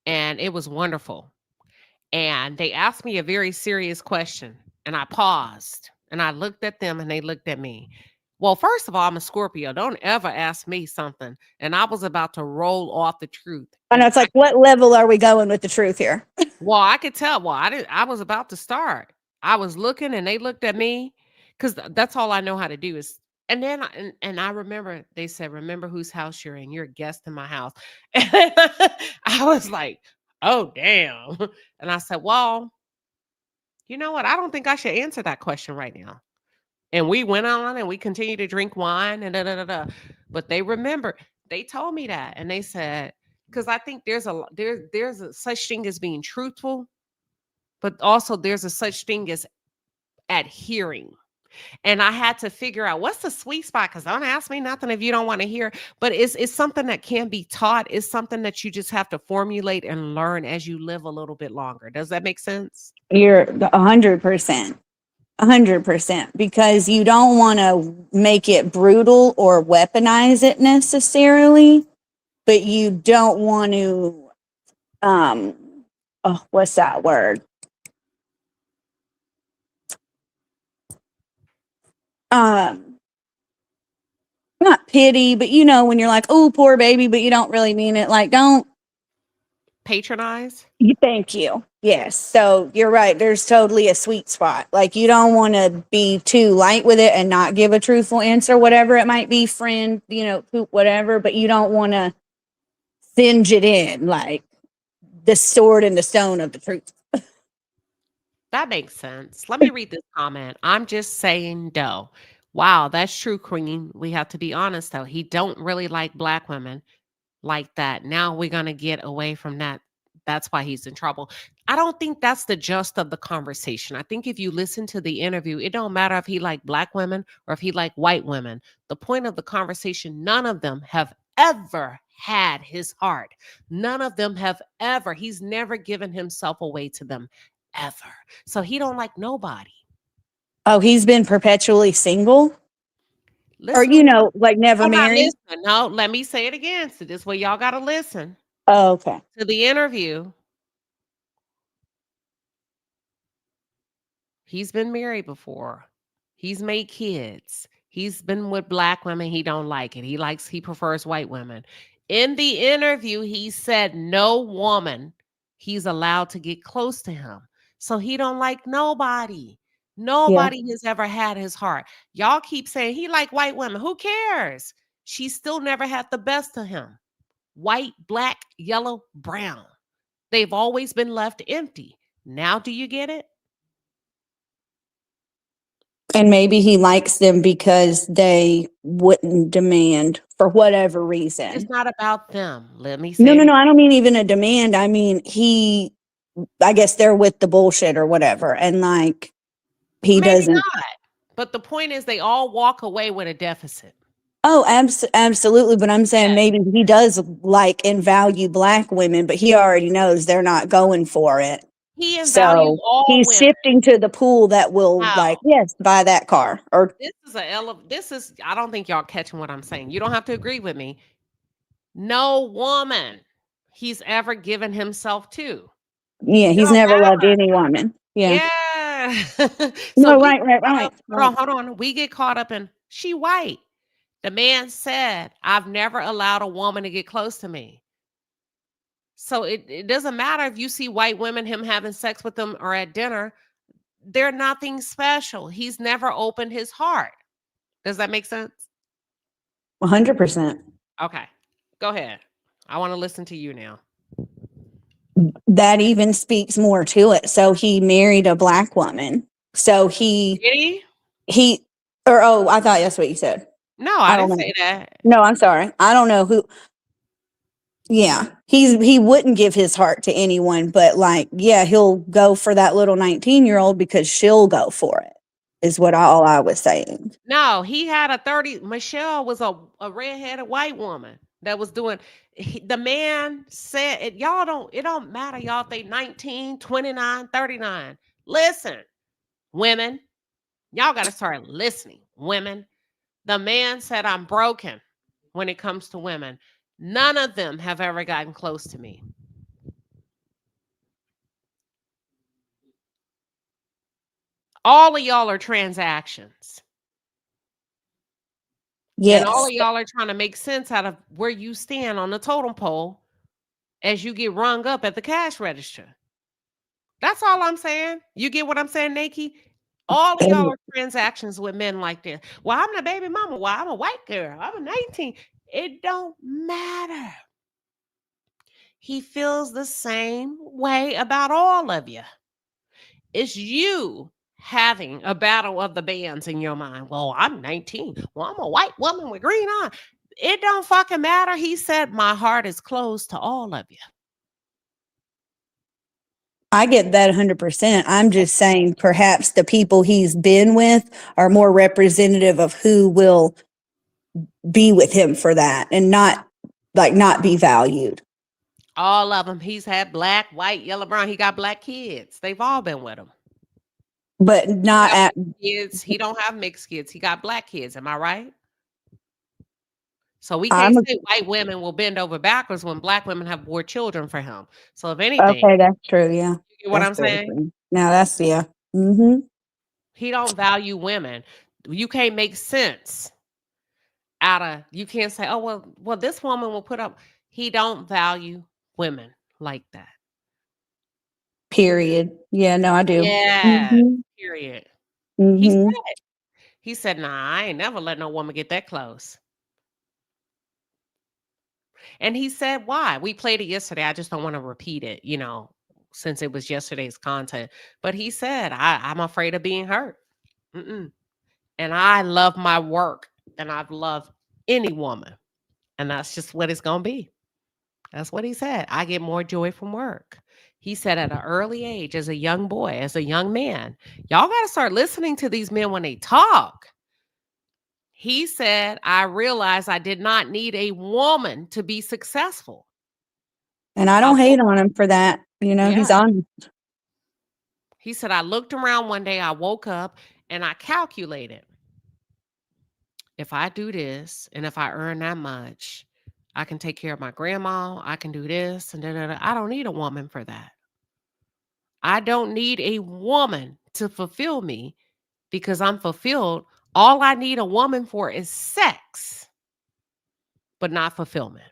it was wonderful. And they asked me a very serious question, and I paused and I looked at them, and they looked at me. Well, first of all, I'm a Scorpio. Don't ever ask me something, and I was about to roll off the truth. I know, it's like, what level are we going with the truth here? Well, I could tell. Well, I was about to start. I was looking and they looked at me because that's all I know how to do is. And then I remember they said, remember whose house you're in. You're a guest in my house. And I was like, oh, damn. And I said, well, you know what? I don't think I should answer that question right now. And we went on and we continued to drink wine and But they remember, they told me that. And they said, because I think there's a such thing as being truthful, but also there's a such thing as adhering. And I had to figure out what's the sweet spot, because don't ask me nothing if you don't want to hear. But it's something that can be taught. It's something that you just have to formulate and learn as you live a little bit longer. Does that make sense? You're 100%. 100%. Because you don't want to make it brutal or weaponize it necessarily, but you don't want to, what's that word? Not pity, but you know, when you're like, oh, poor baby, but you don't really mean it. Like, don't patronize. Thank you. Yes. So you're right. There's totally a sweet spot. Like, you don't want to be too light with it and not give a truthful answer, whatever it might be, friend, poop, whatever, but you don't want to singe it in like the sword and the stone of the truth. That makes sense. Let me read this comment. I'm just saying, dough. Wow, that's true, Queen. We have to be honest, though. He don't really like Black women like that. Now we're going to get away from that. That's why he's in trouble. I don't think that's the gist of the conversation. I think if you listen to the interview, it don't matter if he like Black women or if he like white women. The point of the conversation, none of them have ever had his heart. None of them have ever. He's never given himself away to them ever. So he don't like nobody. Oh, he's been perpetually single? Listen Or, you know, like never married? listen. No, let me say it again. So this way y'all got to listen Oh, okay. to the interview. He's been married before. He's made kids. He's been with black women. He don't like it. He prefers white women. In the interview, he said no woman he's allowed to get close to him. So he don't like nobody. Nobody has ever had his heart. Y'all keep saying he like white women. Who cares? She still never had the best of him. White, black, yellow, brown. They've always been left empty. Now do you get it? And maybe he likes them because they wouldn't demand for whatever reason. It's not about them. Let me say No. I don't mean even a demand. I mean, I guess they're with the bullshit or whatever. And like, he maybe doesn't. not. But the point is they all walk away with a deficit. Oh, absolutely. But I'm saying maybe he does like and value black women, but he already knows they're not going for it. He value all he's women. shifting to the pool that will like, yes, buy that car. Or this is I don't think y'all catching what I'm saying. You don't have to agree with me. No woman he's ever given himself to. Yeah, he's never loved any woman. Yeah. So no, right. Hold on. We get caught up in she white. The man said, I've never allowed a woman to get close to me. So it doesn't matter if you see white women, him having sex with them or at dinner. They're nothing special. He's never opened his heart. Does that make sense? 100%. Okay. Go ahead. I want to listen to you now. That even speaks more to it. So he married a black woman. So he? I thought that's what you said. No, I didn't say that. No, I'm sorry. I don't know who. Yeah, he wouldn't give his heart to anyone, but like, yeah, he'll go for that little 19-year-old because she'll go for it, is what all I was saying. No, he had a 30. Michelle was a redheaded white woman that was doing. The man said, it don't matter. Y'all think 19, 29, 39. Listen, women, y'all got to start listening. Women, the man said, I'm broken when it comes to women. None of them have ever gotten close to me. All of y'all are transactions. Yes. And all of y'all are trying to make sense out of where you stand on the totem pole as you get rung up at the cash register. That's all I'm saying. You get what I'm saying, Nikki? All of y'all are transactions with men like this. Well, I'm the baby mama. Well, I'm a white girl. I'm a 19. It don't matter. He feels the same way about all of you. It's you having a battle of the bands in your mind. Well, I'm 19. Well, I'm a white woman with green eyes. It don't fucking matter. He said, my heart is closed to all of you. I get that 100%. I'm just saying perhaps the people he's been with are more representative of who will be with him for that and not be valued. All of them. He's had black, white, yellow, brown. He got black kids. They've all been with him. But not at kids. He don't have mixed kids. He got black kids. Am I right? So we can't say white women will bend over backwards when black women have more children for him. So if anything, okay, that's true. Yeah, you get what I'm saying? Now that's Mm-hmm. He don't value women. You can't make sense out of. You can't say, oh well, this woman will put up. He don't value women like that. Period. Yeah, no, I do. Yeah. Mm-hmm. Period. Mm-hmm. He said, nah, I ain't never let no woman get that close. And he said, why? We played it yesterday. I just don't want to repeat it, since it was yesterday's content. But he said, I'm afraid of being hurt. And I love my work. And I've loved any woman. And that's just what it's going to be. That's what he said. I get more joy from work. He said at an early age, as a young boy, as a young man, y'all got to start listening to these men when they talk. He said, I realized I did not need a woman to be successful. And I don't hate on him for that. You know, he's Yeah. honest. He said, I looked around one day, I woke up and I calculated. If I do this and if I earn that much, I can take care of my grandma. I can do this and da. I don't need a woman for that. I don't need a woman to fulfill me because I'm fulfilled. All I need a woman for is sex, but not fulfillment.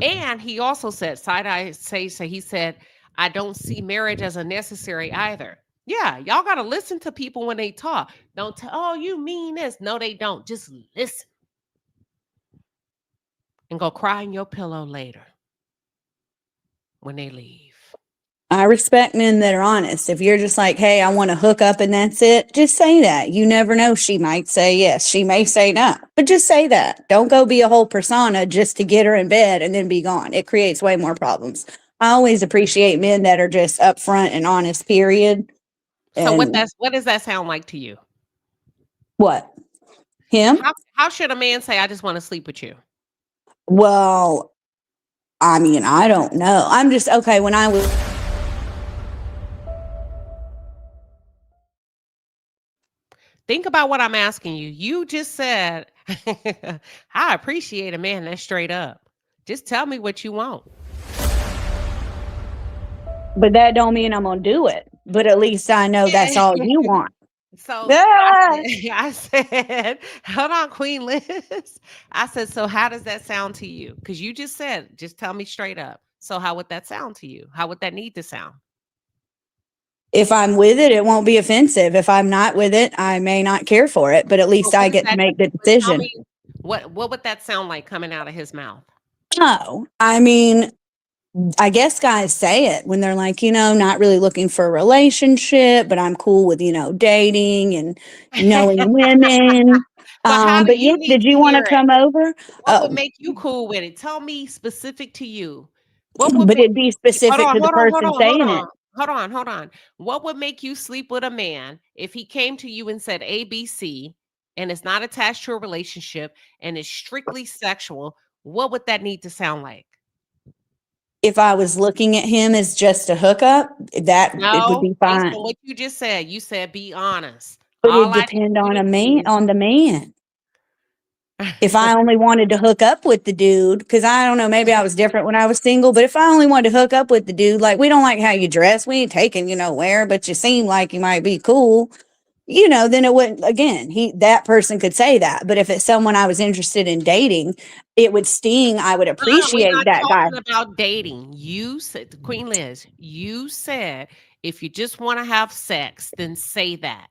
And he also said, he said, I don't see marriage as a necessary either. Yeah, y'all got to listen to people when they talk. Don't tell, oh, you mean this. No, they don't. Just listen. And go cry in your pillow later when they leave. I respect men that are honest. If you're just like, hey, I want to hook up and that's it, just say that. You never know. She might say yes. She may say no. But just say that. Don't go be a whole persona just to get her in bed and then be gone. It creates way more problems. I always appreciate men that are just upfront and honest, period. So And what does that sound like to you? what? Him? How should a man say, I just want to sleep with you? Well, I mean, I don't know. I'm just, okay, when I was... Think about what I'm asking you. You just said, I appreciate a man that's straight up. Just tell me what you want. But that don't mean I'm going to do it. But at least I know that's all you want. So Ah! I said, hold on, Queen Liz. I said, so how does that sound to you? Because you just said, just tell me straight up. So how would that sound to you? How would that need to sound? If I'm with it, it won't be offensive. If I'm not with it, I may not care for it, but at least I get to make the decision. What would that sound like coming out of his mouth? Oh, I mean, I guess guys say it when they're like, you know, not really looking for a relationship, but I'm cool with, you know, dating and knowing women. But yeah, did you want to come over? What would make you cool with it? Tell me specific to you. But it'd be specific to the person saying it. Hold on. What would make you sleep with a man if he came to you and said ABC and it's not attached to a relationship and is strictly sexual? What would that need to sound like? If I was looking at him as just a hookup, it would be fine. Based on what you just said, you said be honest. But it depends on the man. If I only wanted to hook up with the dude, because I don't know, maybe I was different when I was single, but if I only wanted to hook up with the dude, like, we don't like how you dress, we ain't taking you nowhere, but you seem like you might be cool, you know, then it wouldn't, again, that person could say that. But if it's someone I was interested in dating, it would sting. I would appreciate that guy. We're not talking about dating. You said, Queen Liz, you said, if you just want to have sex, then say that.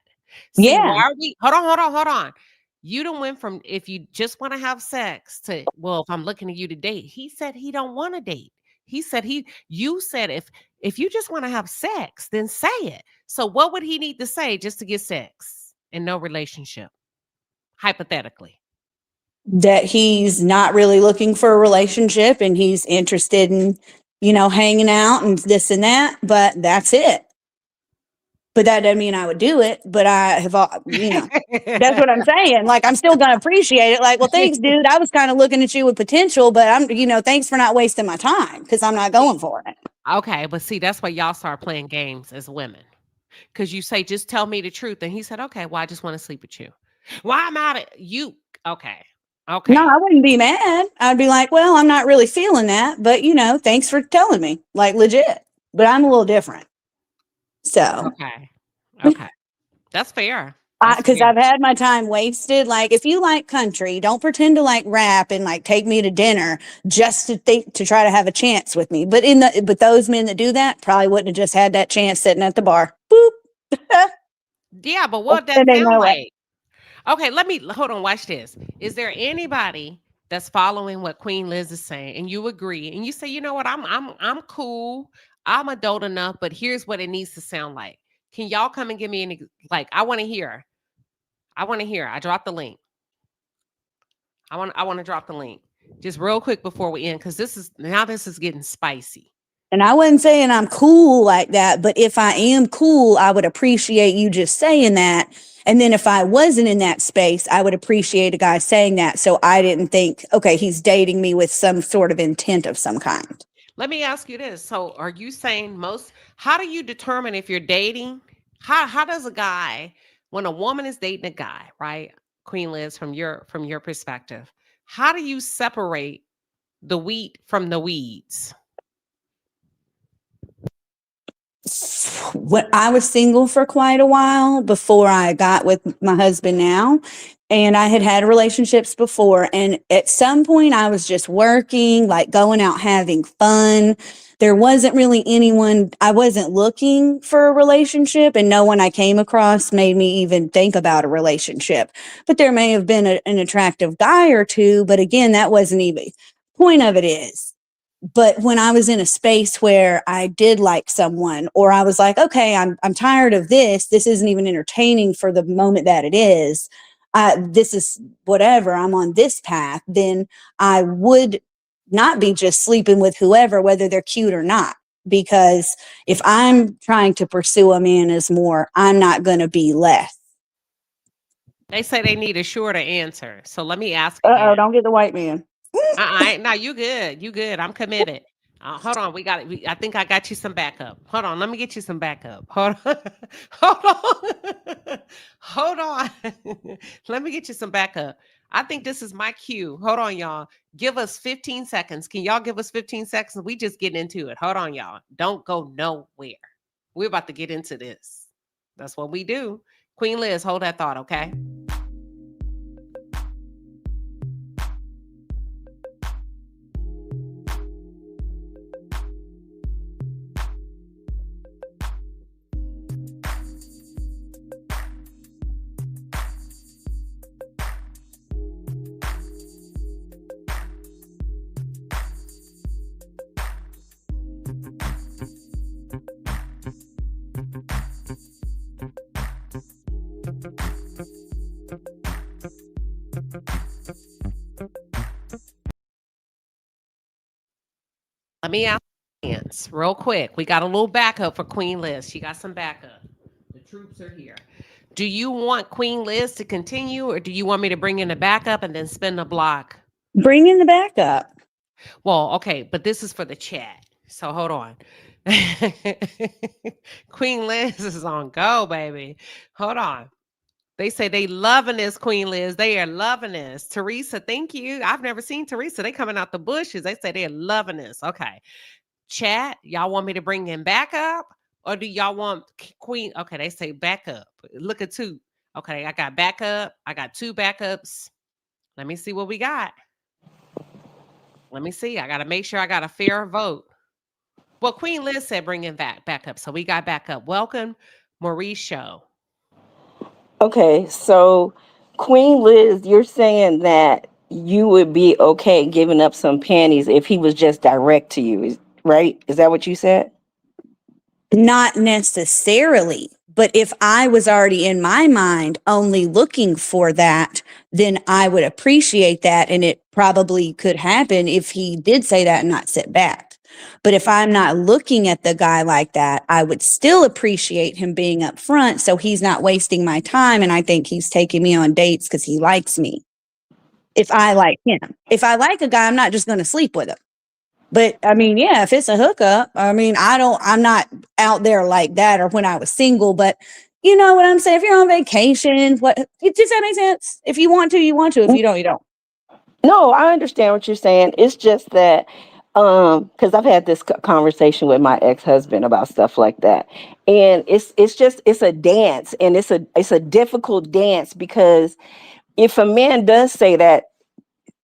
See, yeah. Why are we, hold on. You don't went from if you just want to have sex to, well, if I'm looking at you to date. He said he don't want to date. He said you said if you just want to have sex, then say it. So what would he need to say just to get sex and no relationship? Hypothetically. That he's not really looking for a relationship and he's interested in, you know, hanging out and this and that, but that's it. But that doesn't mean I would do it, but I have, you know, that's what I'm saying. Like, I'm still going to appreciate it. Like, well, thanks, dude. I was kind of looking at you with potential, but I'm, you know, thanks for not wasting my time because I'm not going for it. Okay. But see, that's why y'all start playing games as women. Because you say, just tell me the truth. And he said, okay, well, I just want to sleep with you. Well, I'm out of you. Okay. Okay. No, I wouldn't be mad. I'd be like, well, I'm not really feeling that, but you know, thanks for telling me, like, legit, but I'm a little different. So, okay. That's fair. Because I've had my time wasted. Like, if you like country, don't pretend to like rap and like take me to dinner just to try to have a chance with me. But those men that do that probably wouldn't have just had that chance sitting at the bar. Boop. Yeah, but what that sound like? Okay, hold on, watch this. Is there anybody that's following what Queen Liz is saying and you agree and you say, you know what, I'm cool, I'm adult enough, but here's what it needs to sound like. Can y'all come and give me any, like, I want to hear. I dropped the link. I want to drop the link just real quick before we end, because this is getting spicy. And I wasn't saying I'm cool like that, but if I am cool, I would appreciate you just saying that. And then if I wasn't in that space, I would appreciate a guy saying that. So I didn't think, okay, he's dating me with some sort of intent of some kind. Let me ask you this. So are you saying how do you determine if you're dating? How does a guy, when a woman is dating a guy, right? Queen Liz, from your perspective, how do you separate the wheat from the weeds? When I was single for quite a while before I got with my husband now, and I had relationships before, and at some point I was just working, like going out having fun. There wasn't really anyone, I wasn't looking for a relationship, and no one I came across made me even think about a relationship. But there may have been an attractive guy or two, but again, that wasn't even point of it is. But when I was in a space where I did like someone, or I was like, okay, I'm tired of this. This isn't even entertaining for the moment that it is. This is whatever. I'm on this path. Then I would not be just sleeping with whoever, whether they're cute or not. Because if I'm trying to pursue a man as more, I'm not going to be less. They say they need a shorter answer. So let me ask Uh-oh, again. don't get the white man. No, you good. You good. I'm committed. Hold on. I think I got you some backup. Hold on. Let me get you some backup. Hold on. Hold on. Hold on. Let me get you some backup. I think this is my cue. Hold on, y'all. Give us 15 seconds. Can y'all give us 15 seconds? We just getting into it. Hold on, y'all. Don't go nowhere. We're about to get into this. That's what we do. Queen Liz, hold that thought, okay? Let me ask real quick. We got a little backup for Queen Liz. She got some backup. The troops are here. Do you want Queen Liz to continue, or do you want me to bring in the backup and then spin the block? Bring in the backup. Well, okay, but this is for the chat. So hold on. Queen Liz is on go, baby. Hold on. They say they loving this, Queen Liz. They are loving this. Teresa, thank you. I've never seen Teresa. They coming out the bushes. They say they're loving this. Okay. Chat, y'all want me to bring in backup, or do y'all want Queen? Okay, they say backup. Look at two. Okay, I got backup. I got two backups. Let me see what we got. Let me see. I got to make sure I got a fair vote. Well, Queen Liz said bring in backup. So we got backup. Welcome, Maurice Show. Okay, so Queen Liz, you're saying that you would be okay giving up some panties if he was just direct to you, right? Is that what you said? Not necessarily, but if I was already in my mind only looking for that, then I would appreciate that. And it probably could happen if he did say that and not sit back. But if I'm not looking at the guy like that, I would still appreciate him being up front so he's not wasting my time. And I think he's taking me on dates because he likes me. If I like him. If I like a guy, I'm not just going to sleep with him. But I mean, yeah, if it's a hookup, I mean, I'm not out there like that or when I was single, but you know what I'm saying? If you're on vacation, does that make sense? If you want to, you want to. If you don't, you don't. No, I understand what you're saying. It's just that because I've had this conversation with my ex-husband about stuff like that, and it's a dance, and it's a difficult dance, because if a man does say that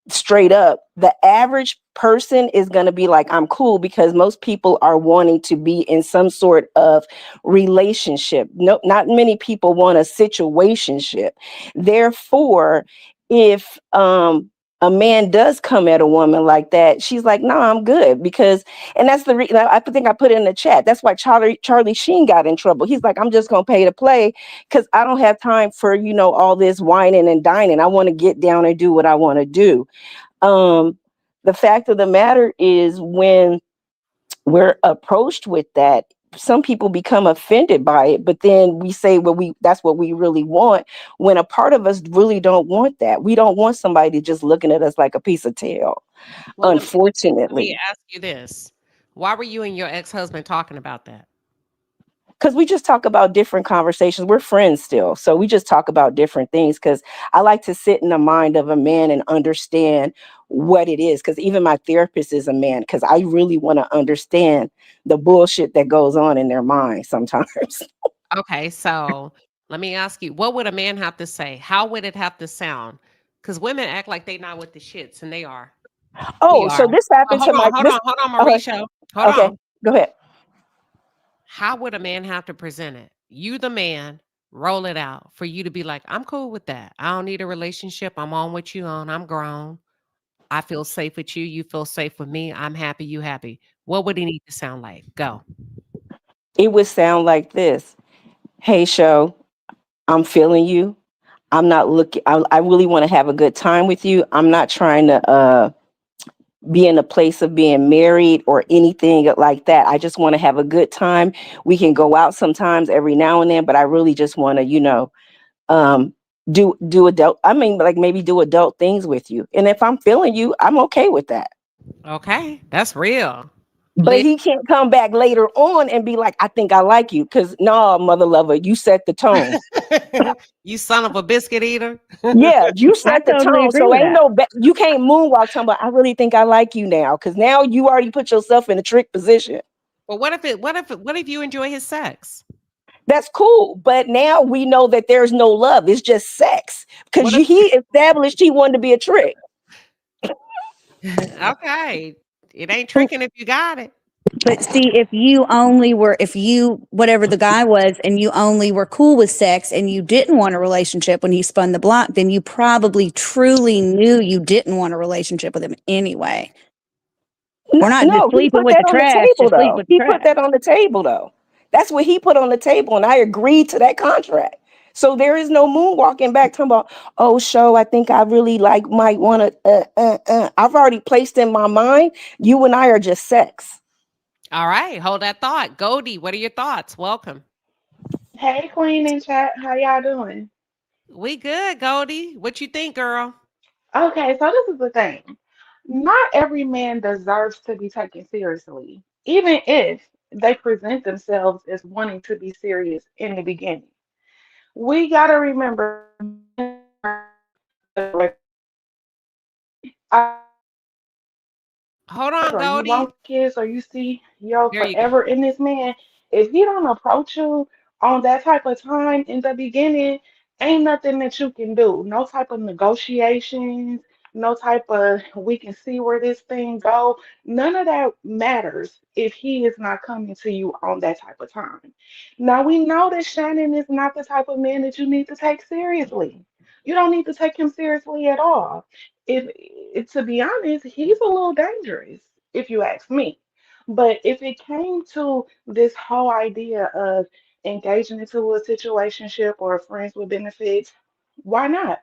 straight up, the average person is going to be like, I'm cool, because most people are wanting to be in some sort of relationship. No, not many people want a situationship. Therefore, if a man does come at a woman like that, she's like, no, I'm good, because, and that's the reason I think I put it in the chat. That's why Charlie Sheen got in trouble. He's like, I'm just gonna pay to play because I don't have time for, all this whining and dining. I want to get down and do what I want to do. The fact of the matter is, when we're approached with that, some people become offended by it, but then we say, well, that's what we really want, when a part of us really don't want that. We don't want somebody just looking at us like a piece of tail, Well, let me unfortunately. ask you this. Why were you and your ex-husband talking about that? Because we just talk about different conversations. We're friends still. So we just talk about different things, because I like to sit in the mind of a man and understand what it is. Because even my therapist is a man, because I really want to understand the bullshit that goes on in their mind sometimes. Okay, so let me ask you, what would a man have to say? How would it have to sound? Because women act like they not with the shits, and they are. We Oh, are. so this happened to my this. Hold on, Okay, Mauricio. Hold okay, on. go ahead. How would a man have to present it? You, the man, roll it out for you to be like, I'm cool with that. I don't need a relationship. I'm on what you on. I'm grown. I feel safe with you. You feel safe with me. I'm happy. You happy. What would he need to sound like? Go. It would sound like this. Hey, show, I'm feeling you. I'm not looking, I really want to have a good time with you. I'm not trying to be in a place of being married or anything like that. I just want to have a good time. We can go out sometimes every now and then, but I really just want to, um, do adult, I mean, like maybe do adult things with you. And if I'm feeling you, I'm okay with that. Okay, that's real. But he can't come back later on and be like, I think I like you. Because no, mother lover, you set the tone. You son of a biscuit eater. Yeah, you I set the totally tone. agree So with ain't that. no, you can't moonwalk talking about, I really think I like you now. Because now you already put yourself in a trick position. But what if you enjoy his sex? That's cool. But now we know that there's no love. It's just sex. Because What if he established he wanted to be a trick. okay. It ain't tricking if you got it. But see, if you, whatever the guy was, and you only were cool with sex and you didn't want a relationship when he spun the block, then you probably truly knew you didn't want a relationship with him anyway. We're not just No, he sleeping put with the that on the trash, table just sleep though. with the He put trash. that on the table though. That's what he put on the table, and I agreed to that contract. So there is no moonwalking back talking about, oh, show, I think I really like might want to. I've already placed in my mind, you and I are just sex. All right, hold that thought. Goldie, what are your thoughts? Welcome. Hey, Queen in chat, how y'all doing? We good, Goldie. What you think, girl? Okay, so this is the thing. Not every man deserves to be taken seriously, even if they present themselves as wanting to be serious in the beginning. We gotta remember, Hold on, or you Goldie. want kids or you see yo There you go. forever in this man, if he don't approach you on that type of time in the beginning, ain't nothing that you can do. No type of negotiations, no type of we can see where this thing go. None of that matters if he is not coming to you on that type of time. Now we know that Shannon is not the type of man that you need to take seriously. You don't need to take him seriously at all. To be honest, he's a little dangerous, if you ask me. But if it came to this whole idea of engaging into a situationship or friends with benefits, why not?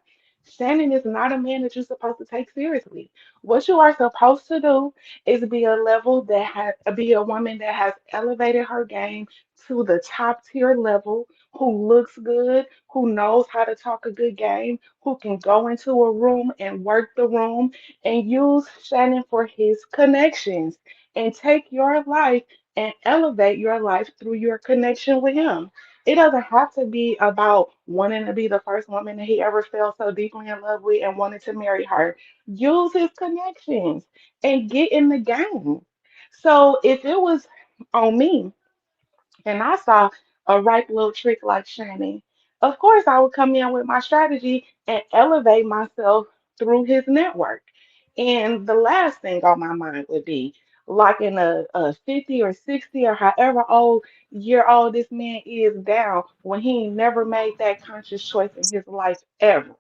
Shannon is not a man that you're supposed to take seriously. What you are supposed to do is be a level that has be a woman that has elevated her game to the top tier level, who looks good, who knows how to talk a good game, who can go into a room and work the room and use Shannon for his connections and take your life and elevate your life through your connection with him. It doesn't have to be about wanting to be the first woman that he ever fell so deeply in love with and wanted to marry her. Use his connections and get in the game. So if it was on me, and I saw a ripe little trick like Shani, of course I would come in with my strategy and elevate myself through his network. And the last thing on my mind would be locking a 50 or 60 or however old year old this man is down when he ain't never made that conscious choice in his life ever.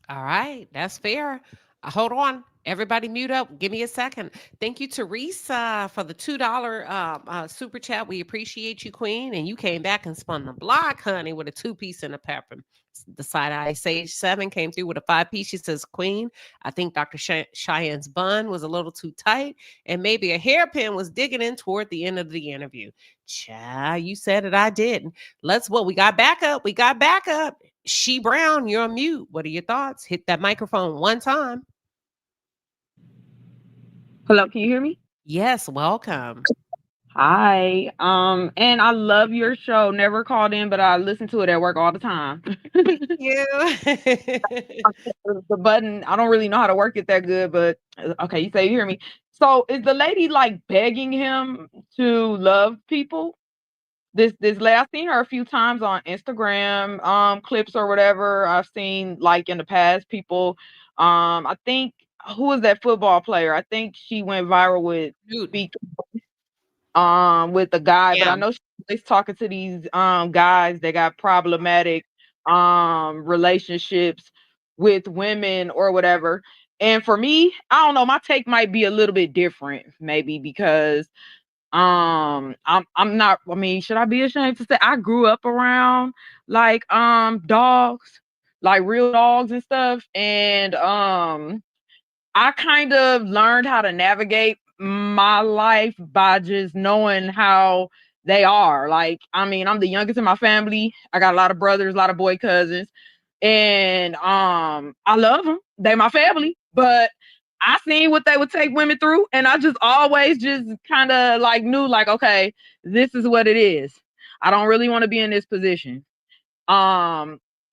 All right, that's fair. Hold on. Everybody mute up. Give me a second. Thank you, Teresa, for the $2 super chat. We appreciate you, Queen. And you came back and spun the block, honey, with a 2-piece and a pepper. The side eye Sage 7 came through with a 5-piece. She says, Queen, I think Dr. Cheyenne's bun was a little too tight, and maybe a hairpin was digging in toward the end of the interview. Child, you said it, I didn't. We got back up. We got back up. She Brown, you're on mute. What are your thoughts? Hit that microphone one time. Hello, can you hear me? Yes, welcome. Hi. And I love your show. Never called in, but I listen to it at work all the time. Thank you. The button, I don't really know how to work it that good, but okay, you say you hear me. So is the lady like begging him to love people? This I've seen her a few times on Instagram clips or whatever. I've seen like in the past people. I think who was that football player? I think she went viral with speaking with the guy, but I know she's talking to these guys that got problematic relationships with women or whatever. And for me, I don't know, my take might be a little bit different, maybe because I'm not, I mean, should I be ashamed to say I grew up around like dogs, like real dogs and stuff, and I kind of learned how to navigate my life by just knowing how they are. Like, I mean, I'm the youngest in my family. I got a lot of brothers, a lot of boy cousins, and I love them. They my family, but I seen what they would take women through, and I just always just kind of like knew like, okay, this is what it is. I don't really want to be in this position.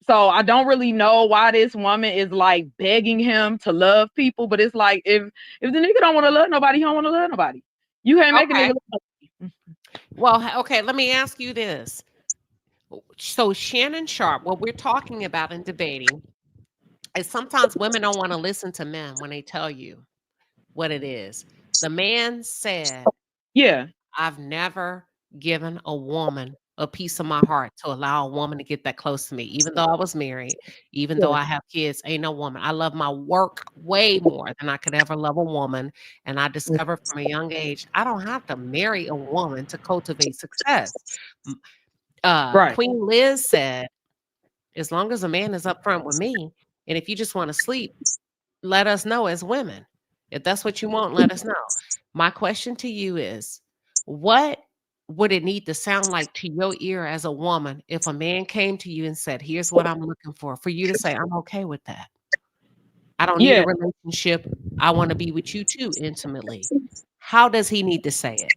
So I don't really know why this woman is like begging him to love people, but it's like if the nigga don't want to love nobody, he don't want to love nobody. You can't make a nigga love nobody. Well, okay, let me ask you this. So Shannon Sharp, what we're talking about and debating is sometimes women don't want to listen to men when they tell you what it is. The man said, yeah, I've never given a woman a piece of my heart to allow a woman to get that close to me. Even though I was married, even though I have kids, ain't no woman. I love my work way more than I could ever love a woman. And I discovered from a young age, I don't have to marry a woman to cultivate success. Queen Liz said, as long as a man is upfront with me, and if you just want to sleep, let us know as women. If that's what you want, let us know. My question to you is, what would it need to sound like to your ear as a woman if a man came to you and said, here's what I'm looking for you to say, I'm okay with that. I don't need a relationship. I want to be with you too intimately. How does he need to say it?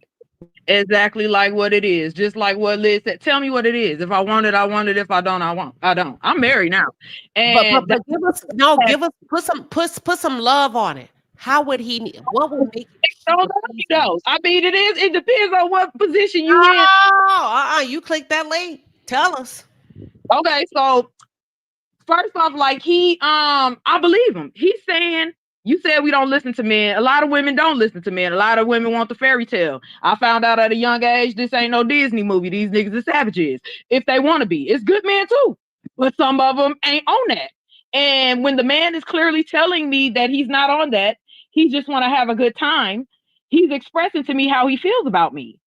Exactly like what it is. Just like what Liz said. Tell me what it is. If I want it, I want it. If I don't, I won't. I don't. I'm married now. And but put some love on it. How would he? What would make it? I mean, it depends on what position you in. You clicked that link. Tell us. Okay, so first off, like I believe him. He's saying, you said we don't listen to men. A lot of women don't listen to men. A lot of women want the fairy tale. I found out at a young age, this ain't no Disney movie. These niggas are savages. If they want to be, it's good men too. But some of them ain't on that. And when the man is clearly telling me that he's not on that, he just want to have a good time, he's expressing to me how he feels about me.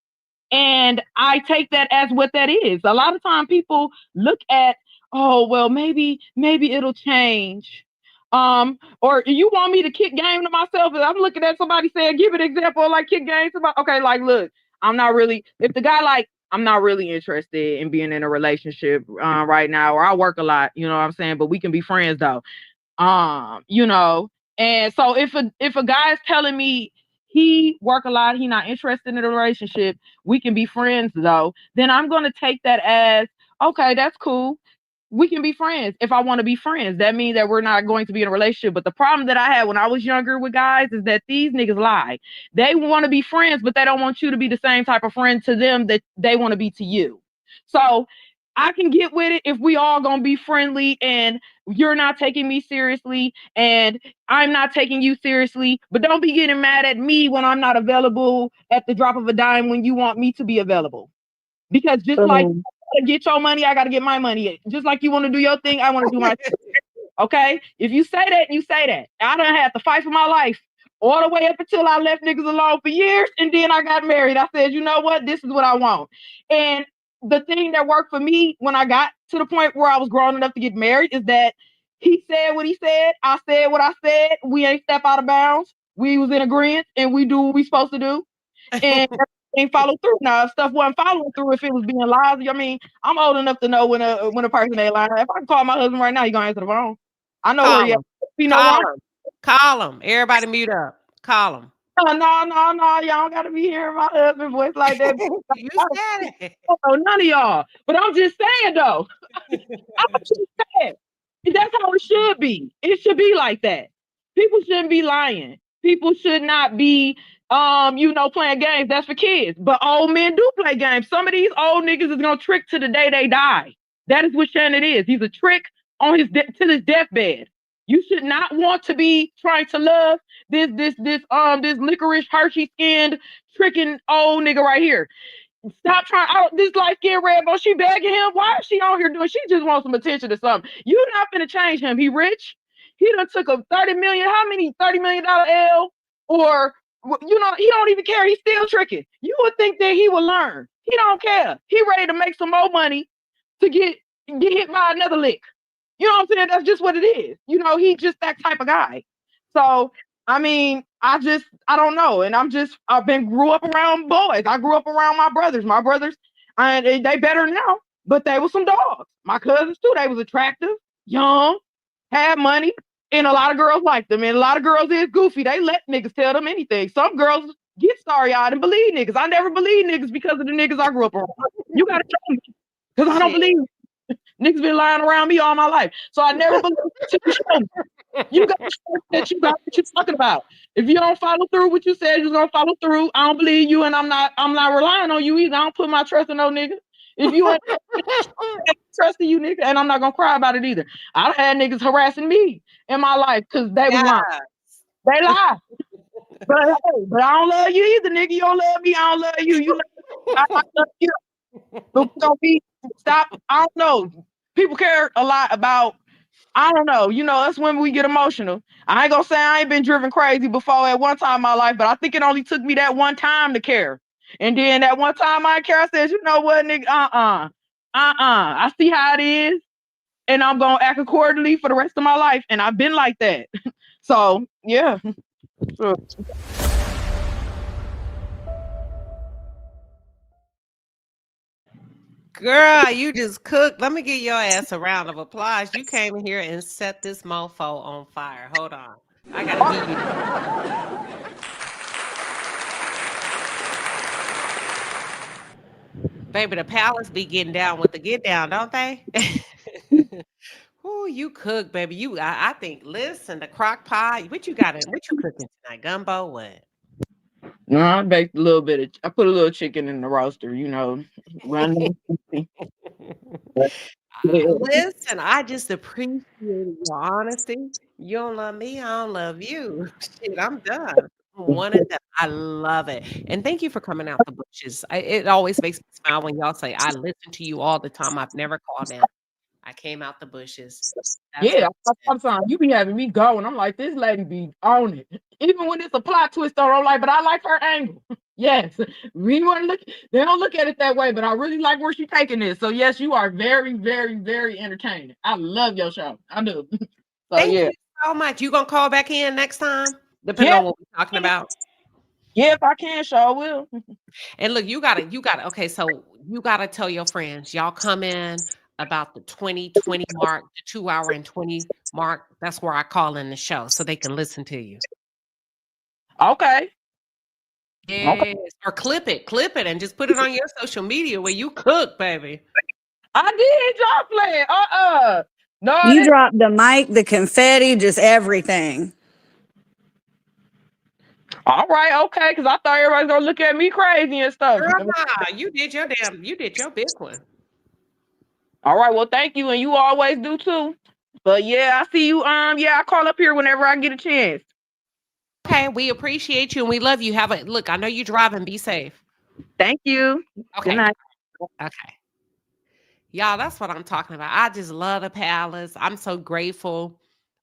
And I take that as what that is. A lot of time people look at, oh, well, maybe it'll change. Or you want me to kick game to myself? And I'm looking at somebody saying, give an example, like kick game to my, okay, like, look, I'm not really, if the guy like, I'm not really interested in being in a relationship right now, or I work a lot, you know what I'm saying? But we can be friends though. You know, and so if a guy is telling me he work a lot, he not interested in a relationship, we can be friends though, then I'm going to take that as, okay, that's cool. We can be friends if I want to be friends. That means that we're not going to be in a relationship. But the problem that I had when I was younger with guys is that these niggas lie. They want to be friends, but they don't want you to be the same type of friend to them that they want to be to you. So I can get with it if we all gonna be friendly and you're not taking me seriously and I'm not taking you seriously, but don't be getting mad at me when I'm not available at the drop of a dime when you want me to be available. Because just like you gotta get your money, I gotta get my money. Just like you want to do your thing, I want to do my thing. Okay, if you say that, you say that. I done had to fight for my life all the way up until I left niggas alone for years, and then I got married. I said, you know what, this is what I want. And the thing that worked for me when I got to the point where I was grown enough to get married is that he said what he said, I said what I said. We ain't step out of bounds. We was in agreement, and we do what we supposed to do, and ain't follow through. Now, if stuff wasn't following through, if it was being lies, I mean, I'm old enough to know when a person ain't lying. If I can call my husband right now, he gonna answer the phone. I know where he at. You know Call what? him. Call him. Everybody mute up. Call him. No. Y'all gotta be hearing my husband voice like that. You said it. Oh, none of y'all. But I'm just saying though. I'm just saying. That's how it should be. It should be like that. People shouldn't be lying. People should not be playing games. That's for kids. But old men do play games. Some of these old niggas is gonna trick to the day they die. That is what Shannon is. He's a trick on his to his deathbed. You should not want to be trying to love this licorice Hershey skinned tricking old nigga right here. Stop trying out this light skinned red bone. She begging him. Why is she on here doing? She just wants some attention to something. You not finna change him. He rich. He done took a 30 million. How many $30 million L? Or he don't even care. He's still tricking. You would think that he would learn. He don't care. He ready to make some more money to get hit by another lick. You know what I'm saying? That's just what it is. He just that type of guy. So, I mean, I don't know. And grew up around boys. I grew up around my brothers. My brothers, they better now, but they were some dogs. My cousins too, they was attractive, young, had money, and a lot of girls liked them. And a lot of girls is goofy. They let niggas tell them anything. Some girls get starry-eyed and believe niggas. I never believed niggas because of the niggas I grew up around. You gotta show me. Because I don't believe niggas been lying around me all my life. So I never believed you show me. You got to show that you got what you're talking about. If you don't follow through what you said you're gonna follow through, I don't believe you, and I'm not relying on you either. I don't put my trust in no nigga. If you ain't trusting you, nigga, and I'm not gonna cry about it either. I've had niggas harassing me in my life because they was lying. They lie. But I don't love you either, nigga. You don't love me, I don't love you. You I love you. But don't be stop. I don't know. People care a lot about. I don't know. Us women, we get emotional. I ain't gonna say I ain't been driven crazy before at one time in my life, but I think it only took me that one time to care. And then that one time I care, I said, you know what, nigga, I see how it is, and I'm gonna act accordingly for the rest of my life. And I've been like that. So yeah. Girl, you just cooked. Let me give your ass a round of applause. You came in here and set this mofo on fire. Hold on. I gotta give you. Baby, the palace be getting down with the get down, don't they? Ooh, you cook, baby. I think, listen, the crock pot. What you cooking tonight? Gumbo, what? No, I baked a little bit I put a little chicken in the roaster, run. Listen, I just appreciate your honesty. You don't love me, I don't love you. Shit, I'm done. One and done. I love it. And thank you for coming out the bushes. It always makes me smile when y'all say, I listen to you all the time. I've never called in. I came out the bushes. That's Yeah, sometimes you be having me going. I'm like, this lady be on it. Even when it's a plot twist, I'm like, but I like her angle. Yes, we want to look. They don't look at it that way, but I really like where she's taking this. So yes, you are very, very, very entertaining. I love your show. I do. So Thank yeah. you so much. You gonna call back in next time, depending on what we're talking about. Yeah, if I can, sure will. And look, you gotta. Okay, so you gotta tell your friends. Y'all come in about the 2020 mark, the 2 hour and 20 mark. That's where I call in the show so they can listen to you. Okay. Yes. Okay. Or clip it and just put it on your social media where you cook, baby. I did. Y'all playing. No. You dropped the mic, the confetti, just everything. All right, okay, because I thought everybody's gonna look at me crazy and stuff. Girl, nah, you did your big one. All right, well, thank you, and you always do too. But yeah, I see you. Yeah, I call up here whenever I get a chance. Okay, we appreciate you and we love you. Look, I know you're driving. Be safe. Thank you. Okay. Good night. Okay. Y'all, that's what I'm talking about. I just love the palace. I'm so grateful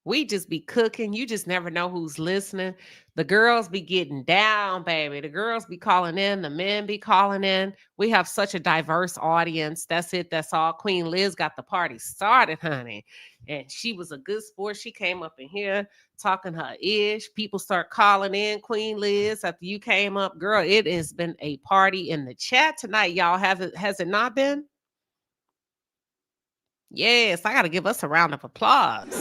We just be cooking. You just never know who's listening. The girls be getting down, baby. The girls be calling in. The men be calling in. We have such a diverse audience. That's it. That's all. Queen Liz got the party started, honey. And she was a good sport. She came up in here talking her ish. People start calling in, Queen Liz, after you came up. Girl, it has been a party in the chat tonight, y'all. Has it not been? Yes, I got to give us a round of applause.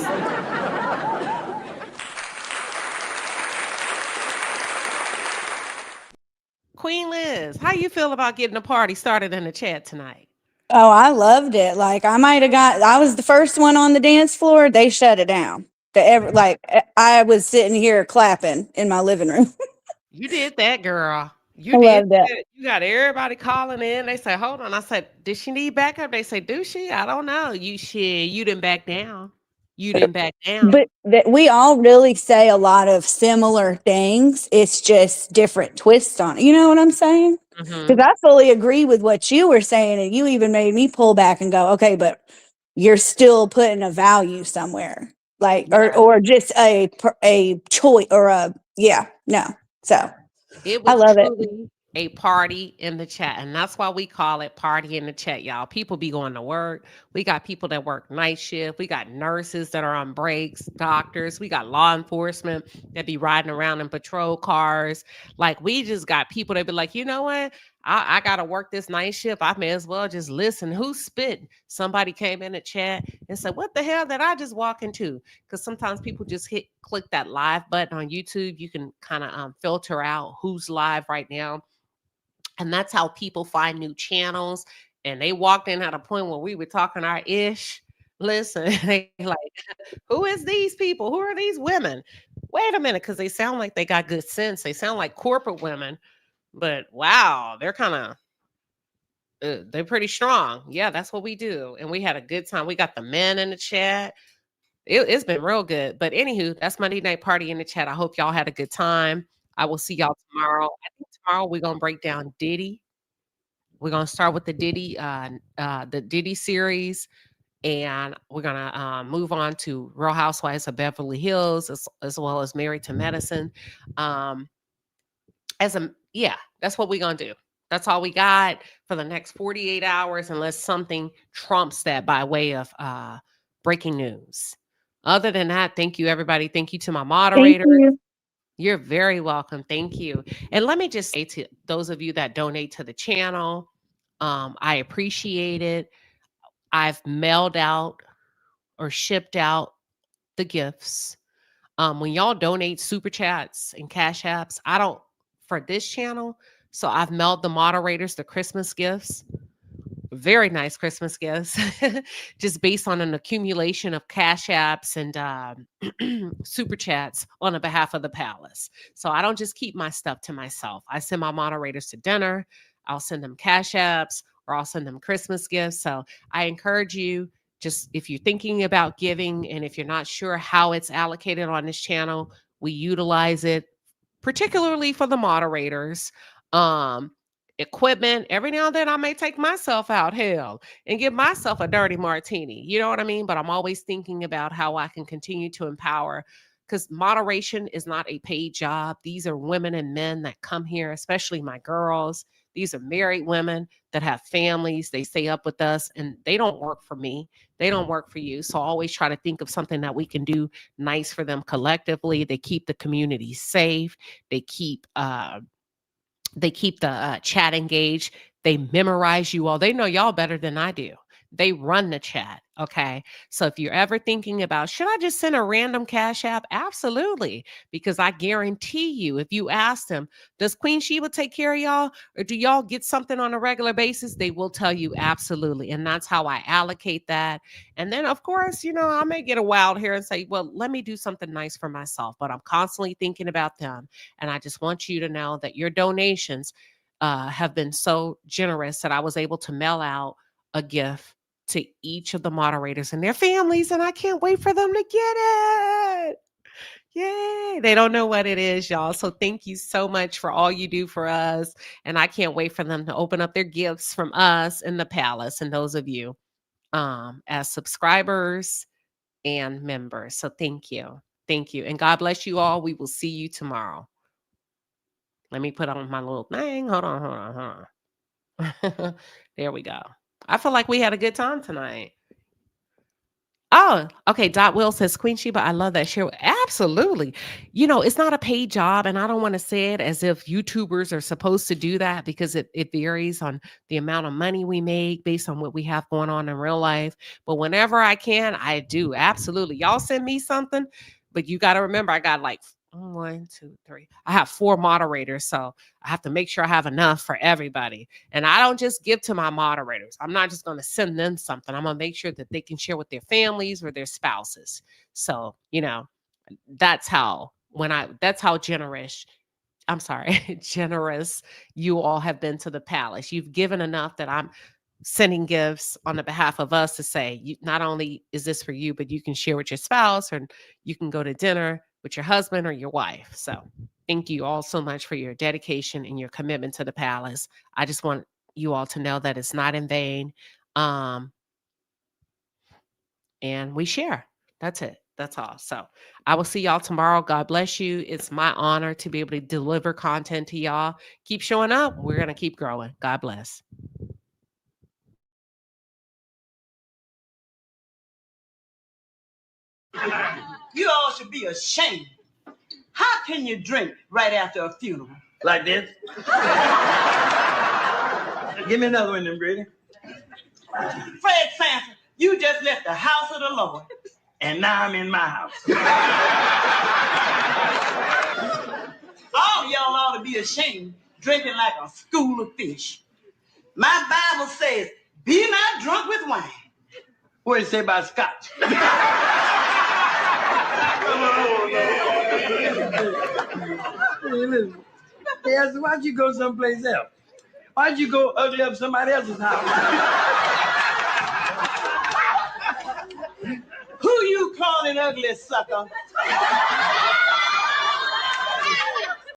Queen Liz, how you feel about getting a party started in the chat tonight? Oh, I loved it. Like I was the first one on the dance floor. They shut it down. I was sitting here clapping in my living room. You did that, girl. You I did loved it. that. You got everybody calling in. They say, hold on. I said, did she need backup? They say, do she? I don't know. You didn't back down. You didn't back down. But we all really say a lot of similar things. It's just different twists on it. You know what I'm saying? Because I fully agree with what you were saying, and you even made me pull back and go, okay, but you're still putting a value somewhere, like or just a choice or no. So It I was love it. truly a party in the chat. And that's why we call it party in the chat, y'all. People be going to work. We got people that work night shift. We got nurses that are on breaks, doctors. We got law enforcement that be riding around in patrol cars. Like, we just got people that be like, you know what? I got to work this night shift. I may as well just listen. Who's spitting? Somebody came in the chat and said, what the hell did I just walk into? Because sometimes people just click that live button on YouTube. You can kind of filter out who's live right now. And that's how people find new channels. And they walked in at a point where we were talking our ish. Listen, they like, who is these people? Who are these women? Wait a minute, because they sound like they got good sense. They sound like corporate women. But wow, they're kind of, they're pretty strong. Yeah, that's what we do. And we had a good time. We got the men in the chat. It's been real good. But anywho, that's Monday Night Party in the chat. I hope y'all had a good time. I will see y'all tomorrow. I think tomorrow we're going to break down Diddy. We're going to start with the Diddy series. And we're going to move on to Real Housewives of Beverly Hills, as well as Married to Medicine. That's what we're going to do. That's all we got for the next 48 hours, unless something trumps that by way of breaking news. Other than that, thank you, everybody. Thank you to my moderators. Thank you. You're very welcome. Thank you. And let me just say to those of you that donate to the channel, I appreciate it. I've mailed out or shipped out the gifts. When y'all donate super chats and cash apps, I don't for this channel. So I've mailed the moderators the Christmas gifts. Very nice Christmas gifts, just based on an accumulation of cash apps and super chats on the behalf of the palace. So I don't just keep my stuff to myself. I send my moderators to dinner. I'll send them cash apps or I'll send them Christmas gifts. So I encourage you, just if you're thinking about giving and if you're not sure how it's allocated on this channel, we utilize it particularly for the moderators. Equipment, every now and then I may take myself out, hell, and give myself a dirty martini. You know what I mean? But I'm always thinking about how I can continue to empower, because moderation is not a paid job. These are women and men that come here, especially my girls. These are married women that have families. They stay up with us and they don't work for me. They don't work for you. So I always try to think of something that we can do nice for them collectively. They keep the community safe. They keep the chat engaged. They memorize you all. They know y'all better than I do. They run the chat. Okay. So if you're ever thinking about, should I just send a random cash app? Absolutely. Because I guarantee you, if you ask them, does Queen Sheba take care of y'all? Or do y'all get something on a regular basis? They will tell you absolutely. And that's how I allocate that. And then of course, I may get a wild hair and say, well, let me do something nice for myself, but I'm constantly thinking about them. And I just want you to know that your donations have been so generous that I was able to mail out a gift to each of the moderators and their families, and I can't wait for them to get it. Yay. They don't know what it is, y'all. So thank you so much for all you do for us. And I can't wait for them to open up their gifts from us in the palace. And those of you as subscribers and members. So thank you. Thank you. And God bless you all. We will see you tomorrow. Let me put on my little thing. Hold on. There we go. I feel like we had a good time tonight. Oh, okay. Dot Will says, Queen Sheba, I love that share. Absolutely. You know, it's not a paid job, and I don't want to say it as if YouTubers are supposed to do that, because it varies on the amount of money we make based on what we have going on in real life. But whenever I can, I do. Absolutely. Y'all send me something, but you got to remember, I got like 1, 2, 3. I have 4 moderators, so I have to make sure I have enough for everybody. And I don't just give to my moderators. I'm not just going to send them something. I'm going to make sure that they can share with their families or their spouses. So, you know, that's how generous, I'm sorry, generous you all have been to the palace. You've given enough that I'm sending gifts on the behalf of us to say, you, not only is this for you, but you can share with your spouse, or you can go to dinner with your husband or your wife. So thank you all so much for your dedication and your commitment to the palace. I just want you all to know that it's not in vain. And we share. That's it. That's all. So I will see y'all tomorrow. God bless you. It's my honor to be able to deliver content to y'all. Keep showing up. We're going to keep growing. God bless. You all should be ashamed. How can you drink right after a funeral? Like this? Give me another one, then, Brady. Fred Sanford, you just left the house of the Lord, and now I'm in my house. All y'all ought to be ashamed, drinking like a school of fish. My Bible says, be not drunk with wine. What does it say about scotch? Listen. Yes, why'd you go someplace else? Why'd you go ugly up somebody else's house? Who you calling ugly, sucker?